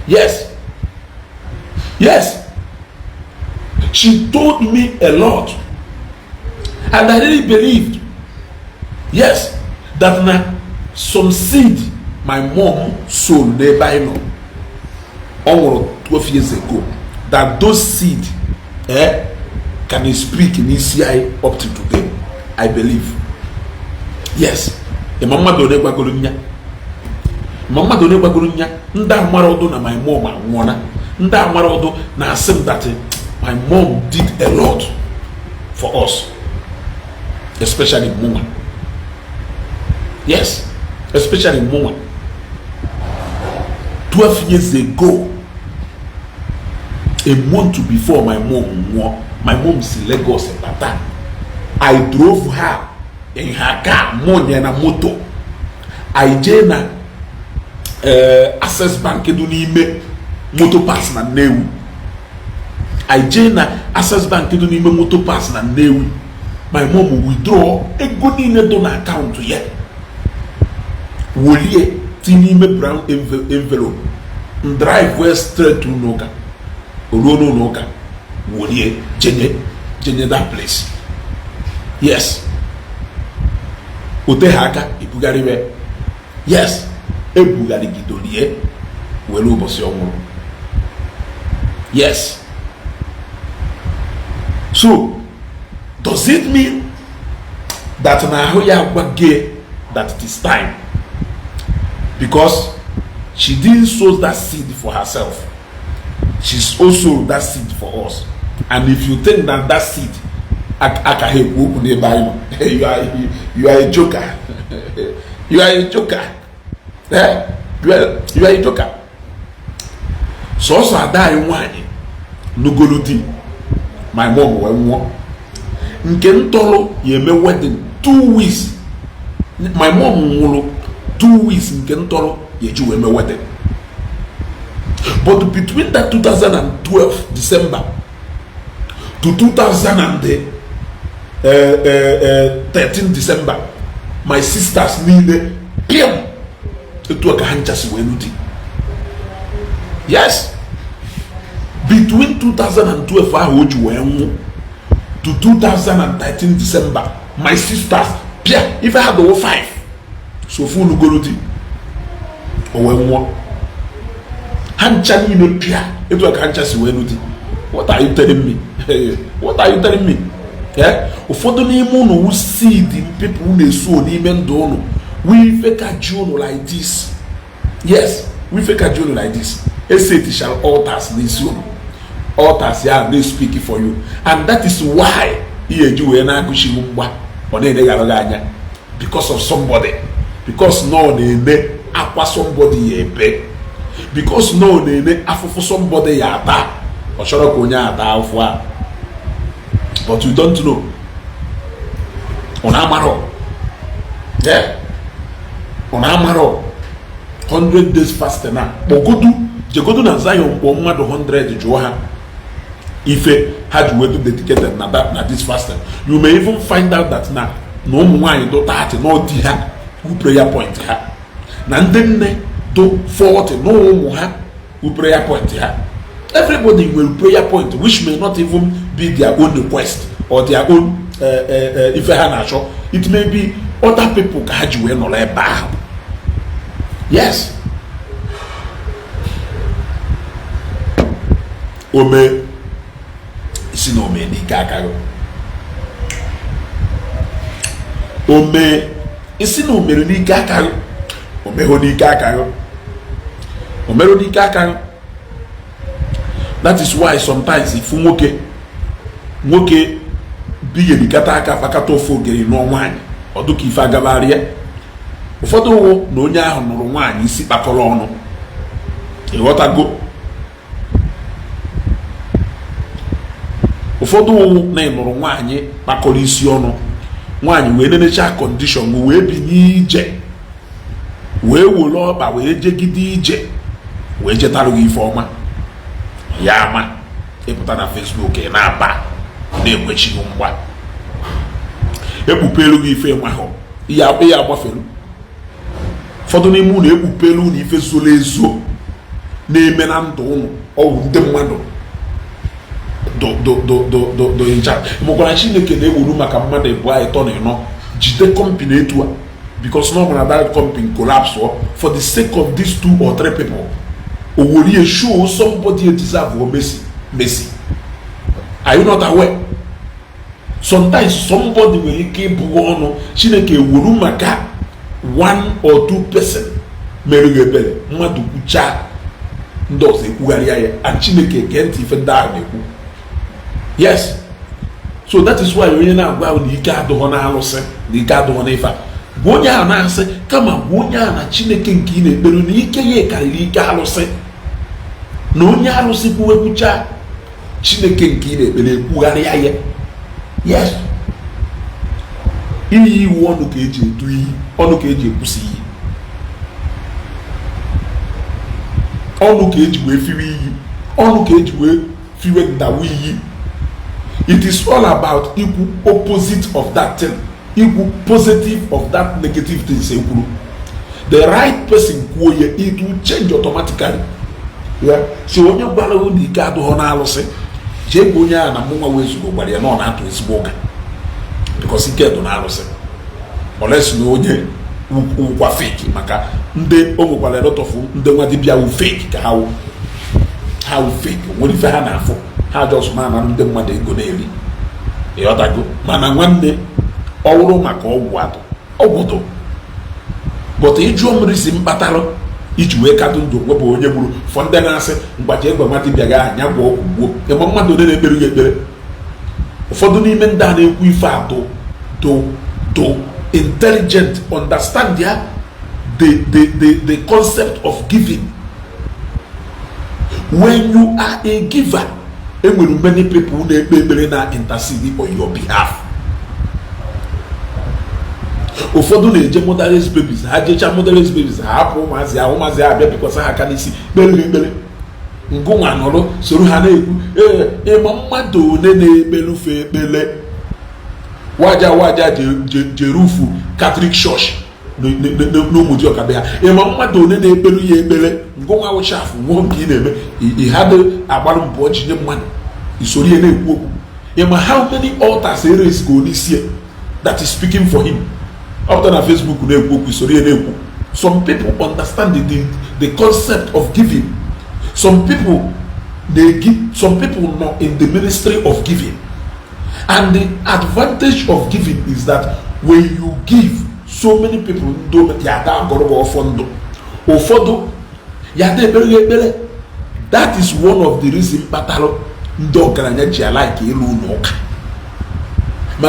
Yes. Yes. She told me a lot. And I really believed. Yes. That now some seed my mom sold nearby now. Almost 12 years ago. That those seed can speak in Ishi up to today. I believe. Yes. The mama don't ever go to Mama don't ever go to Nda Marodo na my mom and Mona. Nda Marodo na assume that my mom did a lot for us. Especially Mama. Yes. Especially Mama. 12 years ago, a month before my mom's in Lagos in Bata. I drove her in her car, money and a motor. I jena access bank edunime motor pass na newu. I jena access bank edunime motor pass na newu. My mom will withdraw a good in a don account yet. Wolie tinime brown envelope. Drive west straight to Noka. Olono Noka. Wolie jenye that place. Yes. Ote haka ibugariwe. Yes. Ebugari gidolie. Welu bosi omuru. Yes. So, does it mean that that it is time? Because she didn't sow that seed for herself. She's also that seed for us. And if you think that that seed, you are a joker. You are a joker. You are a joker. So also I die one nugoludi. My mom went one. Nkentolo yeme wedding 2 weeks. My mom wolo 2 weeks nkentolo yeju weme wedding. But between that 2012 December to 2013 December, my sisters needed PM to a hanchas wenuti. Yes. Between 2012 to 2013 December, my sisters, if I had over 5, so full Nugoluti or one Hanchani no Pia, it was Hanchas Wenuti. What are you telling me? What are you telling me? Yeah, for the name who see the people who they saw the men don't we fake a journal like this. Yes, we fake a journal like this. A city shall altars this soon. Altars, yeah, they speak for you, and that is why because of somebody, because no they aqua somebody because no they for somebody yata or but you don't know on Amaro, yeah, on Amaro 100 days faster now. Jegodu na Zion for 100 Joha. If had you to dedicated na this fasting, you may even find out that now no one do 30 no diha who prayer point ha. Nandenne do 40 no more who prayer point ha. Everybody will prayer point, which may not even be their own request or their own if it may be other people had you no like bow. Yes. Ome isi na ome n'ike aka gị. Ome isi na omere n'ike aka gị. Omeho n'ike aka gị. Omero n'ike aka gị. That is why sometimes if nwoke biye bikata aka fakata ofe ogeri n'ọnwaanyị ọdụka ife agabari ya. Ụfọdụ ụwụ na onye ahụ nụrụ nwaanyị isi kpakọrọ ọnụ. Ịghọtago. Ụfọdụ ụmụ na ịnụrụ nwaanyị kpakọrọ isi ọnụ, nwaanyị wee nenecha kọndishọn wee binye ije wee were ọkpa wee jegide ije wee jetarụ gị ife ọma ya ama ịpụta na Facebook na-aba na-ekwechighị mgba ekpupelu gị ife nwahụ ihe agbafelu. Ụfọdụ n'ime ụlọ ekpupelu na ife zoro ezo na-eme na ndụ ụnụ ọwụ ndị mmadụ do in charge. Mugwana Chineke na-ewuru maka mmadụ ebu anyị tọ na ịnọ jide company etu a because no one that company collapse for the sake of these 2 or 3 people. Owori show somebody deserve or mercy. Are you not aware? Sometimes somebody will keep on Chineke ewuru maka 1 or 2 person merugepele mmadụ kucha ndos ekwugharị ya and Chineke genti ife ndị ahụ na-ekwu. Yes. So that is why onye na-agba na ike adụghọ na alụsị na ike adụghọ na ife bụ onye ahụ na-asị kama bụ onye ahụ na Chineke nke ị na-ekpere na ike ya karịrị ike alụsị na onye alụsị kwuwekwucha Chineke nke ị na-ekpere ekwugharịa ya. Yes. Iyi iwu ọnụ ka eji edu iyi, ọnụ ka eji ekwusi iyi, ọnụ ka eji wee fiwe iyi, ọnụ ka eji wee fiwe ndawa iyi. It is all about equal opposite of that thing, equal positive of that negative thing. The right person, it will change automatically. Yeah. So when you borrow the card on alose, Jebunya and Amuma ways go, but you're not out to his boga because he get on alose. Unless you know who fake, Maka, they over a lot of them, they want to be a fake. How ha fake nwere ife ha na-afụ ha just mana ndị mmadụ ego na-eri ịghọtago mana nwanne ọwụrụ maka ọgwụdụ but ịjụọ mmiri si mkpatalụ iji wee kadụ ndụ wepụ onye gburu fọ ndị na-asị mgbaji egbe mmadụ bịa ga anya gwa ọgwụ gbuo ịma mmadụ onye na-ekpere ya ekpere ụfọdụ n'ime ndị a na-ekwu ife atụ do intelligent understand ya the concept of giving. When you are a giver, many people na intercede on your behalf. Ụfọdụ na-eje motherless babies ha jecha motherless babies ha hapụ ụmụazị abịa because ha aka n'isi kpere ngụnwa nọrọ soro ha na-ekwu ịma mmadụ one na-ekpelufe ekpele waja jerufu Catholic Church n'ụmụdị ọka bịa ịma mmadụ one na-ekpelu ya ekpele ngụnwa wụchafụ nwụọ nke ị na-eme ịhadụ agbara mbụ jinye mmadụ isoro ya na-ekwu okwu ịma how many altars erase go n'isi that is speaking for him. After na Facebook na-ekwu okwu isoro ya na-ekwu. Some people understand the concept of giving. Some people not in the ministry of giving. And the advantage of giving is that when you give, so many people don't that is one of the reasons like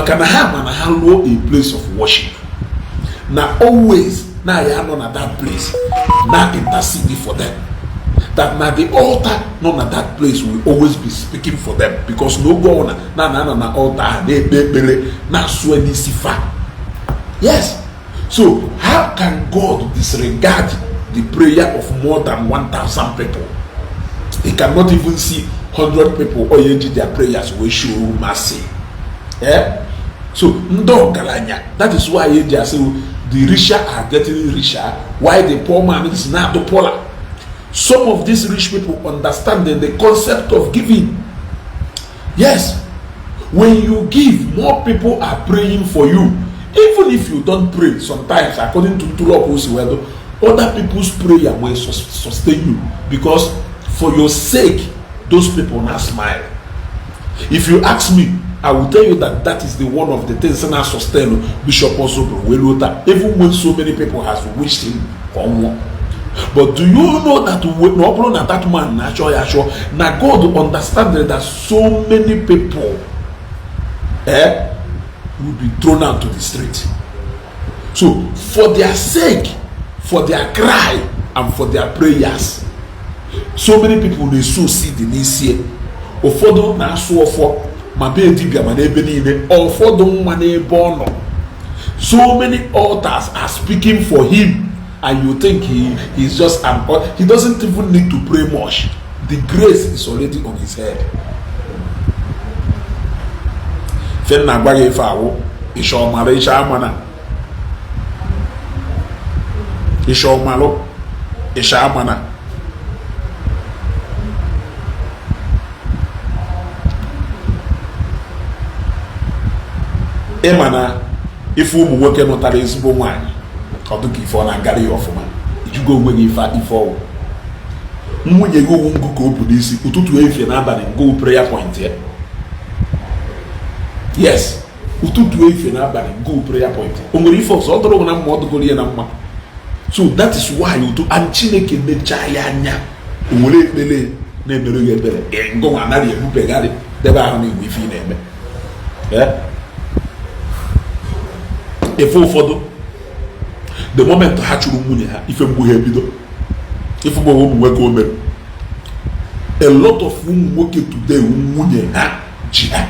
a place of worship. Now always now you are not at that place. Now intercede for them. That now the altar not at that place will always be speaking for them because no go on na altar na swear sifa. Yes. So how can God disregard the prayer of more than 1,000 people? He cannot even see 100 people or their prayers will show mercy. Yeah. So that is why the richer are getting richer, while the poor man is not the poorer. Some of these rich people understand the concept of giving. Yes, when you give, more people are praying for you. Even if you don't pray, sometimes according to Tulop, other people's prayer will sustain you because for your sake, those people now smile. If you ask me, I will tell you that is the one of the things that sustain Bishop Osobo Welota, even when so many people has wished him on. But do you know that that man now God understands that so many people will be thrown out to the street. So for their sake, for their cry, and for their prayers, so many people they sow seed in this year. Ofodo na so for so many altars are speaking for him, and you think he's just he doesn't even need to pray much. The grace is already on his head. Emana ifu ụmụ nwoke nụtara ezigbo nwaanyị ọdụ ka ife ọ na-agara ya ọfụma ijugo onwe gị ife ọwụ nwunye gị owu ngụ ka o bu n'isi ụtụtụ efie n'abalị ngụ prayer point ya. Yes, ụtụtụ efie n'abalị ngụ prayer point o nwere ife ọzọ ọ dụrụ na mma ọ dụgoro ya na mma. So that is why ụtụ and Chineke mechaa ya anya o nwere ekpere na-emere ya ebere ngụ nwa anaghị ebupegharị debe ahụ na igwe ife ị na-eme. Efe ụfọdụ the moment ha chụrụ nwunye ha ife mgbu ha ebido ife mgbe ụmụ nwoke o mere a lot of ụmụ nwoke today nwunye ha ji ha.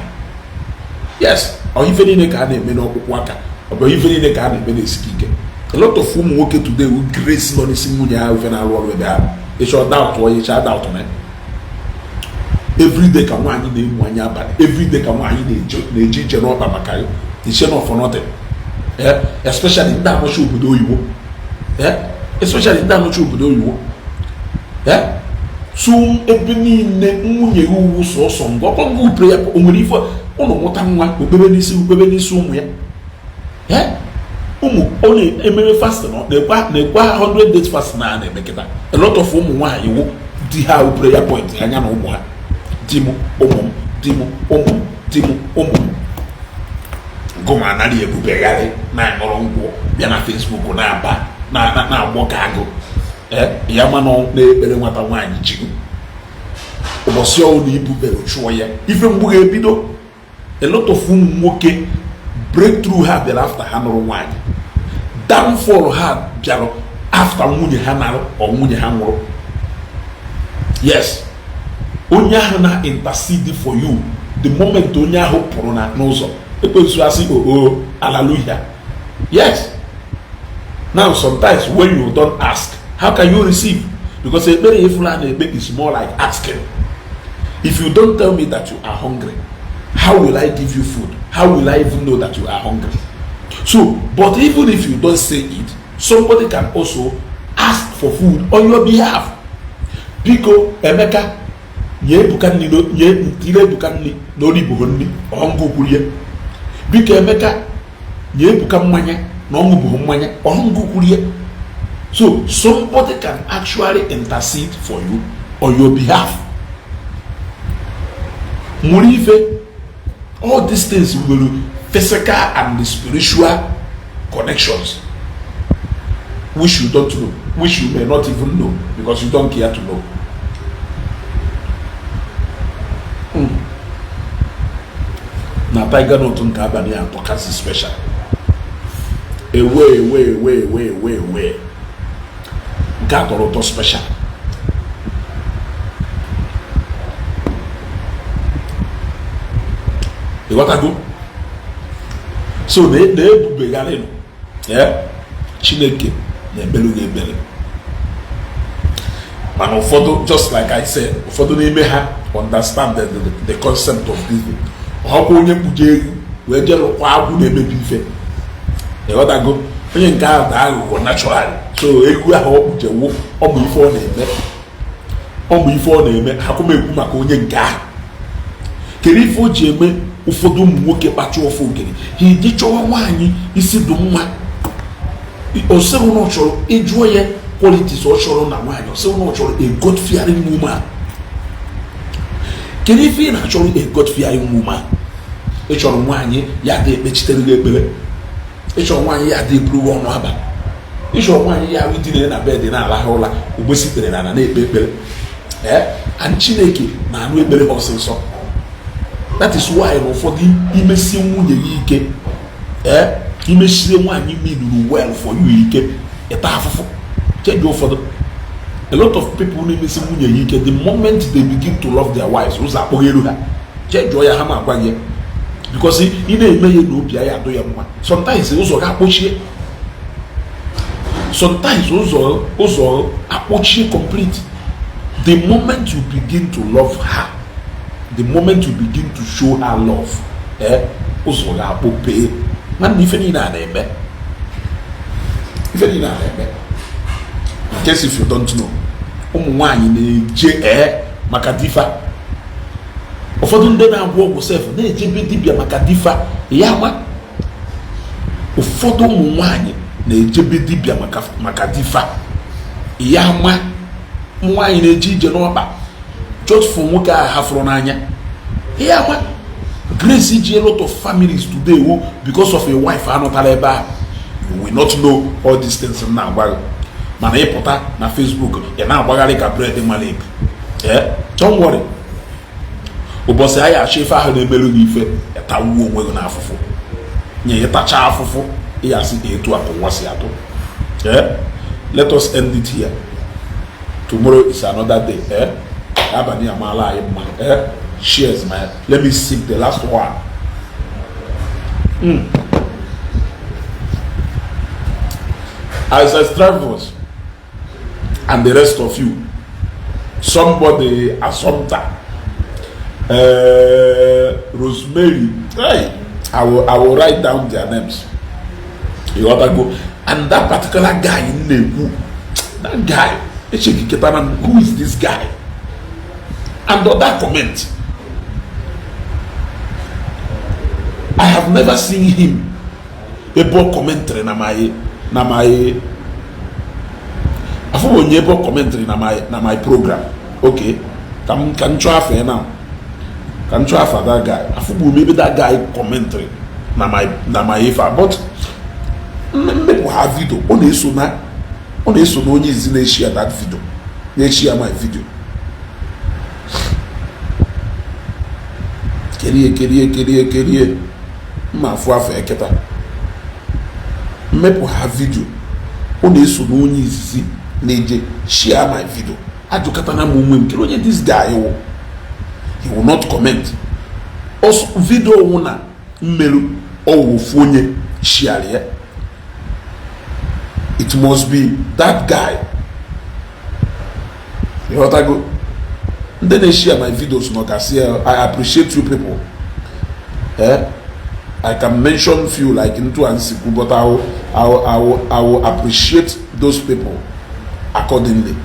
Yes, ọ ife niile ka a na-eme n'ọkpụkpụ aka ọ bụ ife niile ka a na-eme n'esike ike. A lot of ụmụ nwoke today will grace nọ n'isi nwunye ha ife na-arụ ọrụ ebe ha ịchọ doubt onye ịcha doubt na everyday ka nwaanyị na-emu anya abalị everyday ka nwaanyị na-eji ije n'ọba maka iche not for nothing. Especially ndị anọchi obodo oyibo so ebe niile nwunye gị uwu sọsọ ngwa ọkpọngụ prayer o nwere ife ụnụ mụta nwa okpebe n'isi ụmụ ya ụmụ ọ na-emere fasting na-ekwa 100 days fasting na-emekịta a lot of ụmụ nwaanyị di ha prayer point anya na ụmụ ha di m ụmụ gụma anaghị ebubegharị na-aṅụrụ nkwụ bịa na Facebook na-aba na-agbọ ka agụ ya mana na-ekpere nwata nwaanyị ji ụbọchị ọwụ na ibubere chụọ ya ife mgbu ga-ebido. A lot of ụmụ nwoke breakthrough ha bịara after ha nụrụ nwaanyị, downfall ha bịara after nwunye ha narụ ọ nwunye ha nwụrụ. Yes, onye ahụ na intercede for you the moment onye ahụ pụrụ na n'ụzọ ekwensu asị hallelujah. Yes, now sometimes when you don't ask, how can you receive? Because ekpere ifula na ekpe is more like asking. If you don't tell me that you are hungry, how will I give you food? How will I even know that you are hungry? So, but even if you don't say it, somebody can also ask for food on your behalf. Biko Emeka nye Ebuka nni nye ntire Ebuka nni n'oli Igbo nni ọhụngụ kwurie. Biko Emeka nye Ebuka mmanya na ọṅụ bụ mmanya ọhụngụ kwurie. So somebody can actually intercede for you on your behalf. Murife, all these things will physical and the spiritual connections which you don't know, which you may not even know because you don't care to know. Na Tiger Note nke abalị a tọkasị special. Ewe. Nke a tọrọ ụtọ special. You got to go. So they begin, Chineke na-ebelu. And ụfọdụ, just like I said, ụfọdụ n'ime ha understand the concept of this. Ọkwa onye mkpuje egwu wee jelụkwa agwụ na-emebi ife. You got to go. Onye nke ahụ na aghụghọ natural. So egwu ahụ ọkpujewo ọmụ ife ọ na-eme. Hakụma ekwu maka onye nke ahụ. Kedu ife o ji eme ụfọdụ ụmụ nwoke kpacha ọfọ ogene ha eji chọwa nwaanyị isi dị mma osewụ na ọ chọrọ ịjụọ ya qualities ọ chọrọ na nwaanyị osewụ na ọ chọrọ a God fearing woman. Kedu ife ị na-achọrọ a God fearing woman? Ị chọrọ nwaanyị ya dị ekpechitere gị ekpere, ị chọrọ nwaanyị ya dị eburu ọnụ aba, ị chọrọ nwaanyị ya dinere na bed na-alahụ ụra ugbe sitere na na-ekpe ekpere and Chineke na-anụ ekpere ha ọsịsọ. That is why ụfọdụ imesi nwunye gị ike imesire nwaanyị miduru well for you ike ịta afụfụ chebi ụfọdụ. A lot of people na-emesi nwunye gị ike the moment they begin to love their wives ụzọ akpọgheru ha jejụọ ya ha ma agwa gị because ị na-eme ya na obi ya adụ ya mma. Sometimes ụzọ ga-akpọchie, sometimes ụzọ akpọchie complete. The moment you begin to love her, the moment you begin to show her love, ụzọ ga-akpọpe. Man, ife niile a na-eme. In case if you don't know, ụmụ nwaanyị na-eje maka difa. Ụfọdụ ndị na-agwọ ọgwụ sef na-ejebe dibịa maka difa ya ma. Ụfọdụ ụmụ nwaanyị na-ejebe dibịa maka difa ya ma. Nwaanyị na-eje ije n'ọkpa just for nwoke a hafụrụ n'anya ya ma. Grace iji a lot of families today who because of a wife anọtara ebe a you will not know all these things na agwa mana ịpụta na Facebook ya na-agbagharị ka bread malik. Don't worry. Ụbọchị anyị achọ ife ahụ na-emerụ gị ife etawuo onwe gị n'afụfụ nye ịtacha afụfụ ya sị etu a nwa si atụ. Let us end it here. Tomorrow is another day. Abani amala anyị mma. Cheers, man. Let me sip the last one. As I travel and the rest of you, somebody Assumpta, Rosemary, hey, I will write down their names. You ought to go. And that particular guy in Nebu, that guy, who is this guy? And on that comment, I have never seen him able commentary na my commentary na my program. Okay, can try for now. Can try for that guy. I feel maybe that guy commentary na my ifa, but people have video. Only so only is in share that video. They share my video. Kerie. Ma fwa fe eketa. People have video. Only so only is in share my video. I do katana moment. This guy, he will not comment. Also, video una melu or phone share. It must be that guy. You know what I go? Then they share my videos. I appreciate you people. I can mention few like into Ansiku, but I will appreciate those people accordingly.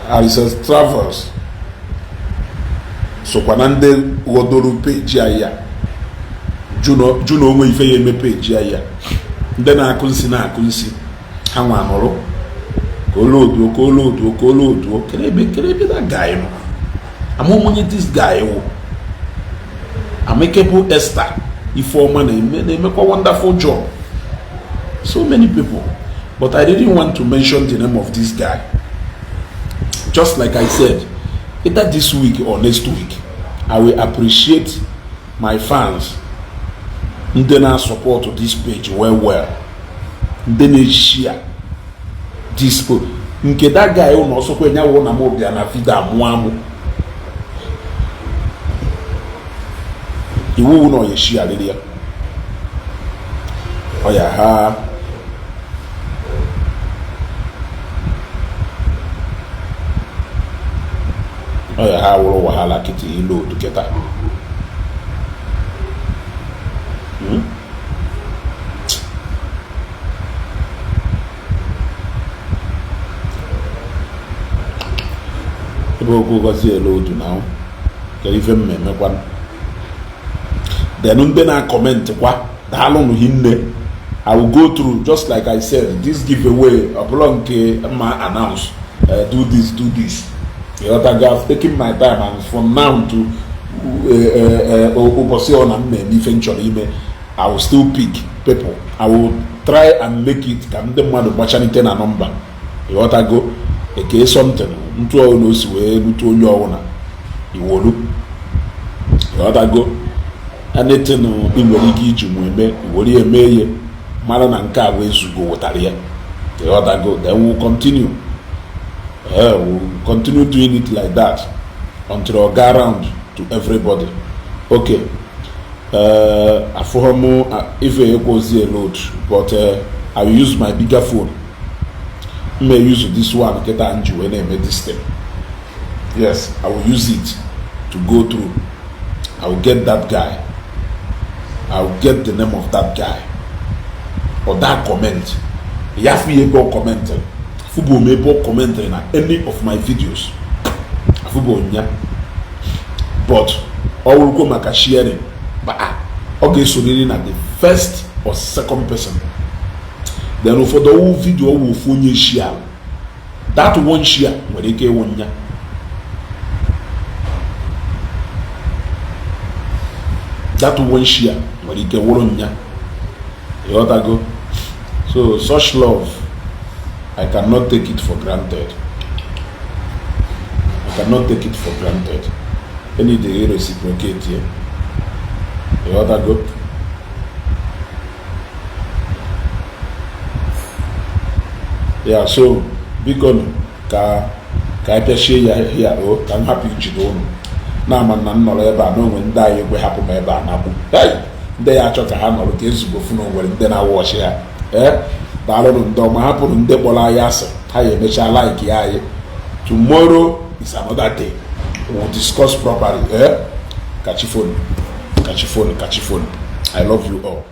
As travels. So kwanande wodoru page aya. Juno onwe ife yeme page aya. Ndị na-akụnsi ha nwa anọrọ kolodu kerebe that guy no amomonye this guy wo amekebo Esther Ifeoma na-emekwa wonderful job, so many people, but I didn't want to mention the name of this guy. Just like I said, either this week or next week, I will appreciate my fans ndị na support this page well ndị na share this post nke that guy ụnọ ọsọ kwenya wo na mo bia na feed amụ iwu ụnọ ye share lelia oya ha wụrụ wahala kiti ilo duketa now. Even then I comment how long I will go through, just like I said, this giveaway announce do this. The other guys taking my time, and from now to I will still pick people. I will try and make it come the man watching a number. You want to go okay something into all those way to your owner. You will look. You want to go anything in Iri Ji you will may Maran and car ways to go with Attire. You want to go, then we'll continue. We'll continue doing it like that until I go around to everybody. Okay. If it goes a load, but I will use my bigger phone. I may use this one get Anju when I made this thing. Yes, I will use it to go through. I will get that guy. I will get the name of that guy or that comment. Yafi go commenting. Fubo may go commenting on any of my videos. Fubo nya. But I will go make a sharing. But okay, so reading at the first or second person. Then for the whole video will phone you share. That one share when they get one. That one share when they get one. You ought to go. So such love, I cannot take it for granted. I cannot take it for granted. Any day reciprocate here. You ought to go. Yeah, so big on ka share here. Oh, I'm happy to do. Now man no eba no when die we happen eba na bu. Hey, they are choka ha no ke zugo funu were then I wash here. Ba lo ndo ma happen nde bola ya se. Ha ye mecha like ya. Tomorrow is another day. We'll discuss properly. Catch your phone. I love you all.